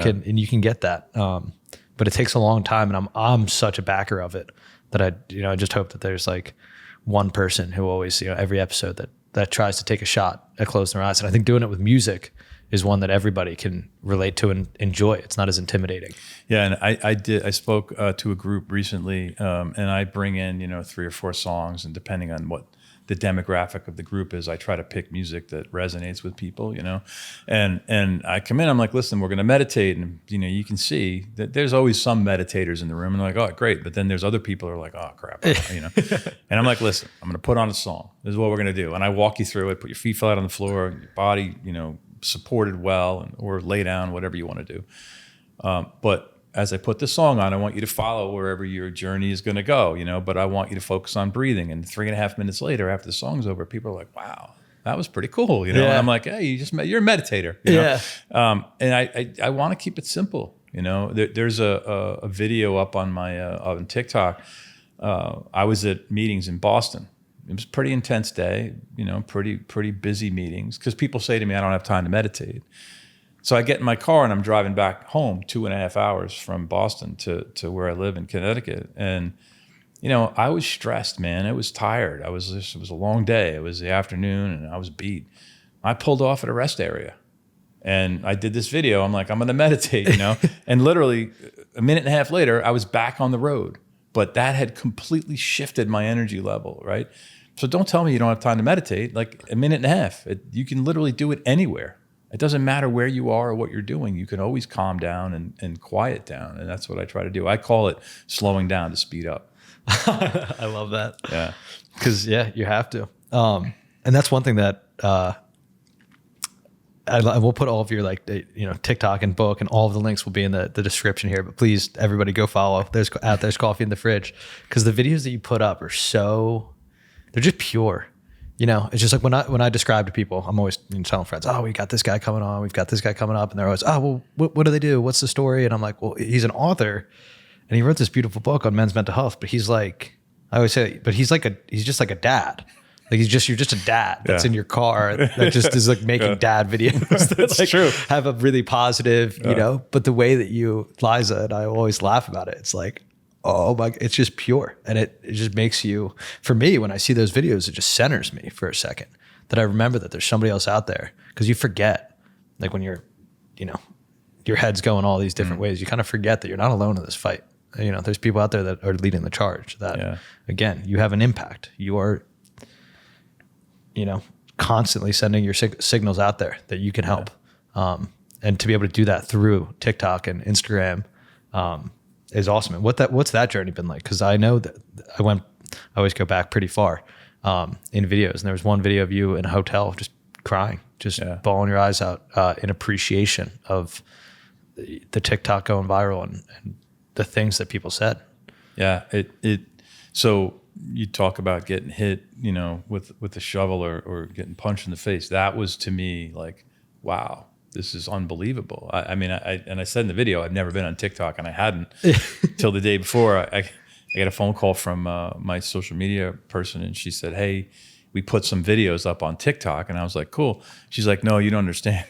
can get that. But it takes a long time, and I'm such a backer of it that I just hope that there's like one person who always, every episode that tries to take a shot at closing their eyes. And I think doing it with music is one that everybody can relate to and enjoy. It's not as intimidating. Yeah. And I spoke to a group recently, and I bring in, 3 or 4 songs, and depending on what the demographic of the group is, I try to pick music that resonates with people, and I come in, I'm like, listen, we're going to meditate. And, you can see that there's always some meditators in the room, and they're like, oh, great. But then there's other people who are like, oh, crap, and I'm like, listen, I'm going to put on a song. This is what we're going to do. And I walk you through it, put your feet flat on the floor, your body, supported well, or lay down, whatever you want to do. But as I put the song on, I want you to follow wherever your journey is going to go, but I want you to focus on breathing. And 3.5 minutes later, after the song's over, people are like, wow, that was pretty cool. And I'm like, hey, you're a meditator. And I want to keep it simple. There's a video up on my, on TikTok. I was at meetings in Boston. It was a pretty intense day, pretty busy meetings, because people say to me, I don't have time to meditate. So I get in my car and I'm driving back home 2.5 hours from Boston to where I live in Connecticut. And, I was stressed, man. I was tired. It was a long day. It was the afternoon and I was beat. I pulled off at a rest area and I did this video. I'm like, I'm going to meditate, and literally a minute and a half later, I was back on the road. But that had completely shifted my energy level, right? So don't tell me you don't have time to meditate. Like a minute and a half, you can literally do it anywhere. It doesn't matter where you are or what you're doing. You can always calm down and quiet down. And that's what I try to do. I call it slowing down to speed up. I love that. Yeah. Because, you have to. And that's one thing that I will put all of your TikTok and book and all of the links will be in the description here. But please, everybody go follow. There's coffee in the fridge. Because the videos that you put up are they're just pure. It's just like when I describe to people, I'm always telling friends, oh, we got this guy coming on, we've got this guy coming up. And they're always, oh, well, what do they do? What's the story? And I'm like, well, he's an author and he wrote this beautiful book on men's mental health. But he's like, I always say, but he's just like a dad. Like you're just a dad that's in your car that just is like making dad videos that true. Have a really positive, but the way that Liza and I always laugh about it. It's like, oh my, it's just pure. And it just makes you, for me, when I see those videos, it just centers me for a second that I remember that there's somebody else out there. Cause you forget, like when you're, your head's going all these different ways, you kind of forget that you're not alone in this fight. There's people out there that are leading the charge that again, you have an impact. You are, constantly sending your signals out there that you can help. And to be able to do that through TikTok and Instagram, is awesome. And what's that journey been like? Because I know that I always go back pretty far in videos. And there was one video of you in a hotel just crying, just bawling your eyes out in appreciation of the TikTok going viral and the things that people said. Yeah. So you talk about getting hit, with a shovel or getting punched in the face. That was to me like, wow. This is unbelievable. I said in the video, I've never been on TikTok and I hadn't till the day before. I got a phone call from my social media person and she said, hey, we put some videos up on TikTok. And I was like, cool. She's like, no, you don't understand.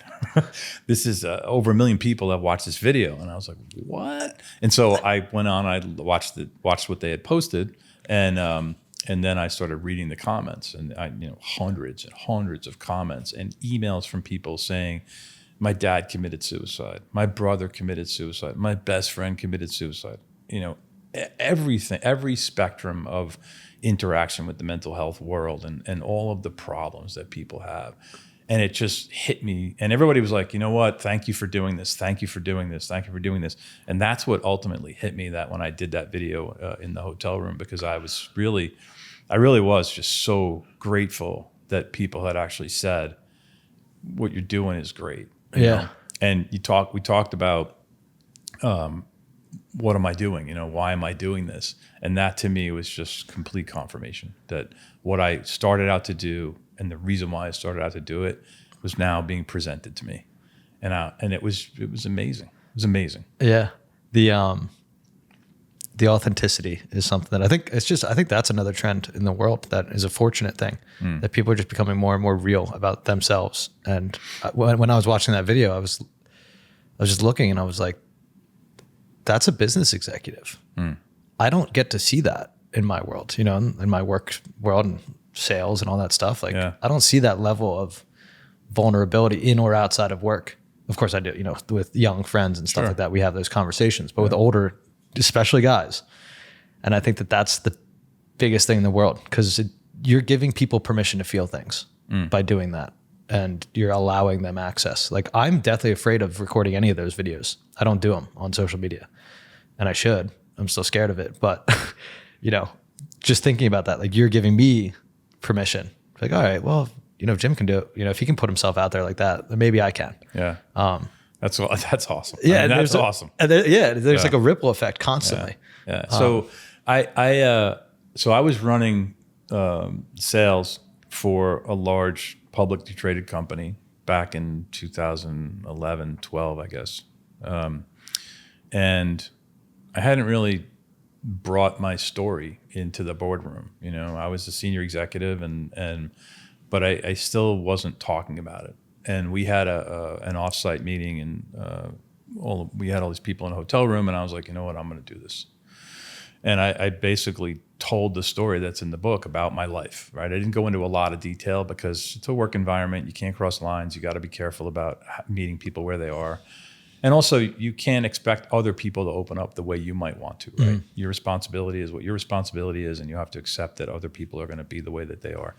This is over 1 million people have watched this video. And I was like, what? And so I went on, I watched what they had posted and then I started reading the comments and hundreds and hundreds of comments and emails from people saying, my dad committed suicide. My brother committed suicide. My best friend committed suicide. Everything, every spectrum of interaction with the mental health world and all of the problems that people have. And it just hit me. And everybody was like, you know what? Thank you for doing this. Thank you for doing this. Thank you for doing this. And that's what ultimately hit me that when I did that video in the hotel room, because I really was just so grateful that people had actually said, what you're doing is great. You know? And we talked about, what am I doing? Why am I doing this? And that to me was just complete confirmation that what I started out to do and the reason why I started out to do it was now being presented to me. And it was amazing. It was amazing. Yeah. The authenticity is something that I think that's another trend in the world that is a fortunate thing, that people are just becoming more and more real about themselves. And when I was watching that video, I was just looking and I was like, that's a business executive. I don't get to see that in my world, in my work world and sales and all that stuff. Like I don't see that level of vulnerability in or outside of work. Of course I do, with young friends and stuff like that, we have those conversations, but with older, especially guys. And I think that that's the biggest thing in the world because you're giving people permission to feel things by doing that. And you're allowing them access. Like I'm deathly afraid of recording any of those videos. I don't do them on social media and I should. I'm still scared of it. But, just thinking about that, like you're giving me permission. Like, all right, well, Jim can do it. If he can put himself out there like that, then maybe I can. Yeah. That's awesome. Yeah. That's awesome. There's like a ripple effect constantly. Yeah. So I was running sales for a large publicly traded company back in 2011, 12, I guess. And I hadn't really brought my story into the boardroom. I was a senior executive but I still wasn't talking about it. and we had an offsite meeting, and we had all these people in a hotel room, and I was like, you know what, I'm going to do this. And I basically told the story that's in the book about my life, right? I didn't go into a lot of detail because it's a work environment. You can't cross lines. You got to be careful about meeting people where they are. And also, you can't expect other people to open up the way you might want to, right? Your responsibility is what your responsibility is, and you have to accept that other people are going to be the way that they are.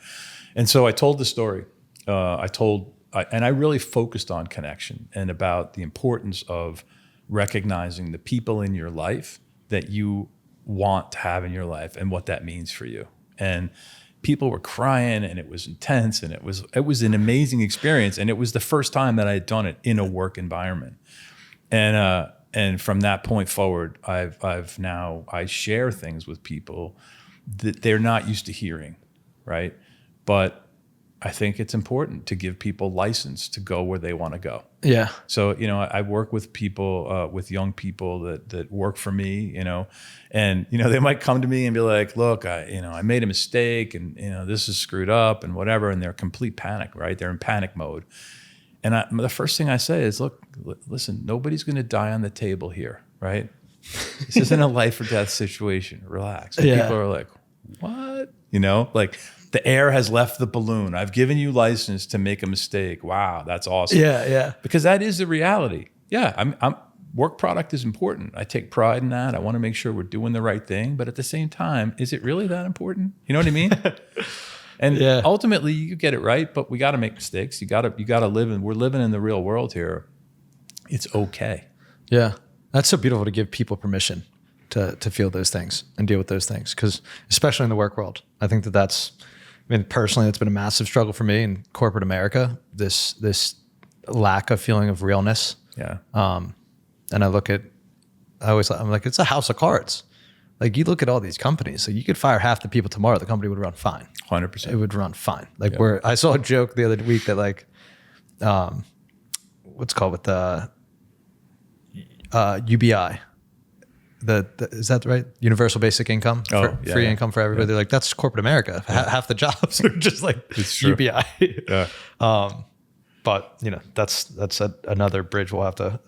And so I told the story. And I really focused on connection and about the importance of recognizing the people in your life that you want to have in your life and what that means for you. And people were crying, and it was intense, and it was an amazing experience. And it was the first time that I had done it in a work environment. And from that point forward, I share things with people that they're not used to hearing, right? But I think it's important to give people license to go where they want to go. Yeah. So, I work with people, with young people that work for me, and, they might come to me and be like, look, I made a mistake, and, this is screwed up and whatever. And they're complete panic, right? They're in panic mode. And the first thing I say is, look, listen, nobody's going to die on the table here, right? This isn't a life or death situation. Relax. And people are like, what? Like, the air has left the balloon. I've given you license to make a mistake. Wow, that's awesome. Yeah. Because that is the reality. Yeah, work product is important. I take pride in that. I want to make sure we're doing the right thing. But at the same time, is it really that important? You know what I mean? And ultimately, you get it right, but we got to make mistakes. You got to live in. We're living in the real world here. It's okay. Yeah, that's so beautiful to give people permission to feel those things and deal with those things. Because especially in the work world, I think that's. I mean, personally, it's been a massive struggle for me in corporate America. This lack of feeling of realness. Yeah. And I'm like, it's a house of cards. Like, you look at all these companies, so you could fire half the people tomorrow, the company would run fine. 100%. It would run fine. Like, I saw a joke the other week that, like, what's it called with the UBI. Is that right? Universal basic income, free income for everybody. Yeah. They're like, that's corporate America. Half the jobs are just like UBI. Yeah. But that's another bridge we'll have to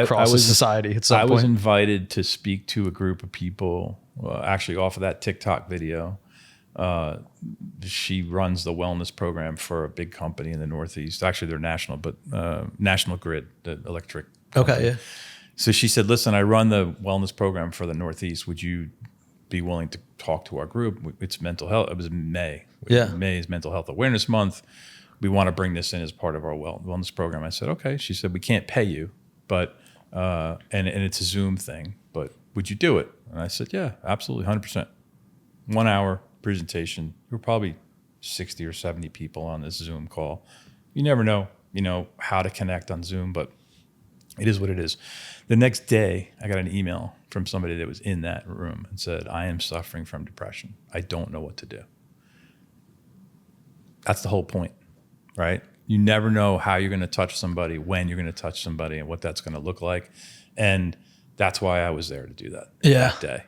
cross as society at some point. I was invited to speak to a group of people, actually off of that TikTok video. She runs the wellness program for a big company in the Northeast. Actually, they're national, but National Grid, the electric company. Okay, yeah. So she said, listen, I run the wellness program for the Northeast. Would you be willing to talk to our group? It's mental health. It was in May. Yeah. May is Mental Health Awareness Month. We want to bring this in as part of our wellness program. I said, okay. She said, we can't pay you, but and it's a Zoom thing, but would you do it? And I said, yeah, absolutely, 100%. 1 hour presentation. There were probably 60 or 70 people on this Zoom call. You never know, how to connect on Zoom, but it is what it is. The next day, I got an email from somebody that was in that room and said, I am suffering from depression. I don't know what to do. That's the whole point, right? You never know how you're going to touch somebody, when you're going to touch somebody, and what that's going to look like. And that's why I was there to do that that day.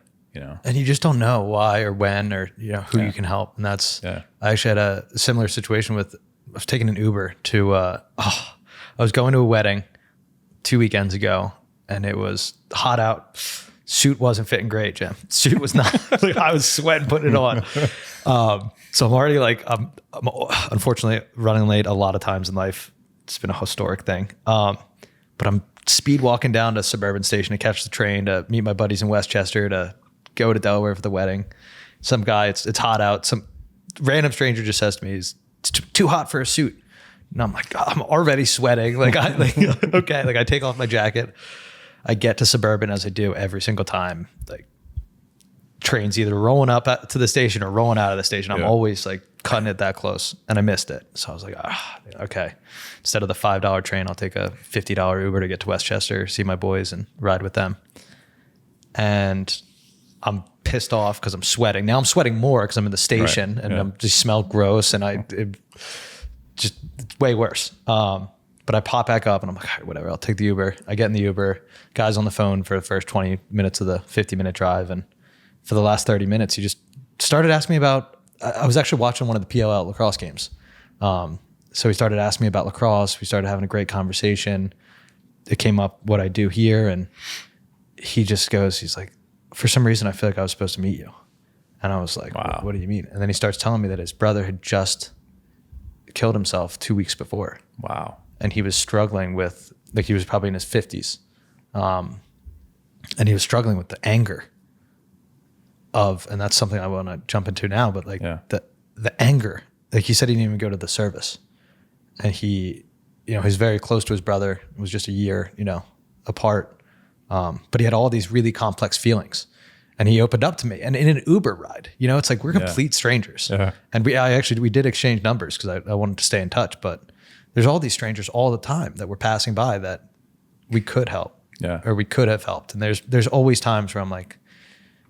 And you just don't know why or when or who you can help. And that's I actually had a similar situation I was taking an Uber to I was going to a wedding 2 weekends ago, and it was hot out. Suit wasn't fitting great, Jim. Suit was not. Like, I was sweating putting it on. So I'm already like, I'm unfortunately running late a lot of times in life. It's been a historic thing. But I'm speed walking down to Suburban Station to catch the train to meet my buddies in Westchester to go to Delaware for the wedding. Some guy, it's hot out. Some random stranger just says to me, it's too hot for a suit. And I'm like, I'm already sweating. Okay. Like, I take off my jacket. I get to Suburban, as I do every single time. Like, trains either rolling up to the station or rolling out of the station. I'm always like cutting it that close, and I missed it. So I was like, okay. Instead of the $5 train, I'll take a $50 Uber to get to Westchester, see my boys, and ride with them. And I'm pissed off because I'm sweating. Now I'm sweating more because I'm in the station and I just smell gross, and it's way worse. But I pop back up and I'm like, all right, whatever, I'll take the Uber. I get in the Uber, guy's on the phone for the first 20 minutes of the 50-minute drive. And for the last 30 minutes, he just started asking me about, I was actually watching one of the PLL lacrosse games. So he started asking me about lacrosse. We started having a great conversation. It came up what I do here. And he just goes, he's like, for some reason, I feel like I was supposed to meet you. And I was like, Wow. What do you mean? And then he starts telling me that his brother had just killed himself 2 weeks before. Wow. And he was struggling with, like, he was probably in his 50s. And he was struggling with the anger of, and that's something I want to jump into now, but like the anger, like he said, he didn't even go to the service, and he, he's very close to his brother. It was just a year, apart. But he had all these really complex feelings, and he opened up to me, and in an Uber ride, it's like, we're complete strangers. Yeah. And we did exchange numbers because I wanted to stay in touch, but there's all these strangers all the time that we're passing by that we could help. Yeah. Or we could have helped. And there's always times where I'm like,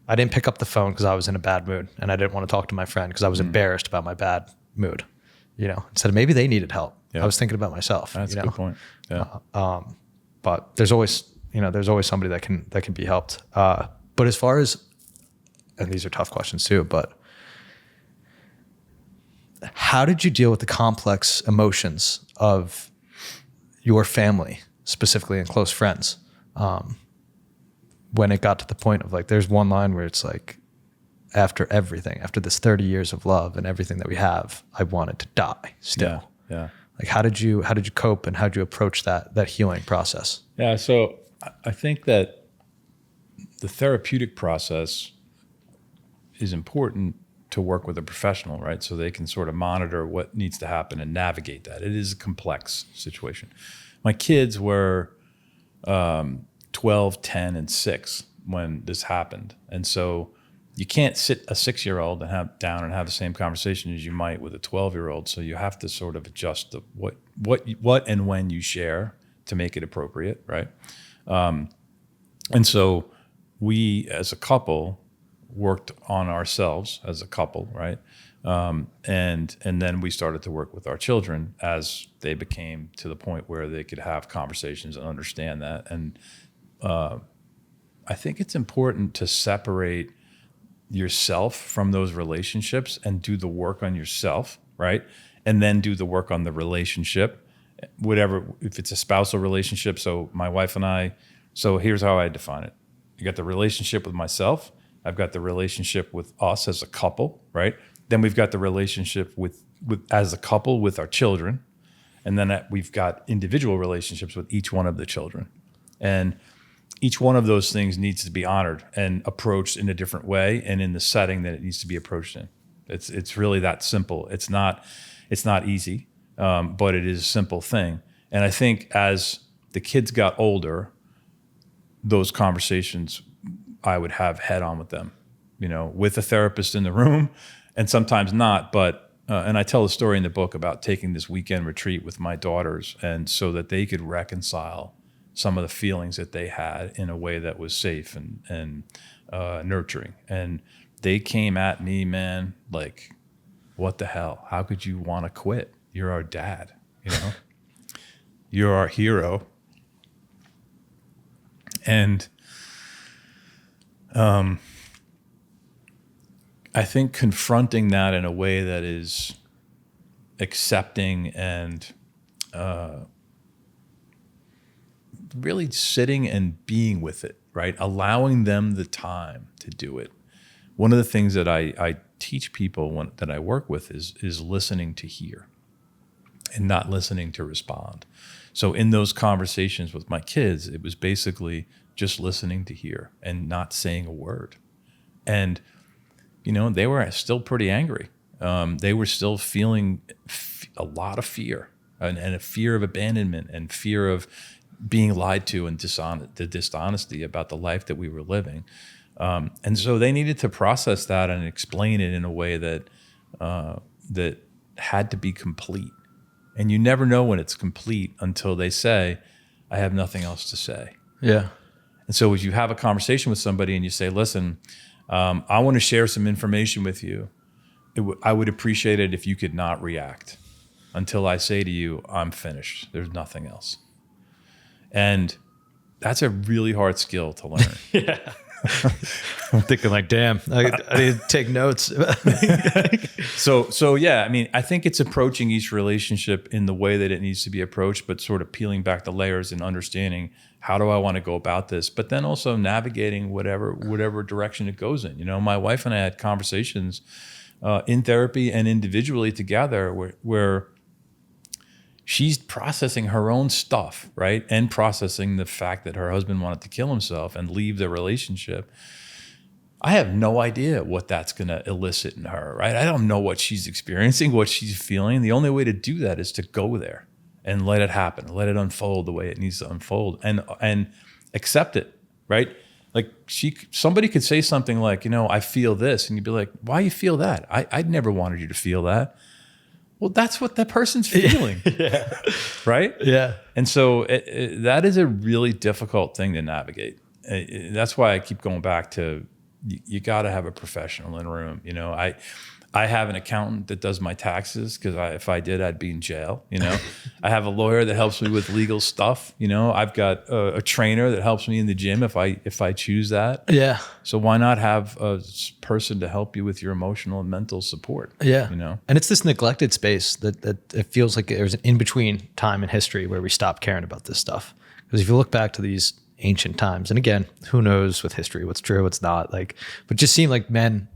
I didn't pick up the phone because I was in a bad mood, and I didn't want to talk to my friend because I was embarrassed about my bad mood. Instead of maybe they needed help. Yeah. I was thinking about myself. That's a good point. Yeah. But there's always somebody that can be helped. But as far as, and these are tough questions too, but how did you deal with the complex emotions of your family, specifically and close friends? When it got to the point of like, there's one line where it's like, after this 30 years of love and everything that we have, I wanted to die still. Yeah. Like, how did you cope, and how did you approach that healing process? Yeah. So I think that the therapeutic process is important to work with a professional, right? So they can sort of monitor what needs to happen and navigate that. It is a complex situation. My kids were 12, 10, and 6 when this happened. And so you can't sit a 6-year-old and have the same conversation as you might with a 12-year-old. So you have to sort of adjust what and when you share to make it appropriate, right? And so we, as a couple, worked on ourselves as a couple, right? And then we started to work with our children as they became to the point where they could have conversations and understand that. And I think it's important to separate yourself from those relationships and do the work on yourself, right? And then do the work on the relationship, whatever, if it's a spousal relationship. So my wife and I, so here's how I define it. You got the relationship with myself. I've got the relationship with us as a couple, right? Then we've got the relationship with as a couple with our children. And then we've got individual relationships with each one of the children. And each one of those things needs to be honored and approached in a different way and in the setting that it needs to be approached in. It's really that simple. It's not easy, but it is a simple thing. And I think as the kids got older, those conversations I would have head on with them, with a therapist in the room, and sometimes not. But and I tell a story in the book about taking this weekend retreat with my daughters, and so that they could reconcile some of the feelings that they had in a way that was safe and nurturing. And they came at me, man, like, what the hell? How could you want to quit? You're our dad, You're our hero. And I think confronting that in a way that is accepting and really sitting and being with it, right? Allowing them the time to do it. One of the things that I teach people that I work with is listening to hear and not listening to respond. So in those conversations with my kids, it was basically just listening to hear and not saying a word. And, they were still pretty angry. They were still feeling a lot of fear and a fear of abandonment and fear of being lied to and the dishonesty about the life that we were living. And so they needed to process that and explain it in a way that that had to be complete. And you never know when it's complete until they say, I have nothing else to say. Yeah. And so as you have a conversation with somebody and you say, listen, I want to share some information with you. I would appreciate it if you could not react until I say to you, I'm finished. There's nothing else. And that's a really hard skill to learn. Yeah. I'm thinking like, damn, I need to take notes. So yeah, I mean, I think it's approaching each relationship in the way that it needs to be approached, but sort of peeling back the layers and understanding how do I want to go about this, but then also navigating whatever direction it goes in. You know, my wife and I had conversations in therapy and individually together where she's processing her own stuff, right? And processing the fact that her husband wanted to kill himself and leave the relationship. I have no idea what that's going to elicit in her, right? I don't know what she's experiencing, what she's feeling. The only way to do that is to go there and let it happen, let it unfold the way it needs to unfold, and accept it, right? Like somebody could say something like, you know, I feel this, and you'd be like, why you feel that? I'd never wanted you to feel that. Well, that's what that person's feeling, Yeah. right? Yeah. And so that is a really difficult thing to navigate. That's why I keep going back to you got to have a professional in a room. You know, I have an accountant that does my taxes because if I did, I'd be in jail. You know, I have a lawyer that helps me with legal stuff. You know, I've got a trainer that helps me in the gym if I choose that. Yeah. So why not have a person to help you with your emotional and mental support? Yeah. You know, and it's this neglected space that it feels like there's an in-between time in history where we stop caring about this stuff. Because if you look back to these ancient times, and again, who knows with history, what's true, what's not, like, but just seemed like men,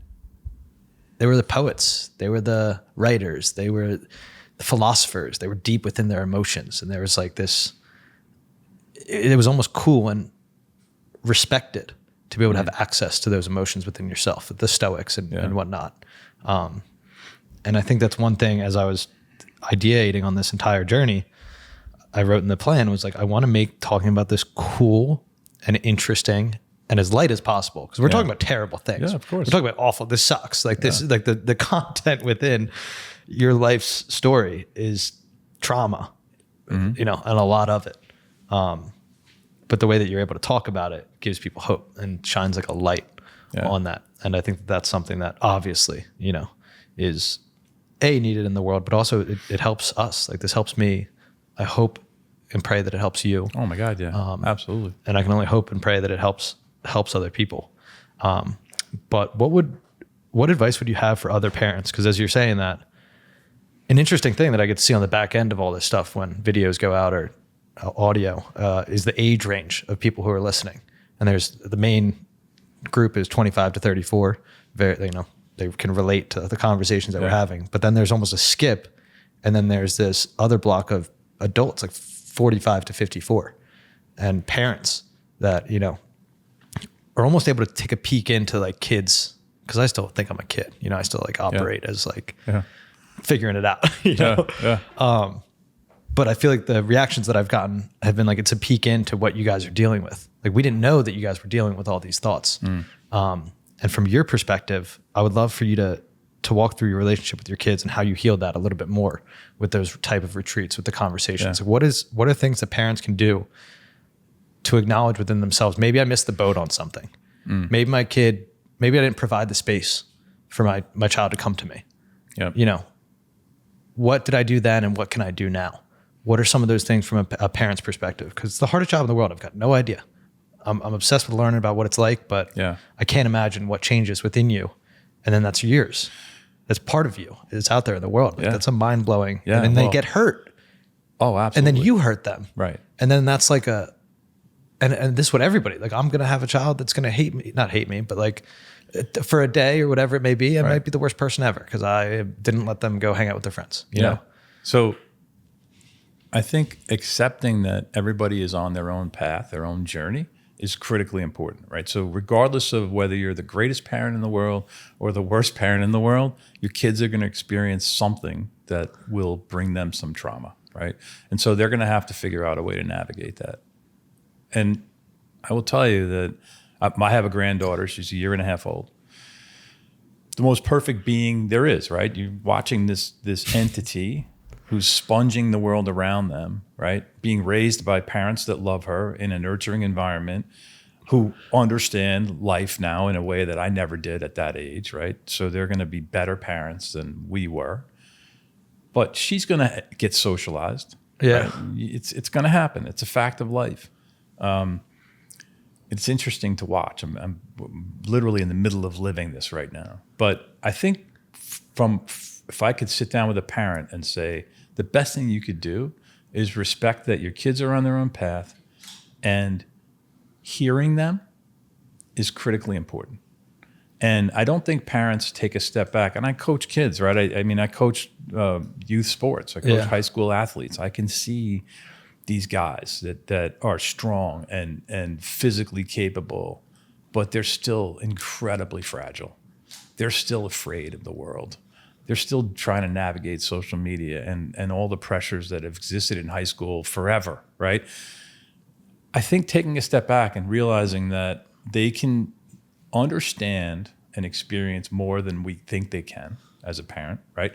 they were the poets, they were the writers, they were the philosophers, they were deep within their emotions. And there was like this, it was almost cool and respected to be able to have access to those emotions within yourself, the Stoics and whatnot. And I think that's one thing, as I was ideating on this entire journey, I wrote in the plan was like, I want to make talking about this cool and interesting and as light as possible. Because we're talking about terrible things. Yeah, of course. We're talking about awful, this sucks. Like this is like the content within your life's story is trauma, you know, and a lot of it. But the way that you're able to talk about it gives people hope and shines like a light on that. And I think that that's something that obviously, you know, is needed in the world, but also it helps us. Like this helps me. I hope and pray that it helps you. oh my God, yeah, absolutely. And I can only hope and pray that it helps other people. But what advice would you have for other parents? Because as you're saying that, an interesting thing that I get to see on the back end of all this stuff when videos go out or audio is the age range of people who are listening. And there's the main group is 25 to 34. Very, you know, they can relate to the conversations that we're having. But then there's almost a skip, and then there's this other block of adults, like 45 to 54, and parents that, you know, are almost able to take a peek into like kids. Cause I still think I'm a kid, you know, I still like operate as like figuring it out, you know? But I feel like the reactions that I've gotten have been like, it's a peek into what you guys are dealing with. Like we didn't know that you guys were dealing with all these thoughts. And from your perspective, I would love for you to walk through your relationship with your kids and how you healed that a little bit more with those type of retreats, with the conversations. What are things that parents can do to acknowledge within themselves? Maybe I missed the boat on something. Maybe I didn't provide the space for my child to come to me. You know, what did I do then and what can I do now? What are some of those things from a parent's perspective? Because it's the hardest job in the world. I've got no idea. I'm obsessed with learning about what it's like, but I can't imagine what changes within you. And then that's yours. That's part of you. It's out there in the world. Like that's a mind blowing. And then they get hurt. Oh, absolutely. And then you hurt them. Right. And then that's like and this is what everybody, like I'm going to have a child that's going to not hate me, but like for a day or whatever it may be, I might be the worst person ever because I didn't let them go hang out with their friends. You know? So I think accepting that everybody is on their own path, their own journey is critically important, right? So regardless of whether you're the greatest parent in the world or the worst parent in the world, your kids are going to experience something that will bring them some trauma, right? And so they're going to have to figure out a way to navigate that. And I will tell you that I have a granddaughter. She's a year and a half old. The most perfect being there is, right? You're watching this entity who's sponging the world around them, right? Being raised by parents that love her in a nurturing environment, who understand life now in a way that I never did at that age, right? So they're going to be better parents than we were. But she's going to get socialized. Yeah. Right? It's going to happen. It's a fact of life. it's interesting to watch. I'm literally in the middle of living this right now. But I think if I could sit down with a parent and say, the best thing you could do is respect that your kids are on their own path, and hearing them is critically important. And I don't think parents take a step back. And I coach kids, right? I mean, I coach youth sports. I coach high school athletes. I can see these guys that are strong and physically capable, but they're still incredibly fragile. They're still afraid of the world. They're still trying to navigate social media and all the pressures that have existed in high school forever, right? I think taking a step back and realizing that they can understand and experience more than we think they can as a parent, right?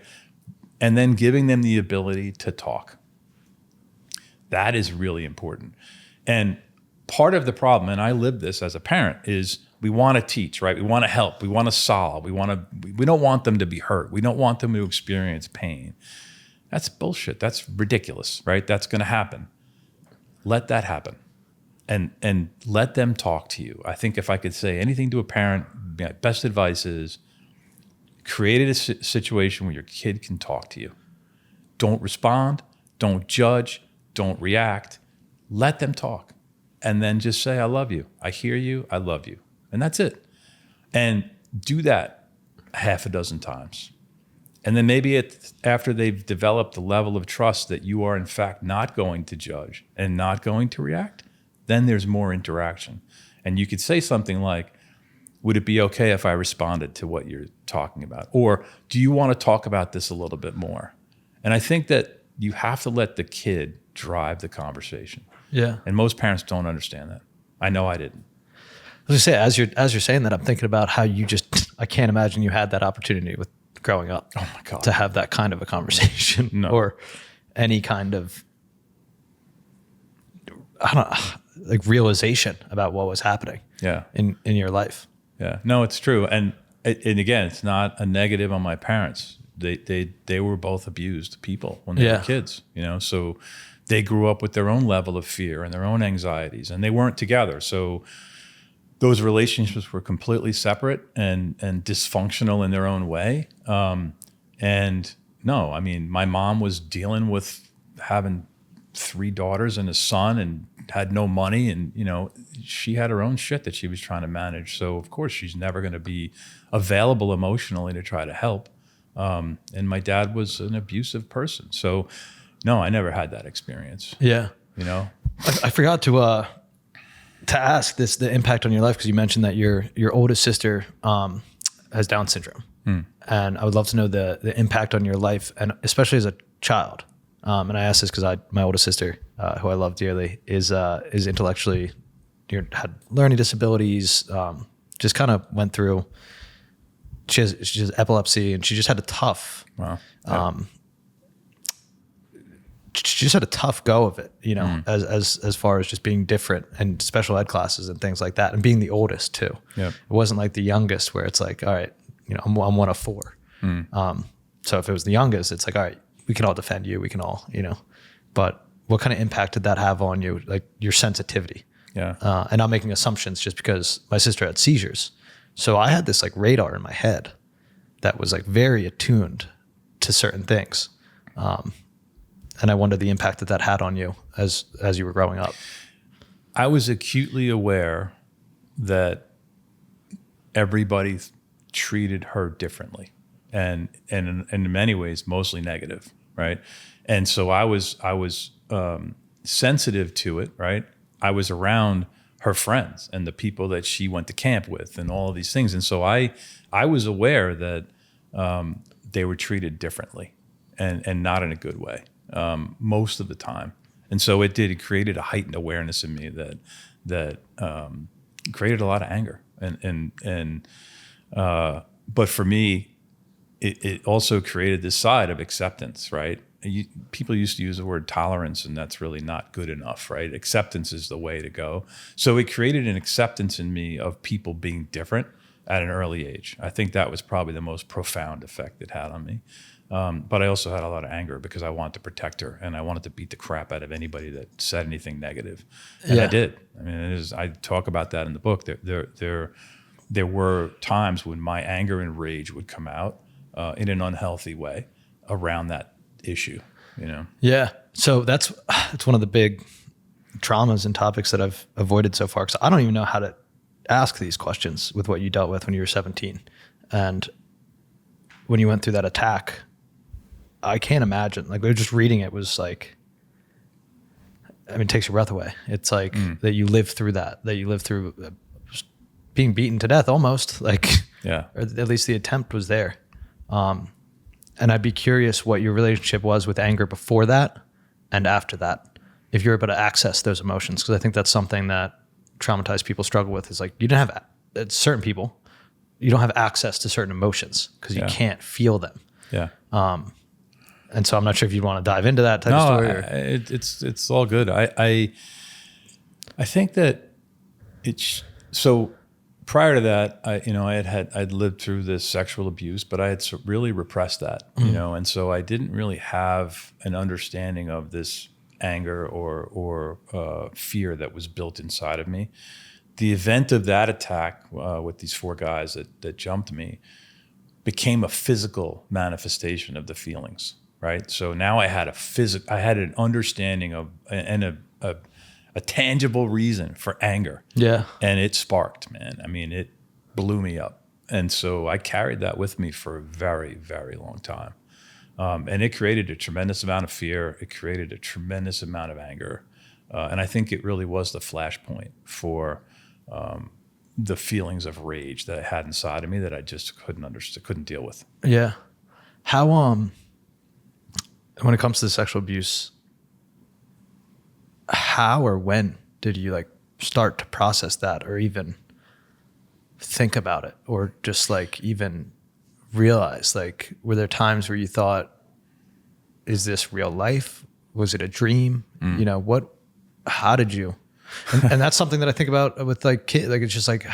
And then giving them the ability to talk. That is really important. And part of the problem, and I live this as a parent, is we want to teach, right? We want to help. We want to solve. We don't want them to be hurt. We don't want them to experience pain. That's bullshit. That's ridiculous, right? That's going to happen. Let that happen. And let them talk to you. I think if I could say anything to a parent, my best advice is create a situation where your kid can talk to you. Don't respond. Don't judge. Don't react. Let them talk. And then just say, I love you. I hear you. I love you. And that's it. And do that half a dozen times. And then maybe after they've developed the level of trust that you are in fact not going to judge and not going to react, then there's more interaction. And you could say something like, would it be okay if I responded to what you're talking about? Or do you want to talk about this a little bit more? And I think that you have to let the kid drive the conversation. Yeah. And most parents don't understand that. I know I didn't. I was gonna say, as you're saying that, I'm thinking about how I can't imagine you had that opportunity with growing up. Oh my God. To have that kind of a conversation. No. Or any kind of, I don't know, like realization about what was happening. Yeah. In your life. Yeah. No, it's true. And again, it's not a negative on my parents. They were both abused people when they were kids, so they grew up with their own level of fear and their own anxieties, and they weren't together. So those relationships were completely separate and dysfunctional in their own way. And no, I mean, my mom was dealing with having 3 daughters and a son and had no money. And, she had her own shit that she was trying to manage. So of course she's never going to be available emotionally to try to help. And my dad was an abusive person. So no, I never had that experience. Yeah. I forgot to ask the impact on your life, because you mentioned that your oldest sister has Down syndrome, and I would love to know the impact on your life, and especially as a child. And I asked this because my oldest sister, who I love dearly, is intellectually had learning disabilities. Just kind of went through. She has epilepsy, and she just had a tough. Wow. Yeah. She just had a tough go of it, as far as just being different and special ed classes and things like that, and being the oldest too. Yeah. It wasn't like the youngest where it's like, all right, I'm one of 4. So if it was the youngest, it's like, all right, we can all defend you. We can all, but what kind of impact did that have on you? Like your sensitivity? Yeah. And I'm making assumptions just because my sister had seizures. So I had this like radar in my head that was like very attuned to certain things. And I wonder the impact that had on you as you were growing up. I was acutely aware that everybody treated her differently, and in many ways, mostly negative, right? And so I was sensitive to it, right? I was around her friends and the people that she went to camp with and all of these things. And so I was aware that they were treated differently and not in a good way. Most of the time. And so it created a heightened awareness in me that created a lot of anger. But for me, it also created this side of acceptance, right? People used to use the word tolerance, and that's really not good enough, right? Acceptance is the way to go. So it created an acceptance in me of people being different at an early age. I think that was probably the most profound effect it had on me. But I also had a lot of anger because I wanted to protect her and I wanted to beat the crap out of anybody that said anything negative. And I did. I mean, I talk about that in the book. There were times when my anger and rage would come out in an unhealthy way around that issue, you know? Yeah. So that's one of the big traumas and topics that I've avoided so far, because I don't even know how to ask these questions with what you dealt with when you were 17. And when you went through that attack, I can't imagine. Like, just reading it was like, I mean, it takes your breath away. It's like that you lived through that you lived through being beaten to death almost, like, Yeah. or at least the attempt was there. And I'd be curious what your relationship was with anger before that and after that, if you're able to access those emotions. Because I think that's something that traumatized people struggle with, is like, you don't have certain people, you don't have access to certain emotions because you can't feel them. Yeah. And so I'm not sure if you'd want to dive into that type of story. It's all good. I think that so prior to that, I'd lived through this sexual abuse, but I had really repressed that, you know, and so I didn't really have an understanding of this anger or fear that was built inside of me. The event of that attack with these 4 guys that jumped me became a physical manifestation of the feelings, right? So now I had an understanding of and a tangible reason for anger. Yeah. And it sparked, man. I mean, it blew me up. And so I carried that with me for a very, very long time. And it created a tremendous amount of fear. It created a tremendous amount of anger. And I think it really was the flashpoint for the feelings of rage that I had inside of me that I just couldn't deal with. Yeah. How, when it comes to the sexual abuse, how or when did you like start to process that, or even think about it, or just like even realize, like, were there times where you thought, is this real life? Was it a dream? You know, how did you, and that's something that I think about with like kids, like, it's just like,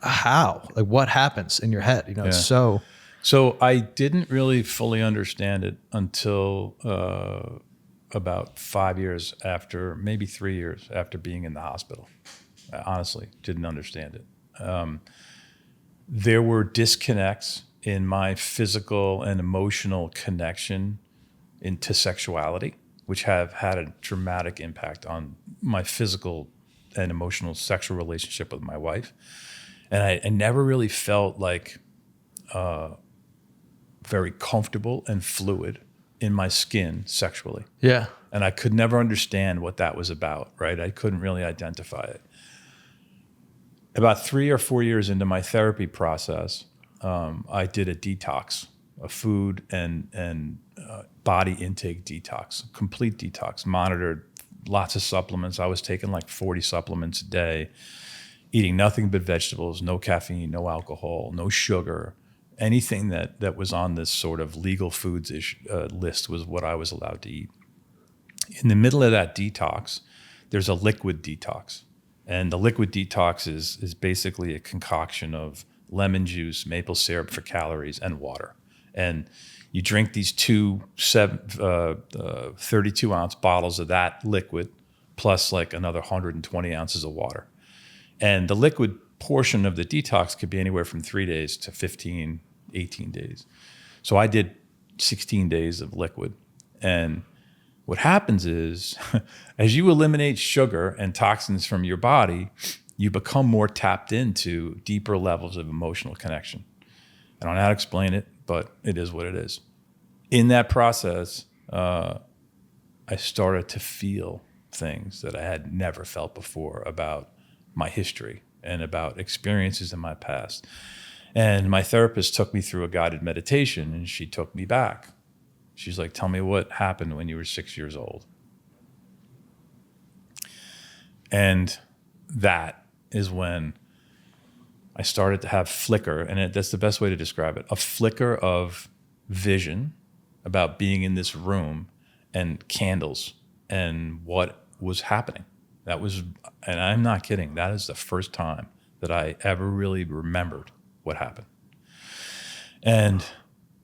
how, like, what happens in your head? You know, it's So I didn't really fully understand it until about 5 years after, maybe 3 years after being in the hospital. I honestly didn't understand it. There were disconnects in my physical and emotional connection into sexuality, which have had a dramatic impact on my physical and emotional sexual relationship with my wife. And I never really felt like very comfortable and fluid in my skin sexually. Yeah. And I could never understand what that was about, right? I couldn't really identify it. About 3 or 4 years into my therapy process, I did a detox, a food and body intake detox, complete detox, monitored lots of supplements. I was taking like 40 supplements a day, eating nothing but vegetables, no caffeine, no alcohol, no sugar. Anything that was on this sort of legal foods list was what I was allowed to eat. In the middle of that detox, there's a liquid detox. And the liquid detox is basically a concoction of lemon juice, maple syrup for calories, and water. And you drink these 32-ounce bottles of that liquid, plus like another 120 ounces of water. And the liquid portion of the detox could be anywhere from 3 days to 15, 18 days. So I did 16 days of liquid. And what happens is, as you eliminate sugar and toxins from your body, you become more tapped into deeper levels of emotional connection. I don't know how to explain it, but it is what it is. In that process, I started to feel things that I had never felt before about my history and about experiences in my past. And my therapist took me through a guided meditation, and she took me back. She's like, tell me what happened when you were 6 years old. And that is when I started to have flicker, and that's the best way to describe it, a flicker of vision about being in this room and candles and what was happening. That was, and I'm not kidding, that is the first time that I ever really remembered what happened. And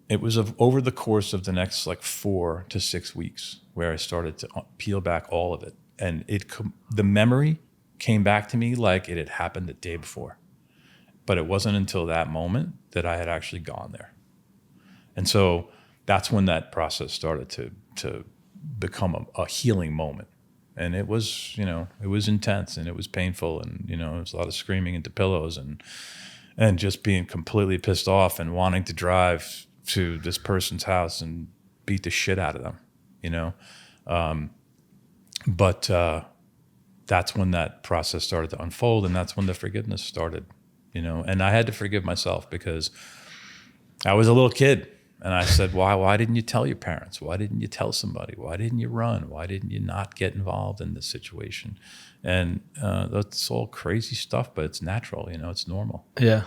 it was over the course of the next like 4 to 6 weeks where I started to peel back all of it. And the memory came back to me like it had happened the day before. But it wasn't until that moment that I had actually gone there. And so that's when that process started to become a healing moment. And it was, it was intense and it was painful, and, it was a lot of screaming into pillows and just being completely pissed off and wanting to drive to this person's house and beat the shit out of them, But that's when that process started to unfold, and that's when the forgiveness started, And I had to forgive myself because I was a little kid, and I said, "Why didn't you tell your parents? Why didn't you tell somebody? Why didn't you run? Why didn't you not get involved in this situation?" And that's all crazy stuff, but it's natural, it's normal. Yeah,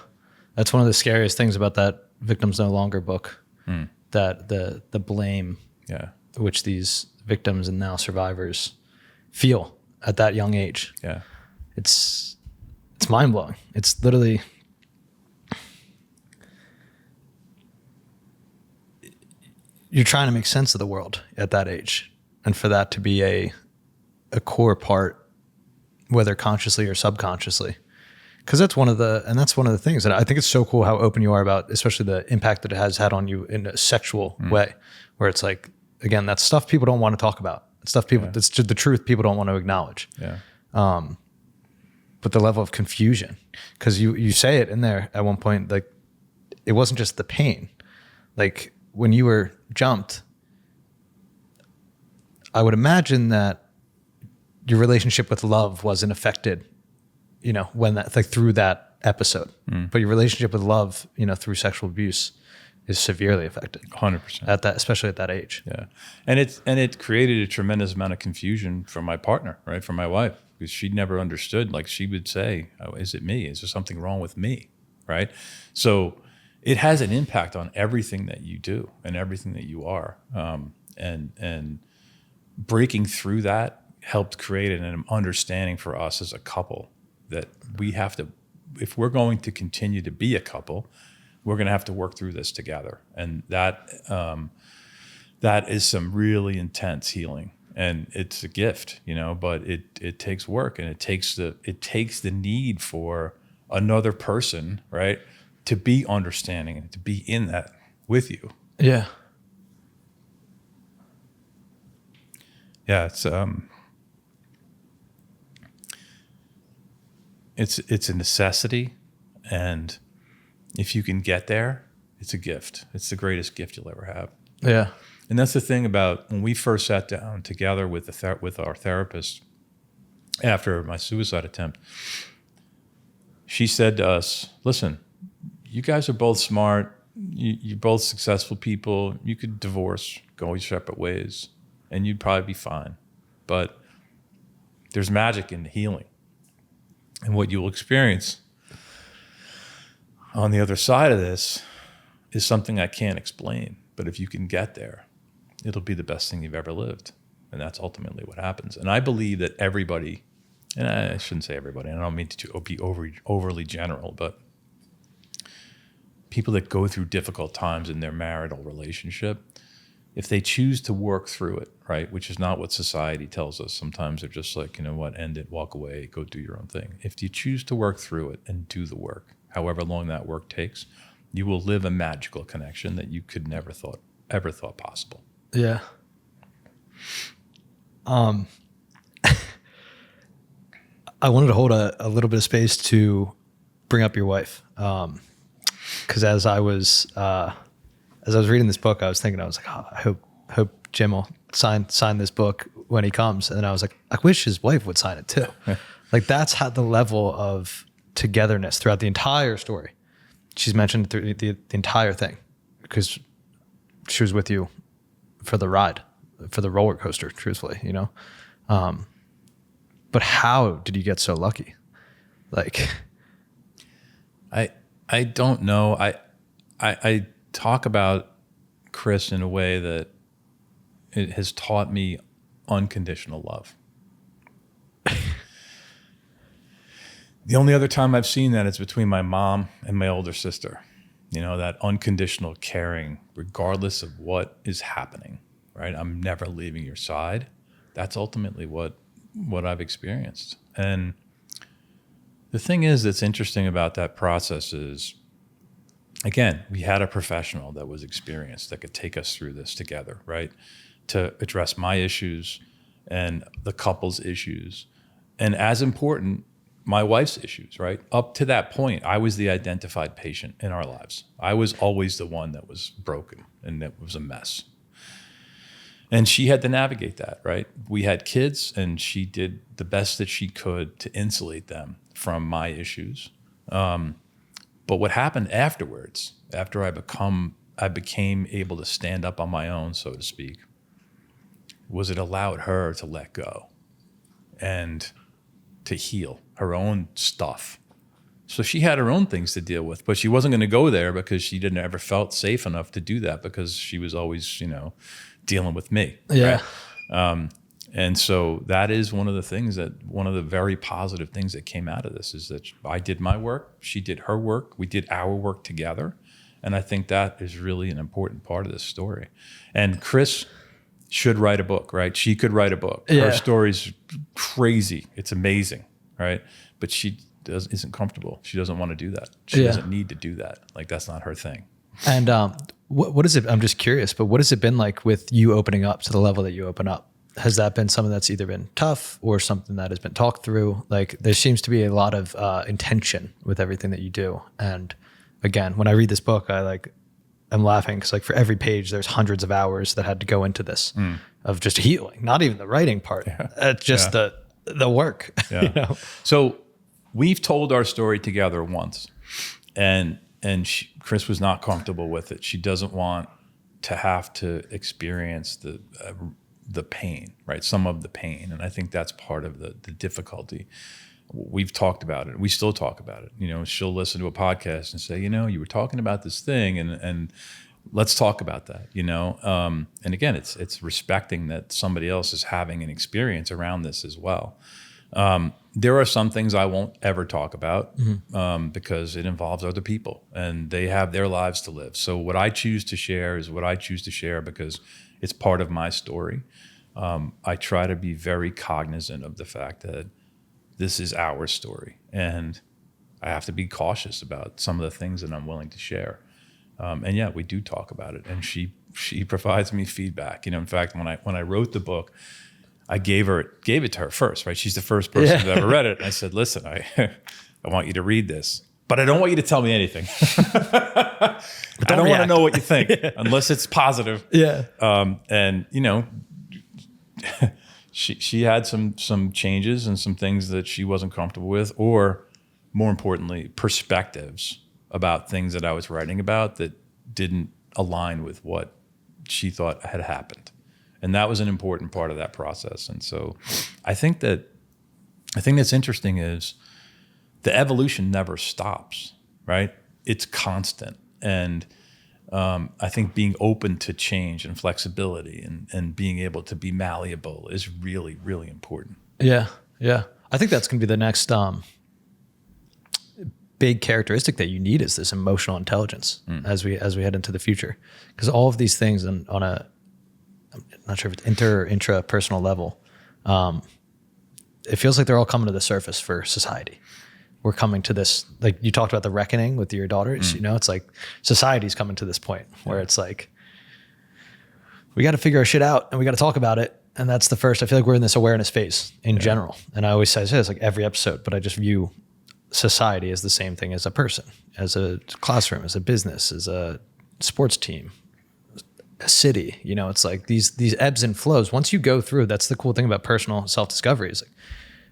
that's one of the scariest things about that Victims No Longer book. That the blame, which these victims and now survivors feel at that young age. Yeah, it's mind blowing. It's literally, you're trying to make sense of the world at that age, and for that to be a core part, whether consciously or subconsciously. Because that's one of the things, and I think it's so cool how open you are about, especially the impact that it has had on you in a sexual way, where it's like, again, that's stuff people don't want to talk about. It's stuff that's just the truth people don't want to acknowledge. Yeah. But the level of confusion, because you say it in there at one point, like it wasn't just the pain. Like when you were jumped, I would imagine that your relationship with love wasn't affected, when that, like through that episode, but your relationship with love, through sexual abuse is severely affected. 100%. At that, especially at that age. Yeah. And it created a tremendous amount of confusion for my partner, right? For my wife, because she never understood. Like she would say, "Oh, is it me? Is there something wrong with me?" Right? So it has an impact on everything that you do and everything that you are. And breaking through that helped create an understanding for us as a couple that we have to, if we're going to continue to be a couple, we're going to have to work through this together. And that is some really intense healing, and it's a gift, but it takes work, and it takes the need for another person, right, to be understanding and to be in that with you. Yeah. Yeah. It's a necessity, and if you can get there, it's a gift. It's the greatest gift you'll ever have. Yeah. And that's the thing about when we first sat down together with our therapist after my suicide attempt. She said to us, "Listen, you guys are both smart. You're both successful people. You could divorce, go your separate ways, and you'd probably be fine. But there's magic in healing. And what you'll experience on the other side of this is something I can't explain. But if you can get there, it'll be the best thing you've ever lived." And that's ultimately what happens. And I believe that everybody, and I shouldn't say everybody, I don't mean to be overly general, but people that go through difficult times in their marital relationship, if they choose to work through it, right, which is not what society tells us. Sometimes they're just like, you know what, end it, walk away, go do your own thing. If you choose to work through it and do the work, however long that work takes, you will live a magical connection that you could ever thought possible. Yeah. I wanted to hold a little bit of space to bring up your wife. Because as I was reading this book, I was thinking, I was like, oh, I hope Jim will sign this book when he comes. And then I was like, I wish his wife would sign it too. Like that's how the level of togetherness throughout the entire story. She's mentioned through the entire thing because she was with you for the ride, for the roller coaster, truthfully, but how did you get so lucky? Like, I don't know. I talk about Chris in a way that it has taught me unconditional love. The only other time I've seen that is between my mom and my older sister. that unconditional caring, regardless of what is happening, right? I'm never leaving your side. That's ultimately what I've experienced. And the thing is that's interesting about that process is, again, we had a professional that was experienced that could take us through this together, right? To address my issues and the couple's issues. And as important, my wife's issues, right? Up to that point, I was the identified patient in our lives. I was always the one that was broken and that was a mess. And she had to navigate that, right? We had kids, and she did the best that she could to insulate them from my issues. But what happened afterwards, after I became able to stand up on my own, so to speak, was it allowed her to let go and to heal her own stuff. So she had her own things to deal with, but she wasn't going to go there because she didn't ever felt safe enough to do that because she was always, dealing with me. Yeah. Right? And so that is one of the very positive things that came out of this is that I did my work, she did her work, we did our work together. And I think that is really an important part of this story. And Chris should write a book, right? She could write a book. Yeah. Her story's crazy. It's amazing, right? But she isn't comfortable. She doesn't want to do that. She doesn't need to do that. Like, that's not her thing. And what is it? I'm just curious, but what has it been like with you opening up to the level that you open up? Has that been something that's either been tough or something that has been talked through? Like, there seems to be a lot of intention with everything that you do. And again, when I read this book, I'm laughing because for every page, there's hundreds of hours that had to go into this of just healing, not even the writing part, just the work. Yeah. So we've told our story together once, and Chris was not comfortable with it. She doesn't want to have to experience the pain, right? Some of the pain, and I think that's part of the difficulty. We've talked about it. We still talk about it. She'll listen to a podcast and say, you were talking about this thing, and let's talk about that. And again, it's respecting that somebody else is having an experience around this as well. There are some things I won't ever talk about because it involves other people and they have their lives to live. So what I choose to share is what I choose to share because it's part of my story. I try to be very cognizant of the fact that this is our story, and I have to be cautious about some of the things that I'm willing to share. And yeah, we do talk about it, and she provides me feedback. In fact, when I wrote the book, I gave it to her first, right? She's the first person that ever read it. And I said, listen, I want you to read this, but I don't want you to tell me anything. I don't want to know what you think unless it's positive. Yeah. And she had some changes and some things that she wasn't comfortable with, or more importantly, perspectives about things that I was writing about that didn't align with what she thought had happened. And that was an important part of that process. And so I think that's interesting is the evolution never stops, right? It's constant. And I think being open to change and flexibility and being able to be malleable is really, really important. Yeah. Yeah. I think that's going to be the next big characteristic that you need is this emotional intelligence as we head into the future. Because all of these things on a, I'm not sure if it's inter or intrapersonal level, it feels like they're all coming to the surface for society. We're coming to this, like you talked about the reckoning with your daughters, it's like society's coming to this point where it's like, we got to figure our shit out and we got to talk about it. And that's the first, I feel like we're in this awareness phase in general. And I always say this like every episode, but I just view society as the same thing as a person, as a classroom, as a business, as a sports team, a city. It's like these ebbs and flows. Once you go through, that's the cool thing about personal self-discovery is like,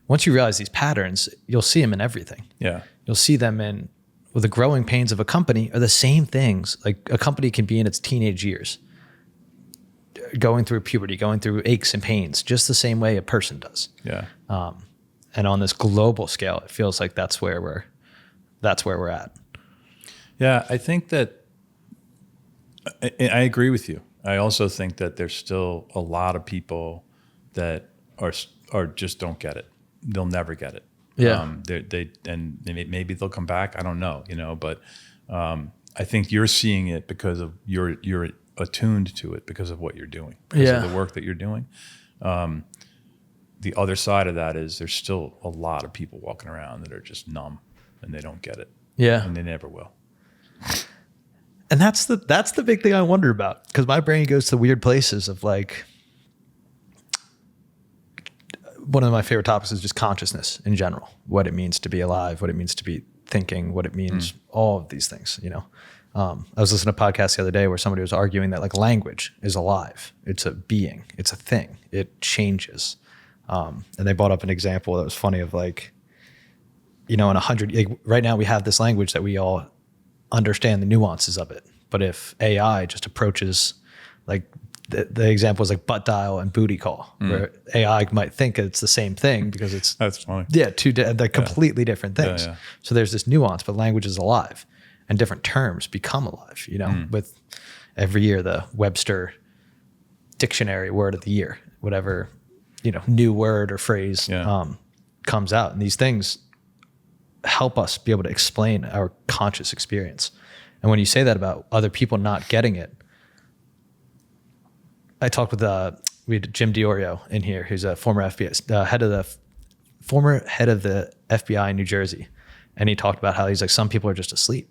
once you realize these patterns, you'll see them in everything. Yeah. You'll see them in, well, the growing pains of a company are the same things. Like a company can be in its teenage years, going through puberty, going through aches and pains, just the same way a person does. Yeah. And on this global scale, it feels like that's where we're at. Yeah. I think that I agree with you. I also think that there's still a lot of people that are just don't get it. They'll never get it. Yeah. Maybe they'll come back. I don't know, but I think you're seeing it because of you're attuned to it because of what you're doing, because of the work that you're doing. The other side of that is there's still a lot of people walking around that are just numb and they don't get it. Yeah. And they never will. And that's the big thing I wonder about, because my brain goes to weird places of like, one of my favorite topics is just consciousness in general, what it means to be alive, what it means to be thinking, what it means, all of these things, you know. I was listening to a podcast the other day where somebody was arguing that like language is alive. It's a being, it's a thing, it changes. And they brought up an example that was funny of like, you know, in 100, like right now we have this language that we all understand the nuances of it. But if AI just approaches, like the example is like butt dial and booty call, where AI might think it's the same thing because it's, That's funny. yeah, they're completely different things. Yeah. So there's this nuance, but language is alive and different terms become alive, you know, with every year, the Webster dictionary word of the year, whatever, you know, new word or phrase comes out. And these things help us be able to explain our conscious experience. And when you say that about other people not getting it, I talked with we had Jim Diorio in here, who's a former FBI former head of the FBI in New Jersey, and he talked about how he's like, some people are just asleep,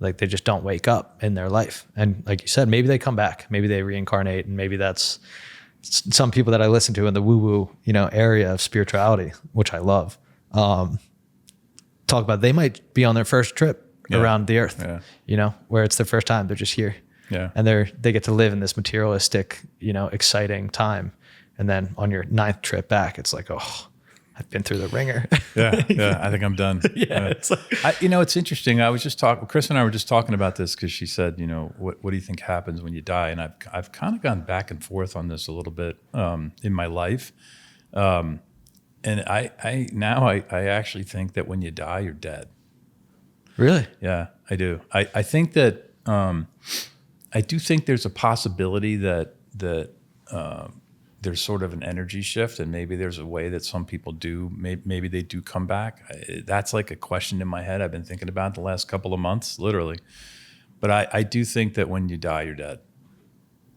like they just don't wake up in their life, and like you said, maybe they come back, maybe they reincarnate, and maybe that's some people that I listen to in the woo-woo, you know, area of spirituality, which I love. Talk about they might be on their first trip around the earth, you know, where it's their first time, they're just here. Yeah. And they get to live in this materialistic, you know, exciting time. And then on your 9th trip back, it's like, oh, I've been through the ringer. Yeah. I think I'm done. It's like, You know, it's interesting. I was just Chris and I were just talking about this because she said, you know, what do you think happens when you die? And I've kind of gone back and forth on this a little bit in my life. And I now actually think that when you die, you're dead. really? Yeah, I do. I think that I do think there's a possibility that there's sort of an energy shift, and maybe there's a way that some people do. Maybe they do come back. That's like a question in my head I've been thinking about the last couple of months, literally. But I do think that when you die, you're dead,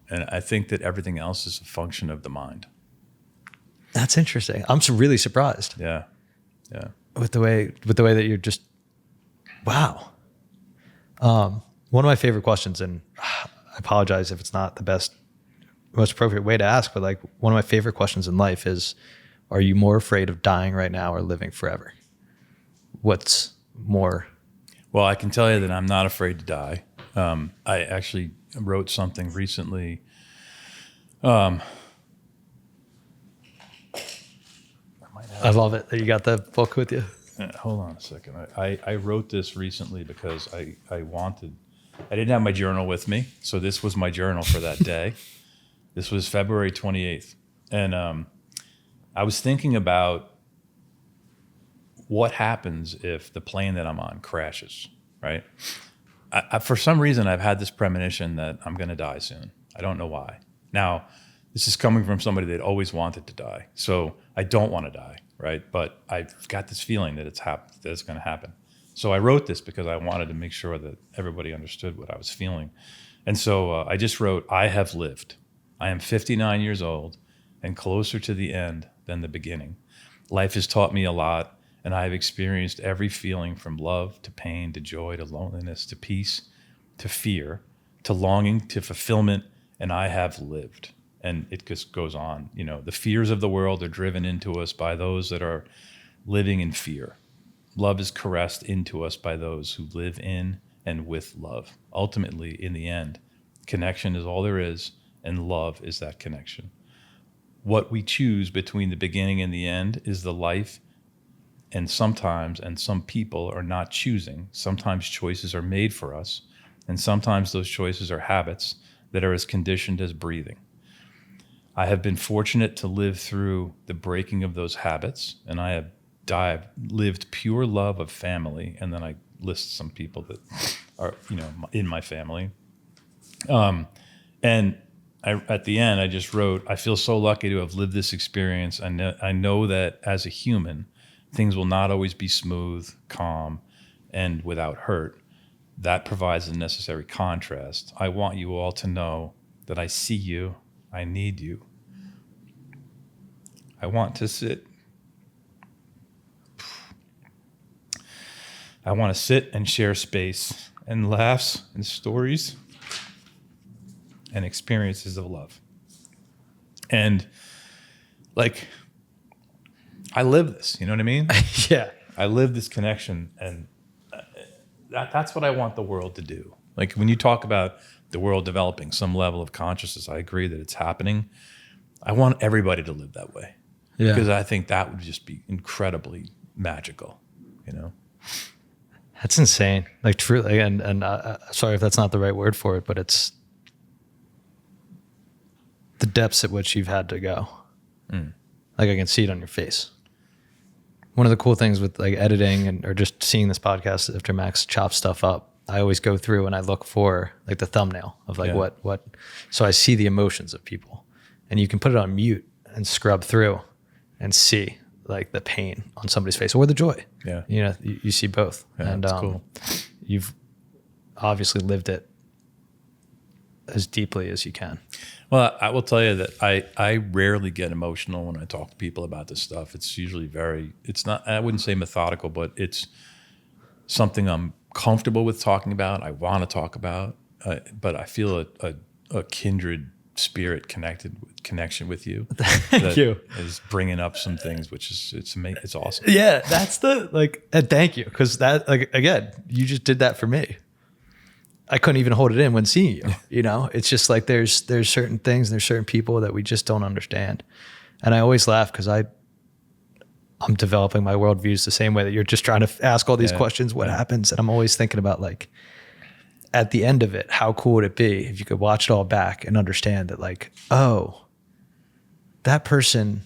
and I think that everything else is a function of the mind. That's interesting. I'm really surprised. Yeah. With the way that you're just, wow. One of my favorite questions, and I apologize if it's not the most appropriate way to ask, but like one of my favorite questions in life is, are you more afraid of dying right now or living forever? What's more? Well, I can tell you that I'm not afraid to die. I actually wrote something recently. I love it that you got the book with you. Hold on a second. I wrote this recently because I didn't have my journal with me. So this was my journal for that day. This was February 28th. And I was thinking about what happens if the plane that I'm on crashes, right? For some reason, I've had this premonition that I'm going to die soon. I don't know why. Now, this is coming from somebody that always wanted to die. So I don't want to die, right? But I've got this feeling that it's going to happen. So I wrote this because I wanted to make sure that everybody understood what I was feeling. And so I just wrote, I have lived. I am 59 years old and closer to the end than the beginning. Life has taught me a lot, and I have experienced every feeling from love to pain to joy to loneliness to peace to fear to longing to fulfillment, and I have lived. And it just goes on. You know, the fears of the world are driven into us by those that are living in fear. Love is caressed into us by those who live in and with love. Ultimately, in the end, connection is all there is, and love is that connection. What we choose between the beginning and the end is the life, and some people are not choosing. Sometimes choices are made for us, and sometimes those choices are habits that are as conditioned as breathing. I have been fortunate to live through the breaking of those habits, and I have lived pure love of family, and then I list some people that are, you know, in my family. And at the end, I just wrote, I feel so lucky to have lived this experience. I know that as a human, things will not always be smooth, calm, and without hurt. that provides a necessary contrast. I want you all to know that I see you. I need you. I want to sit. I want to sit and share space and laughs and stories and experiences of love. And like, I live this, you know what I mean? Yeah. I live this connection, and that's what I want the world to do. Like when you talk about the world developing some level of consciousness, I agree that it's happening. I want everybody to live that way. Yeah. Because I think that would just be incredibly magical, you know? That's insane. Like truly, and sorry if that's not the right word for it, but it's the depths at which you've had to go. Like I can see it on your face. One of the cool things with like editing or just seeing this podcast after Max chops stuff up, I always go through and I look for like the thumbnail of like what, so I see the emotions of people, and you can put it on mute and scrub through and see like the pain on somebody's face or the joy. Yeah. You know, you see both. Yeah, and that's cool. You've obviously lived it as deeply as you can. Well, I will tell you that I rarely get emotional when I talk to people about this stuff. It's usually it's not, I wouldn't say methodical, but it's something I'm comfortable with talking about. I want to talk about, but I feel a kindred spirit connection with you. Thank you. Is bringing up some things, which is, it's amazing. It's awesome. Yeah. That's the like, thank you. Cause that, like, again, you just did that for me. I couldn't even hold it in when seeing you, you know, it's just like, there's certain things, there's certain people that we just don't understand. And I always laugh because I'm developing my worldviews the same way that you're just trying to ask all these questions, what happens? And I'm always thinking about like, at the end of it, how cool would it be if you could watch it all back and understand that like, oh, that person,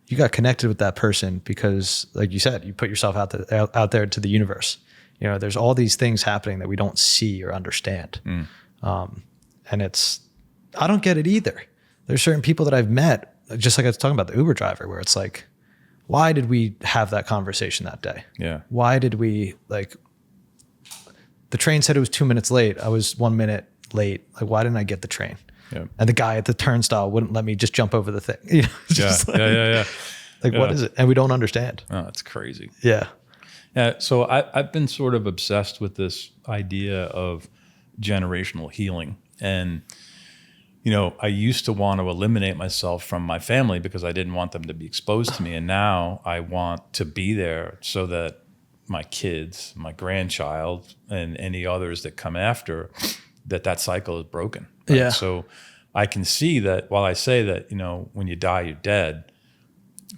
you got connected with that person because like you said, you put yourself out there to the universe. You know, there's all these things happening that we don't see or understand. And I don't get it either. There's certain people that I've met, just like I was talking about the Uber driver, where it's like, why did we have that conversation that day? Yeah. Why did we like, the train said it was 2 minutes late. I was 1 minute late. Like, why didn't I get the train? Yeah. And the guy at the turnstile wouldn't let me just jump over the thing. You know, just Yeah. Like, what is it? And we don't understand. Oh, it's crazy. Yeah. Yeah, so I've been sort of obsessed with this idea of generational healing. And, you know, I used to want to eliminate myself from my family because I didn't want them to be exposed to me. And now I want to be there so that my kids, my grandchild, and any others that come after, that cycle is broken. Right? Yeah. So I can see that while I say that, you know, when you die, you're dead.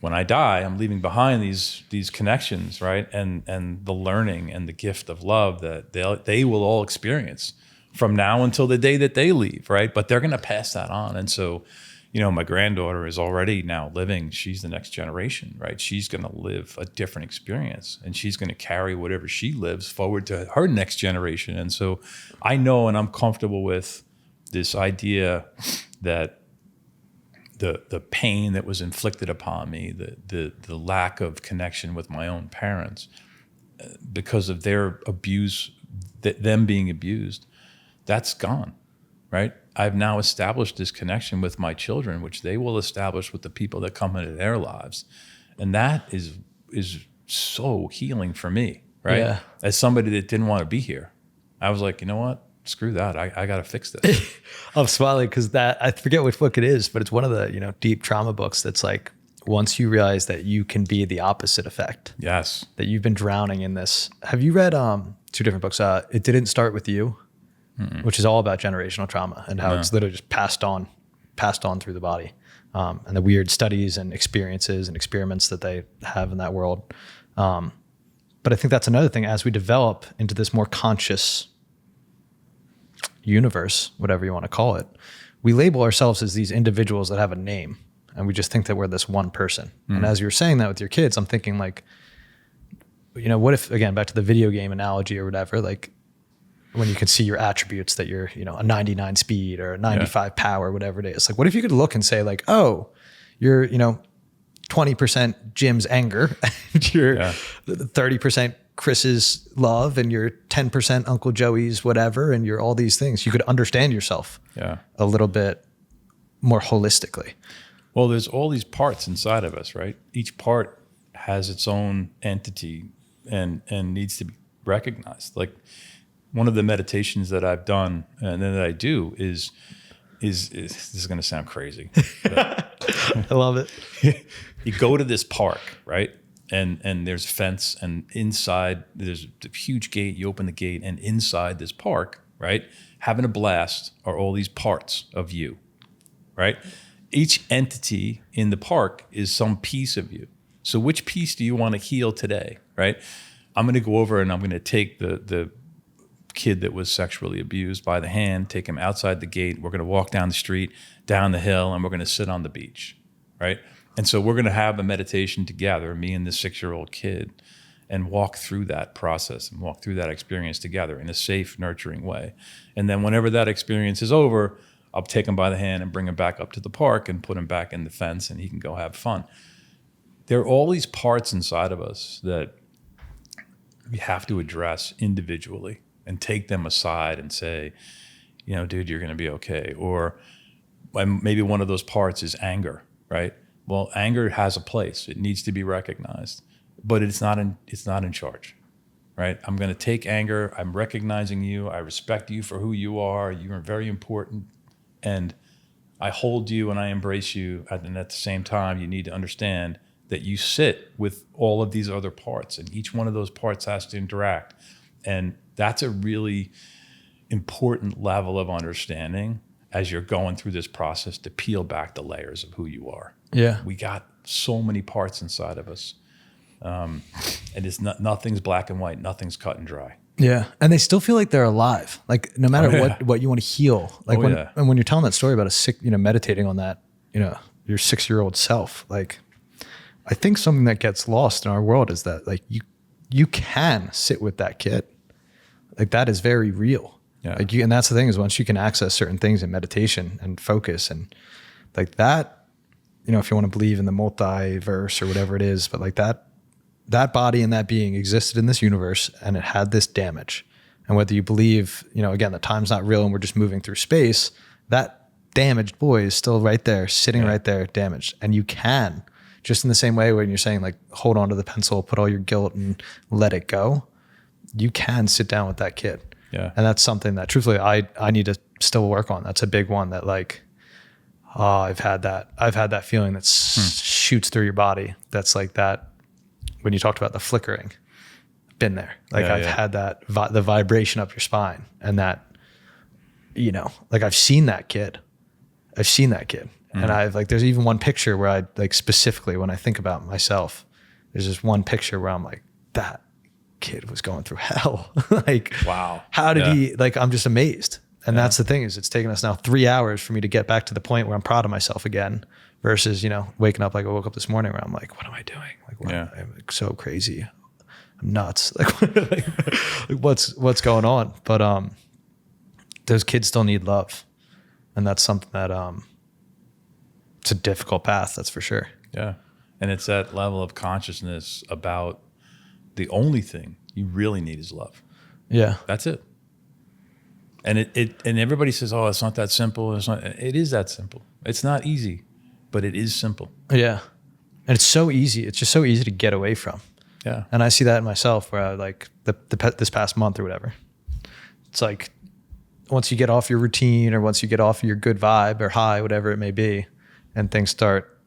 When I die, I'm leaving behind these connections, right? And the learning and the gift of love that they will all experience from now until the day that they leave, right? But they're going to pass that on. And so, you know, my granddaughter is already now living. She's the next generation, right? She's going to live a different experience, and she's going to carry whatever she lives forward to her next generation. And so I know, and I'm comfortable with this idea that the pain that was inflicted upon me, the lack of connection with my own parents because of their abuse, them being abused, that's gone, right? I've now established this connection with my children, which they will establish with the people that come into their lives. And that is so healing for me, right? Yeah. As somebody that didn't want to be here, I was like, you know what? Screw that. I got to fix this. I'm smiling because that, I forget which book it is, but it's one of the, you know, deep trauma books that's like, once you realize that you can be the opposite effect. Yes. That you've been drowning in this. Have you read 2 different books? It Didn't Start With You, which is all about generational trauma and how it's literally just passed on through the body, and the weird studies and experiences and experiments that they have in that world. But I think that's another thing as we develop into this more conscious universe, whatever you want to call it, we label ourselves as these individuals that have a name, and we just think that we're this one person. And as you were saying that with your kids, I'm thinking like, you know, what if, again, back to the video game analogy or whatever, like when you can see your attributes that you're, you know, a 99 speed or a 95 power, whatever it is. Like, what if you could look and say like, oh, you're, you know, 20% Jim's anger, and you're 30% Chris's love and you're 10% Uncle Joey's whatever, and you're all these things. You could understand yourself a little bit more holistically. Well, there's all these parts inside of us, right? Each part has its own entity and needs to be recognized. Like one of the meditations that I've done and then that I do is this is going to sound crazy. I love it. You go to this park, right? And there's a fence, and inside there's a huge gate. You open the gate, and inside this park, right, having a blast are all these parts of you, right? Each entity in the park is some piece of you. So which piece do you want to heal today, right? I'm going to go over and I'm going to take the kid that was sexually abused by the hand, take him outside the gate. We're going to walk down the street, down the hill, and we're going to sit on the beach, right? And so we're going to have a meditation together, me and this 6-year-old kid, and walk through that process and walk through that experience together in a safe, nurturing way. And then whenever that experience is over, I'll take him by the hand and bring him back up to the park and put him back in the fence, and he can go have fun. There are all these parts inside of us that we have to address individually and take them aside and say, you know, dude, you're going to be okay. Or maybe one of those parts is anger, right? Well, anger has a place. It needs to be recognized, but it's not in charge, right? I'm going to take anger. I'm recognizing you. I respect you for who you are. You are very important. And I hold you and I embrace you. And at the same time, you need to understand that you sit with all of these other parts, and each one of those parts has to interact. And that's a really important level of understanding as you're going through this process to peel back the layers of who you are. Yeah. We got so many parts inside of us. And it's nothing's black and white. Nothing's cut and dry. Yeah. And they still feel like they're alive. Like no matter what you want to heal. Like when you're telling that story about meditating on that, your 6-year-old self, like I think something that gets lost in our world is that like you can sit with that kid. Like that is very real. Yeah. Like and that's the thing is once you can access certain things in meditation and focus and like that, if you want to believe in the multiverse or whatever it is, but like that body and that being existed in this universe and it had this damage. And whether you believe, again, that time's not real and we're just moving through space, that damaged boy is still right there, sitting right there, damaged. And you can, just in the same way when you're saying like, hold on to the pencil, put all your guilt and let it go, you can sit down with that kid. Yeah. And that's something that truthfully I need to still work on. That's a big one that like, I've had that feeling that shoots through your body. That's like that. When you talked about the flickering, been there. Like I've had that, the vibration up your spine and that, like I've seen that kid. And I've like, there's even one picture where I like specifically when I think about myself, there's this one picture where I'm like, that kid was going through hell. Like, wow. How did he, like, I'm just amazed. And that's the thing is it's taken us now 3 hours for me to get back to the point where I'm proud of myself again versus, waking up like I woke up this morning where I'm like, what am I doing? Like, I'm like, so crazy. I'm nuts. Like, what's going on? But those kids still need love. And that's something that it's a difficult path, that's for sure. Yeah. And it's that level of consciousness about the only thing you really need is love. Yeah. That's it. And and everybody says, oh, it's not that simple. It is that simple. It's not easy, but it is simple. Yeah. And it's so easy. It's just so easy to get away from. Yeah. And I see that in myself where I like this past month or whatever. It's like once you get off your routine or once you get off your good vibe or high, whatever it may be, and things start,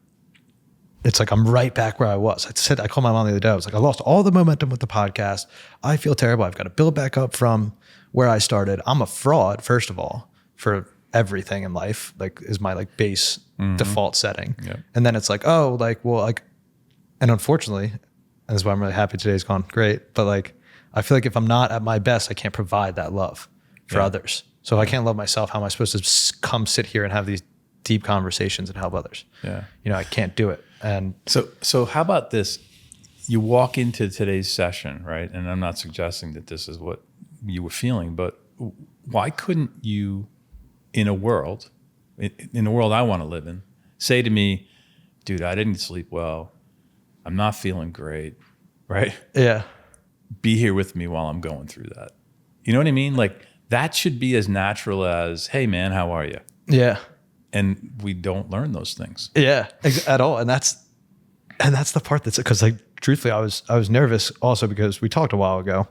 it's like I'm right back where I was. I called my mom the other day. I was like, I lost all the momentum with the podcast. I feel terrible. I've got to build back up from where I started. I'm a fraud, first of all, for everything in life, like is my like base default setting. Yep. And then it's like, oh, like, well, like, and unfortunately, and this is why I'm really happy today's gone great. But like, I feel like if I'm not at my best, I can't provide that love for others. So if I can't love myself, how am I supposed to come sit here and have these deep conversations and help others? Yeah. I can't do it. And so how about this? You walk into today's session, right? And I'm not suggesting that this is what you were feeling, but why couldn't you, in a world I want to live in, say to me, dude, I didn't sleep well. I'm not feeling great, right? Yeah. be here with me while I'm going through that. You know what I mean? Like that should be as natural as, hey man, how are you? Yeah. And we don't learn those things. Yeah, at all. And that's the part that's, because like truthfully, I was nervous also because we talked a while ago.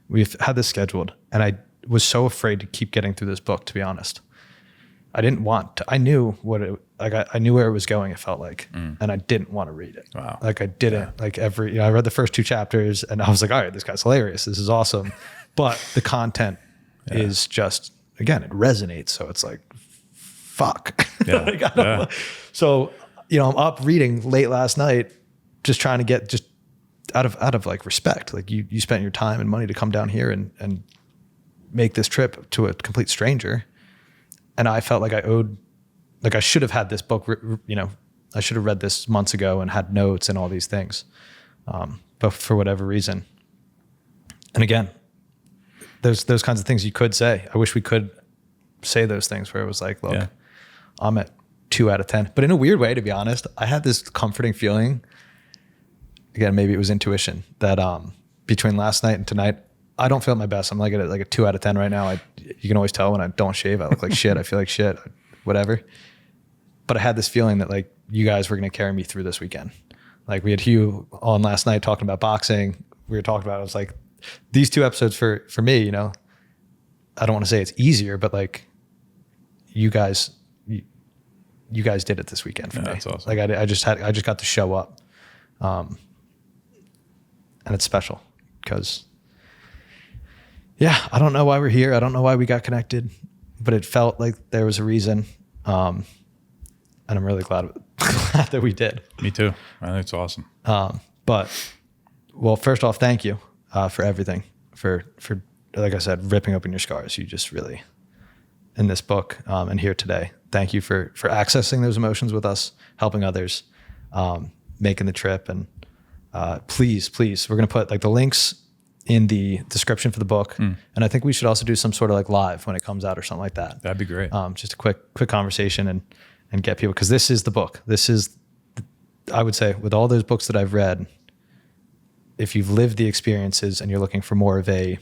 We've had this scheduled, and I was so afraid to keep getting through this book, to be honest. I didn't want to. I knew what it, like I knew where it was going, it felt like, and I didn't want to read it. Wow. Like I didn't, like I read the first 2 chapters and I was like, all right, this guy's hilarious. This is awesome. But the content is just, again, it resonates. So it's like, fuck. Yeah. Like, I don't know. So, I'm up reading late last night, just trying to get just out of like respect. Like you spent your time and money to come down here and make this trip to a complete stranger. And I felt like I should have had this book, I should have read this months ago and had notes and all these things. But for whatever reason, and again, there's those kinds of things you could say. I wish we could say those things where it was like, look, I'm at 2 out of 10, but in a weird way, to be honest, I had this comforting feeling. Again, maybe it was intuition that, between last night and tonight, I don't feel at my best. I'm like at like a 2 out of 10 right now. You can always tell when I don't shave, I look like shit. I feel like shit, whatever. But I had this feeling that like you guys were going to carry me through this weekend. Like we had Hugh on last night talking about boxing. We were talking about, I was like, these 2 episodes for me, I don't want to say it's easier, but like you guys did it this weekend for me. That's awesome. Like I just got to show up. And it's special because, I don't know why we're here. I don't know why we got connected, but it felt like there was a reason. And I'm really glad that we did. Me too. I think it's awesome. But first off, thank you for everything, for like I said, ripping open your scars. You just really, in this book and here today, thank you for accessing those emotions with us, helping others, making the trip. And please, we're going to put like the links in the description for the book. And I think we should also do some sort of like live when it comes out or something like that. That'd be great. Just a quick conversation and get people, because this is the book. This is, I would say, with all those books that I've read, if you've lived the experiences and you're looking for more of the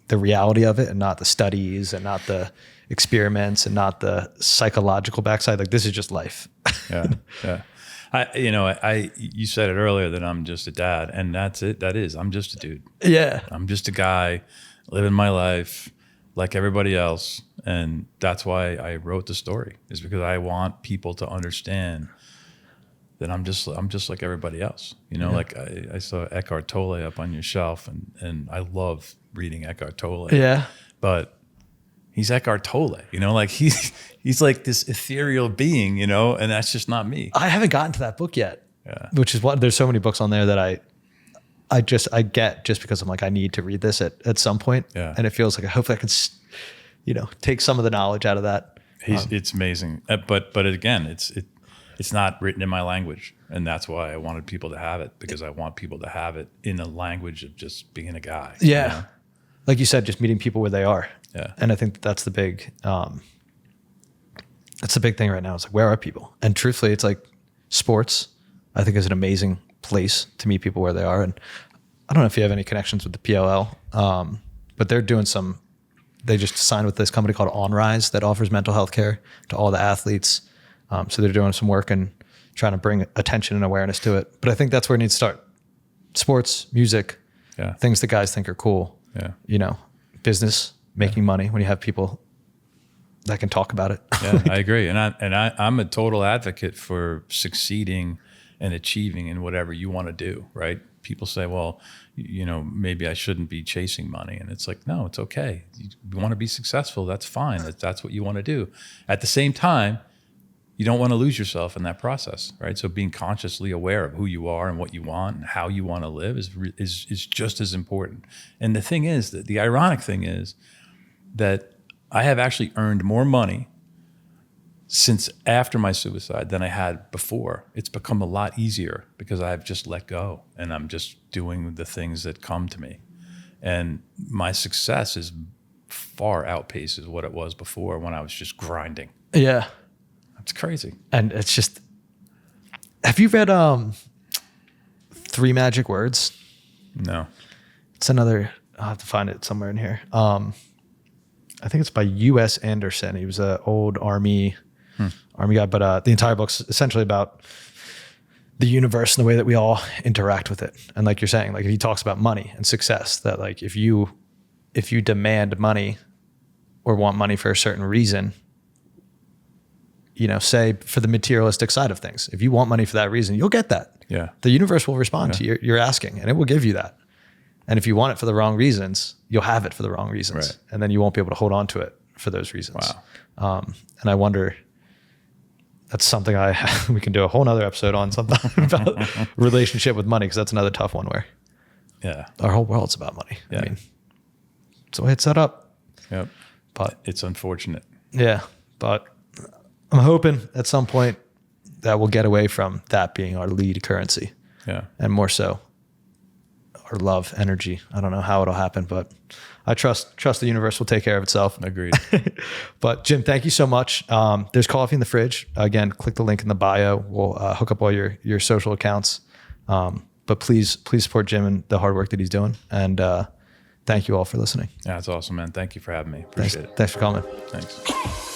reality of it and not the studies and not the experiments and not the psychological backside, like this is just life. Yeah. You said it earlier that I'm just a dad, and that's it. I'm just a dude. Yeah. I'm just a guy living my life like everybody else. And that's why I wrote the story, is because I want people to understand that I'm just like everybody else. Like I saw Eckhart Tolle up on your shelf, and I love reading Eckhart Tolle. Yeah. But he's Eckhart Tolle, like he's like this ethereal being, and that's just not me. I haven't gotten to that book yet. Yeah. Which is what, there's so many books on there that I get just because I'm like, I need to read this at some point. Yeah. And it feels like hopefully I can, take some of the knowledge out of that. It's amazing. But again, it's not written in my language. And that's why I wanted people to have it, because I want people to have it in the language of just being a guy. Yeah. Like you said, just meeting people where they are. Yeah. And I think that's the big thing right now. It's like, where are people? And truthfully, it's like sports, I think, is an amazing place to meet people where they are. And I don't know if you have any connections with the PLL, but they're doing they just signed with this company called OnRise that offers mental health care to all the athletes. So they're doing some work and trying to bring attention and awareness to it. But I think that's where it needs to start. Sports, music, things that guys think are cool. Yeah. Business, making money, when you have people that can talk about it. Yeah, I agree. And I'm a total advocate for succeeding and achieving in whatever you want to do, right? People say, well, maybe I shouldn't be chasing money. And it's like, no, it's okay. You want to be successful. That's fine. That's what you want to do. At the same time, you don't want to lose yourself in that process, right? So being consciously aware of who you are and what you want and how you want to live is just as important. And the thing is, that the ironic thing is that I have actually earned more money since after my suicide than I had before. It's become a lot easier because I've just let go and I'm just doing the things that come to me. And my success is far outpaces what it was before when I was just grinding. Yeah. It's crazy. And it's just, have you read 3 Magic Words? No. it's another, I'll have to find it somewhere in here. I think it's by U.S. Anderson. He was an old army guy, but the entire book's essentially about the universe and the way that we all interact with it. And like you're saying, like he talks about money and success, that like if you demand money or want money for a certain reason, you know, say for the materialistic side of things, if you want money for that reason, you'll get that. Yeah. The universe will respond to your asking, and it will give you that. And if you want it for the wrong reasons, you'll have it for the wrong reasons. Right. And then you won't be able to hold on to it for those reasons. Wow. And I wonder, that's something we can do a whole nother episode on, something about relationship with money. Cause that's another tough one where our whole world's about money. Yeah. I mean, it's the way it's set up. Yep. But it's unfortunate. Yeah. But I'm hoping at some point that we'll get away from that being our lead currency. Yeah. And more so our love, energy. I don't know how it'll happen, but I trust the universe will take care of itself. Agreed. But Jim, thank you so much. There's coffee in the fridge. Again, click the link in the bio. We'll hook up all your social accounts. But please support Jim and the hard work that he's doing. And thank you all for listening. Yeah, it's awesome, man. Thank you for having me. Appreciate it. Thanks for coming. Thanks.